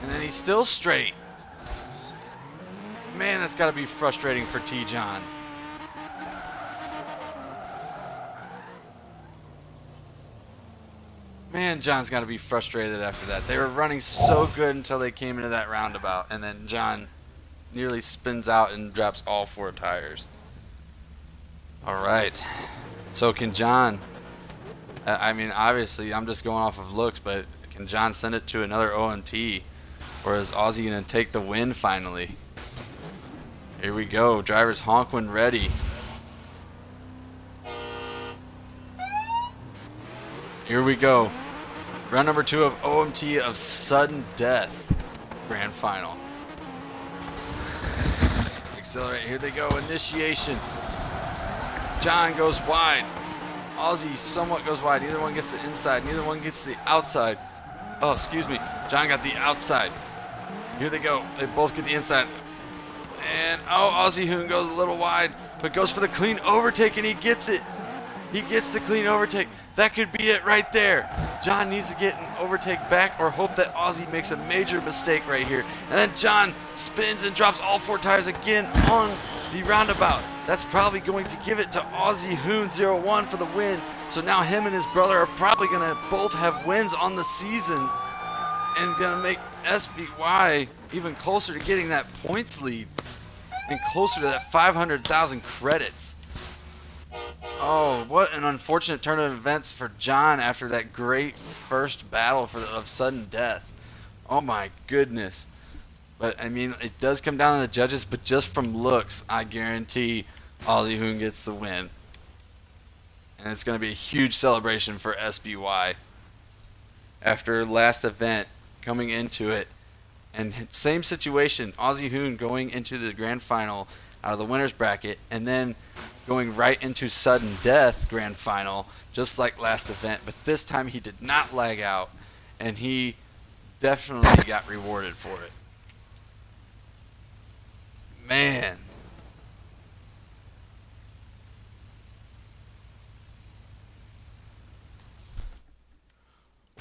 And then he's still straight. Man, that's got to be frustrating for T. John. Man, John's got to be frustrated after that. They were running so good until they came into that roundabout, and then John nearly spins out and drops all 4 tires. All right. So can John, I mean, obviously, I'm just going off of looks, but can John send it to another OMT? Or is Ozzy going to take the win finally? Here we go. Drivers honk when ready. Here we go. Round number 2 of OMT of sudden death. Grand final. Accelerate. Here they go. Initiation. John goes wide. Ozzy somewhat goes wide. Neither one gets the inside. Neither one gets the outside. Oh, excuse me. John got the outside. Here they go. They both get the inside. And, Ozzy Hoon goes a little wide, but goes for the clean overtake, and he gets it. He gets the clean overtake. That could be it right there. John needs to get an overtake back or hope that Ozzy makes a major mistake right here. And then John spins and drops all 4 tires again on the roundabout. That's probably going to give it to Ozzy Hoon 01 for the win. So now him and his brother are probably going to both have wins on the season and going to make SBY even closer to getting that points lead and closer to that 500,000 credits. Oh, what an unfortunate turn of events for John after that great first battle of sudden death. Oh my goodness. But I mean, it does come down to the judges, but just from looks, I guarantee Ozzy Hoon gets the win. And it's going to be a huge celebration for SBY. After last event, coming into it, and same situation, Ozzy Hoon going into the grand final out of the winner's bracket, and then going right into sudden death grand final, just like last event. But this time he did not lag out, and he definitely got rewarded for it. Man.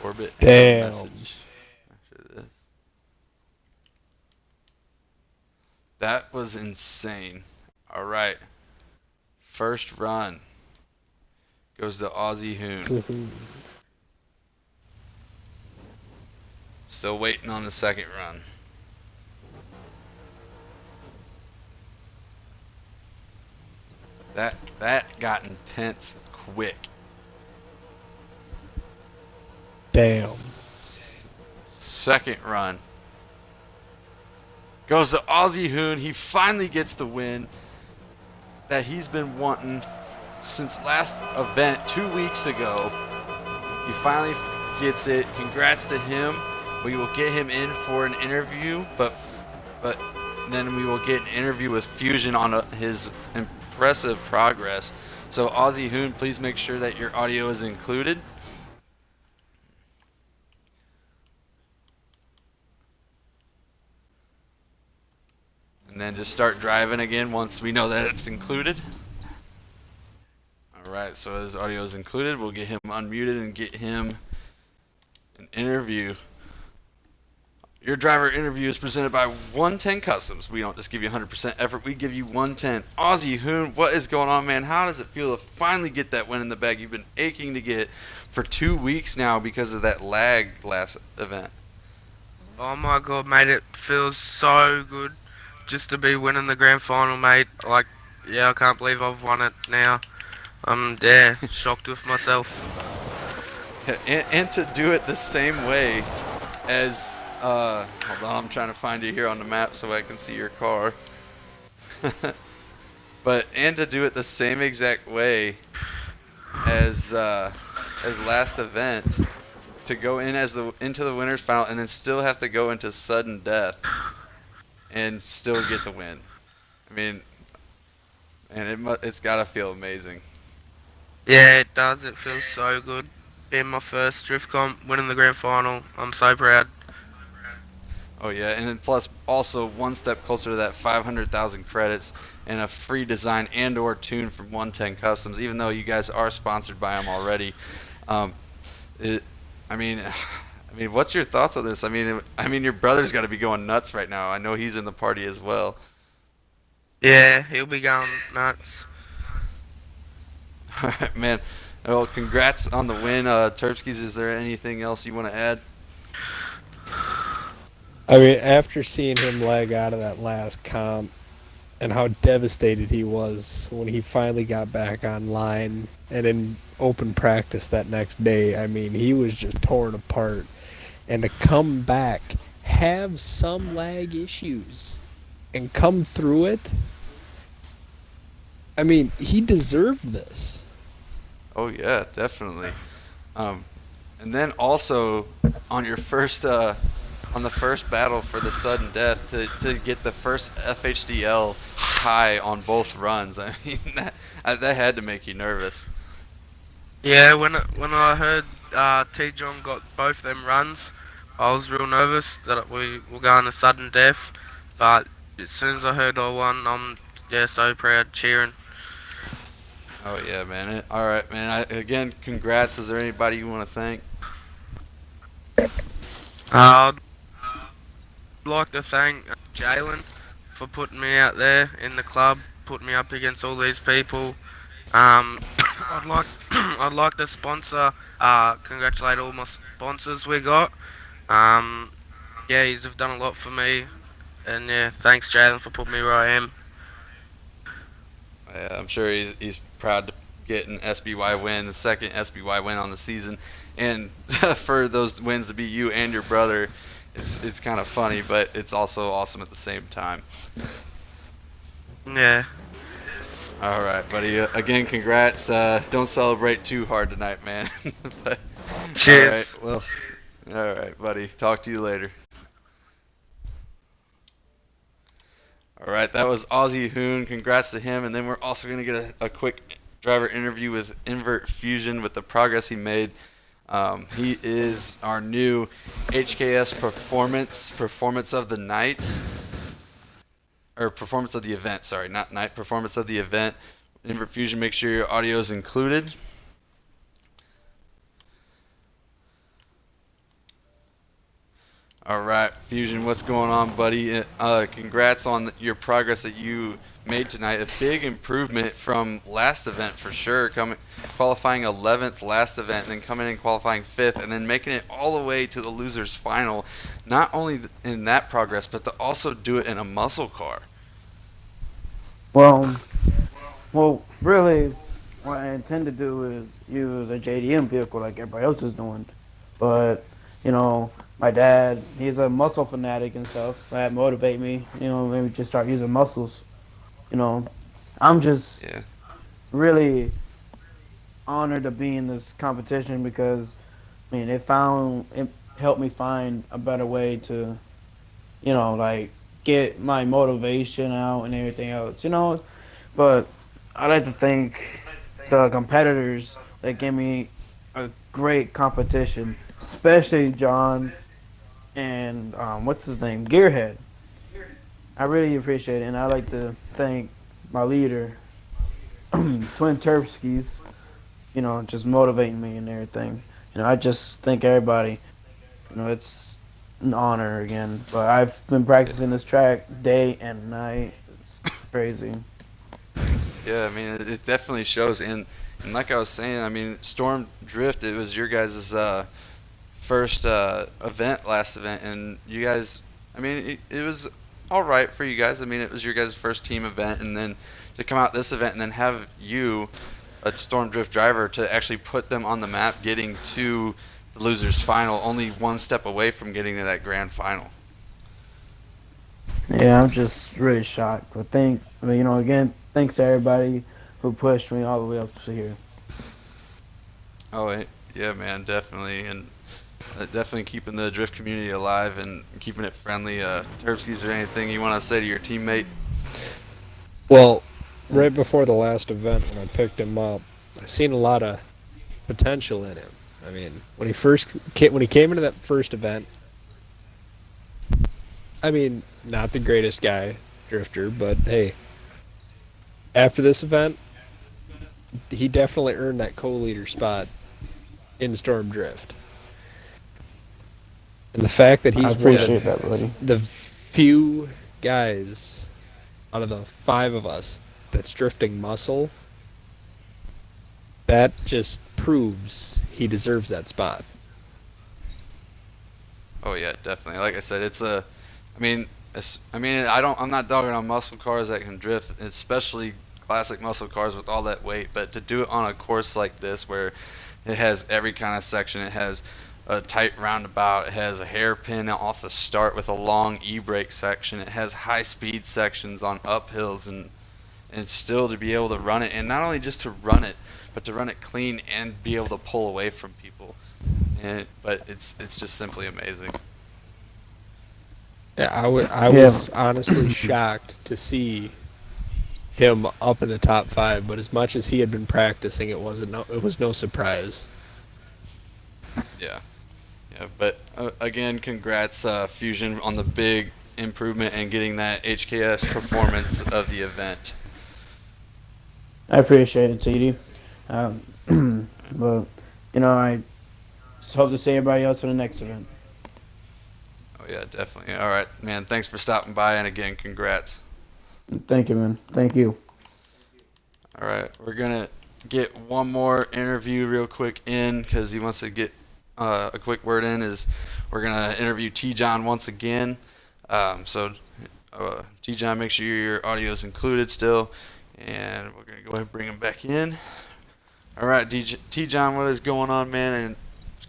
Orbit Damn. message after this. That was insane. All right. First run goes to Ozzy Hoon. Still waiting on the second run. That got intense quick. Damn. Second run goes to Ozzy Hoon. He finally gets the win that he's been wanting since last event 2 weeks ago. He finally gets it. Congrats to him. We will get him in for an interview, but then we will get an interview with Fusion on his impressive progress. So Aussie Hoon, please make sure that your audio is included. And then just start driving again once we know that it's included. Alright, so his audio is included. We'll get him unmuted and get him an interview. Your driver interview is presented by 110 Customs. We don't just give you 100% effort, we give you 110. Aussie Hoon, what is going on, man? How does it feel to finally get that win in the bag you've been aching to get for 2 weeks now because of that lag last event? Oh my god, mate, it feels so good just to be winning the grand final, mate. Like, yeah, I can't believe I've won it now. I'm, yeah, shocked with myself. And to do it the same way as, hold on, I'm trying to find you here on the map so I can see your car. And to do it the same exact way as last event, to go in as into the winners final and then still have to go into sudden death and still get the win. I mean, and it's gotta feel amazing. Yeah, it does. It feels so good. Being my first drift comp, winning the grand final. I'm so proud. Oh yeah, and then plus also one step closer to that 500,000 credits and a free design and/or tune from 110 Customs. Even though you guys are sponsored by them already, it, I mean, what's your thoughts on this? I mean, your brother's got to be going nuts right now. I know he's in the party as well. Yeah, he'll be going nuts. All right, man. Well, congrats on the win, Terpskis. Is there anything else you want to add? I mean, after seeing him lag out of that last comp and how devastated he was when he finally got back online and in open practice that next day, I mean, he was just torn apart. And to come back, have some lag issues, and come through it, I mean, he deserved this. Oh yeah, definitely. And then also on your first on the first battle for the sudden death to get the first FHDL tie on both runs. I mean that had to make you nervous. Yeah, when I heard T John got both them runs, I was real nervous that we were going to sudden death. But as soon as I heard I won, I'm so proud, cheering. Oh yeah, man. All right, man. Again, congrats. Is there anybody you want to thank? I'd like to thank Jalen for putting me out there in the club, putting me up against all these people. I'd like I'd like to congratulate all my sponsors we got. Yeah, you've done a lot for me, and yeah, thanks Jalen for putting me where I am. Yeah, I'm sure he's proud to get an SBY win, the second SBY win on the season, and for those wins to be you and your brother, it's kind of funny, but it's also awesome at the same time. Yeah. All right, buddy. Again, congrats. Don't celebrate too hard tonight, man. But, Cheers. All right, well, all right, buddy. Talk to you later. All right, that was Aussie Hoon. Congrats to him. And then we're also going to get a quick driver interview with Invert Fusion with the progress he made. He is our new HKS performance of the night. Or performance of the event, sorry, not night, performance of the event. Invert Fusion, make sure your audio is included. All right, Fusion, what's going on, buddy? Congrats on your progress that you made tonight. A big improvement from last event for sure. Qualifying 11th last event, and then coming in qualifying 5th, and then making it all the way to the losers final. Not only in that progress, but to also do it in a muscle car. Well, really, what I intend to do is use a JDM vehicle like everybody else is doing. But, my dad, he's a muscle fanatic and stuff. That motivate me, maybe just start using muscles. I'm just Yeah. really honored to be in this competition because, it helped me find a better way to, like get my motivation out and everything else. But I'd like to thank the competitors that gave me a great competition, especially John and what's his name, Gearhead. I really appreciate it, and I'd like to thank my leader, Twin Terpskis, just motivating me and everything. I just thank everybody. It's an honor again. But I've been practicing this track day and night. It's crazy. Yeah, I mean, it definitely shows. And like I was saying, I mean, Storm Drift, it was your guys' first event, last event, and you guys, I mean, it was all right for you guys. I mean, it was your guys' first team event, and then to come out this event and then have you, a Storm Drift driver, to actually put them on the map, getting to the losers final, only one step away from getting to that grand final. Yeah, I'm just really shocked. But again, thanks to everybody who pushed me all the way up to here. Oh, yeah, man, definitely, and definitely keeping the drift community alive and keeping it friendly. Terpsky, is there anything you want to say to your teammate? Well, right before the last event when I picked him up, I seen a lot of potential in him. I mean, when he came into that first event, I mean, not the greatest guy drifter, but hey, after this event, he definitely earned that co-leader spot in Storm Drift. And the fact that I he's one appreciate that, of buddy. the few guys out of the five of us that's drifting muscle, that just proves he deserves that spot. Oh yeah, definitely. Like I said, it's a. I mean, I'm not dogging on muscle cars that can drift, especially classic muscle cars with all that weight. But to do it on a course like this, where it has every kind of section, it has a tight roundabout, it has a hairpin off the start with a long e-brake section, it has high speed sections on uphills, and still to be able to run it, and not only just to run it, but to run it clean and be able to pull away from people. But it's just simply amazing. Yeah, I Yeah, was honestly shocked to see him up in the top five. But as much as he had been practicing, it was no surprise. Yeah, yeah. But again, congrats, Fusion, on the big improvement and getting that HKS performance of the event. I appreciate it, TD. Um, but I just hope to see everybody else in the next event. Oh yeah, definitely. All right, man. Thanks for stopping by, and again, congrats. Thank you, man. Thank you. All right, we're gonna get one more interview real quick in because he wants to get a quick word in. Is we're gonna interview T John once again. T John, make sure your audio is included still, and we're gonna go ahead and bring him back in. All right, T John, what is going on, man? And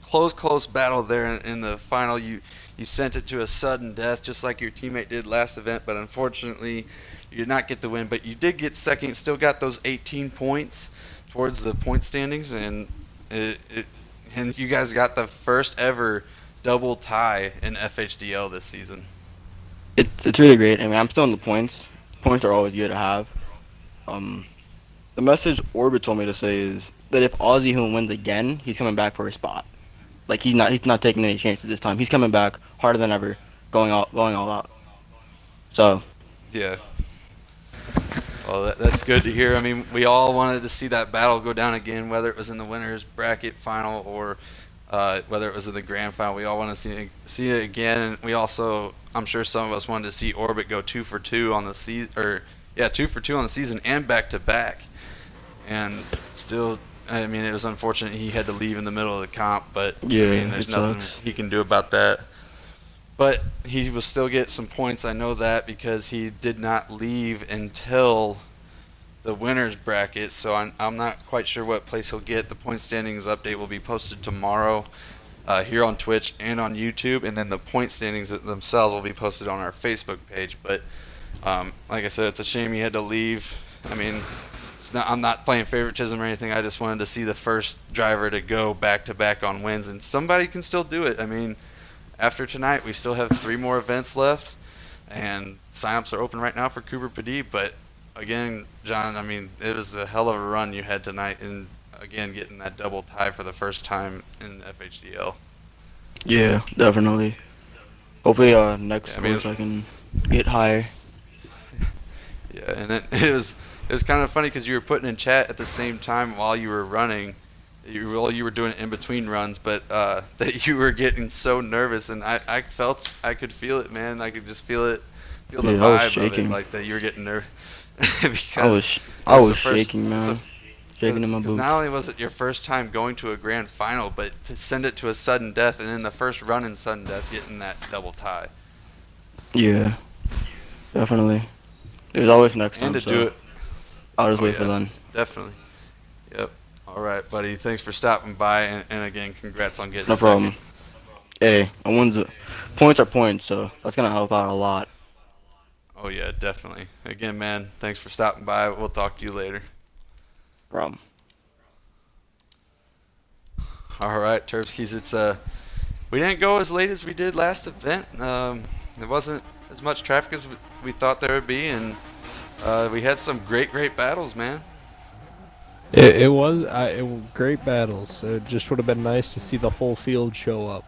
close battle there in the final. You sent it to a sudden death, just like your teammate did last event, but unfortunately, you did not get the win. But you did get second. Still got those 18 points towards the point standings, and and you guys got the first ever double tie in FHDL this season. It's really great. I mean, I'm still in the points. Points are always good to have. Um, the message Orbit told me to say is that if Aussie Hoon wins again, he's coming back for a spot. Like he's not taking any chances this time. He's coming back harder than ever, going all out. So Yeah. Well, that's good to hear. I mean, we all wanted to see that battle go down again, whether it was in the winners bracket final or whether it was in the grand final. We all want to see it again, and we also, I'm sure some of us wanted to see Orbit go 2 for 2 on the season, or yeah, 2 for 2 on the season and back to back. And still, I mean, it was unfortunate he had to leave in the middle of the comp, but yeah, I mean, there's it nothing sucks. he can do about that. But he will still get some points. I know that because he did not leave until the winners bracket. So I'm not quite sure what place he'll get. The point standings update will be posted tomorrow here on Twitch and on YouTube, and then the point standings themselves will be posted on our Facebook page. But like I said, it's a shame he had to leave. I mean, I'm not playing favoritism or anything. I just wanted to see the first driver to go back to back on wins, and somebody can still do it. I mean, after tonight, we still have 3 more events left, and signups are open right now for Cooper Pedy. But again, John, I mean, it was a hell of a run you had tonight, and again, getting that double tie for the first time in FHDL. Yeah, definitely. Hopefully, Yeah, next I mean, course I can get higher. yeah, and it was kind of funny because you were putting in chat at the same time while you were running. You were doing it in between runs, but that you were getting so nervous, and I could feel it, man. I could just feel the Yeah, I was vibe of it, shaking. like that you were getting nervous I because was it I was the was first. shaking, It's a man, shaking in my Because not boots. only was it your first time going to a grand final, but to send it to a sudden death, and in the first run in sudden death, getting that double tie, Yeah, definitely. There's always next and time, to do so it. I'll just Oh wait for yeah, then. definitely. Yep. All right, buddy. Thanks for stopping by, and again, congrats on getting No second. problem. Hey, I won the points are points, so that's gonna help out a lot. Oh yeah, definitely. Again, man, thanks for stopping by. We'll talk to you later. Problem. All right, Terpskis. We didn't go as late as we did last event. There wasn't as much traffic as we thought there would be, and we had some great battles, man. It was great battles. It just would have been nice to see the whole field show up.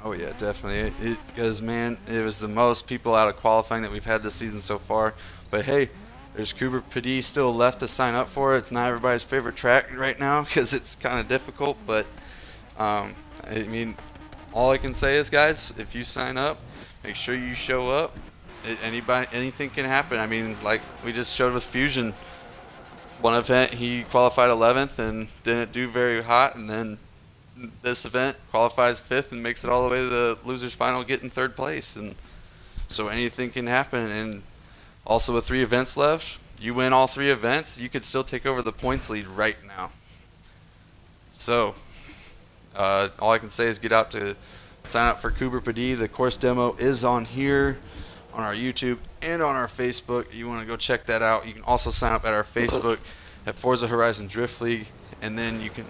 Oh yeah, definitely. Because man, it was the most people out of qualifying that we've had this season so far. But hey, there's Cooper Pedy still left to sign up for it. It's not everybody's favorite track right now because it's kind of difficult. But I mean, all I can say is, guys, if you sign up, make sure you show up. Anything can happen. I mean, like we just showed with Fusion. One event he qualified 11th and didn't do very hot, and then this event qualifies 5th and makes it all the way to the losers final, getting 3rd place. And so anything can happen. And also with 3 events left, you win all 3 events, you could still take over the points lead right now. So all I can say is get out to sign up for Cooper Pedy. The course demo is on here on our YouTube and on our Facebook. You want to go check that out. You can also sign up at our Facebook at Forza Horizon Drift League, and then you can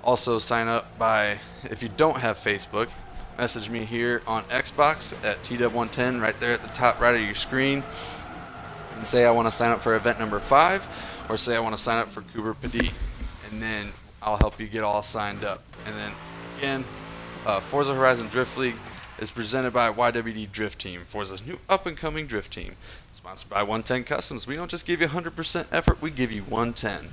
also sign up by, if you don't have Facebook, message me here on Xbox at TW110 right there at the top right of your screen, and say I want to sign up for event number 5, or say I want to sign up for Cooper Pedy, and then I'll help you get all signed up. And then again, Forza Horizon Drift League is presented by YWD Drift Team, Forza's new up-and-coming drift team. Sponsored by 110 Customs. We don't just give you 100% effort, we give you 110.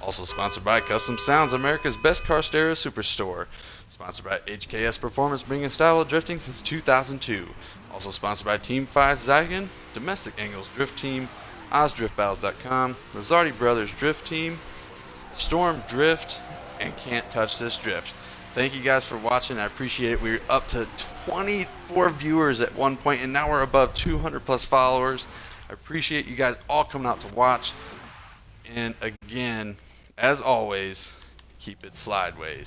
Also sponsored by Custom Sounds, America's best car stereo superstore. Sponsored by HKS Performance, bringing style of drifting since 2002. Also sponsored by Team 5 Zygon, Domestic Angles Drift Team, OzDriftBattles.com, Lazardi Brothers Drift Team, Storm Drift, and Can't Touch This Drift. Thank you guys for watching. I appreciate it. We're up to 24 viewers at one point, and now we're above 200 plus followers. I appreciate you guys all coming out to watch. And again, as always, keep it slideways.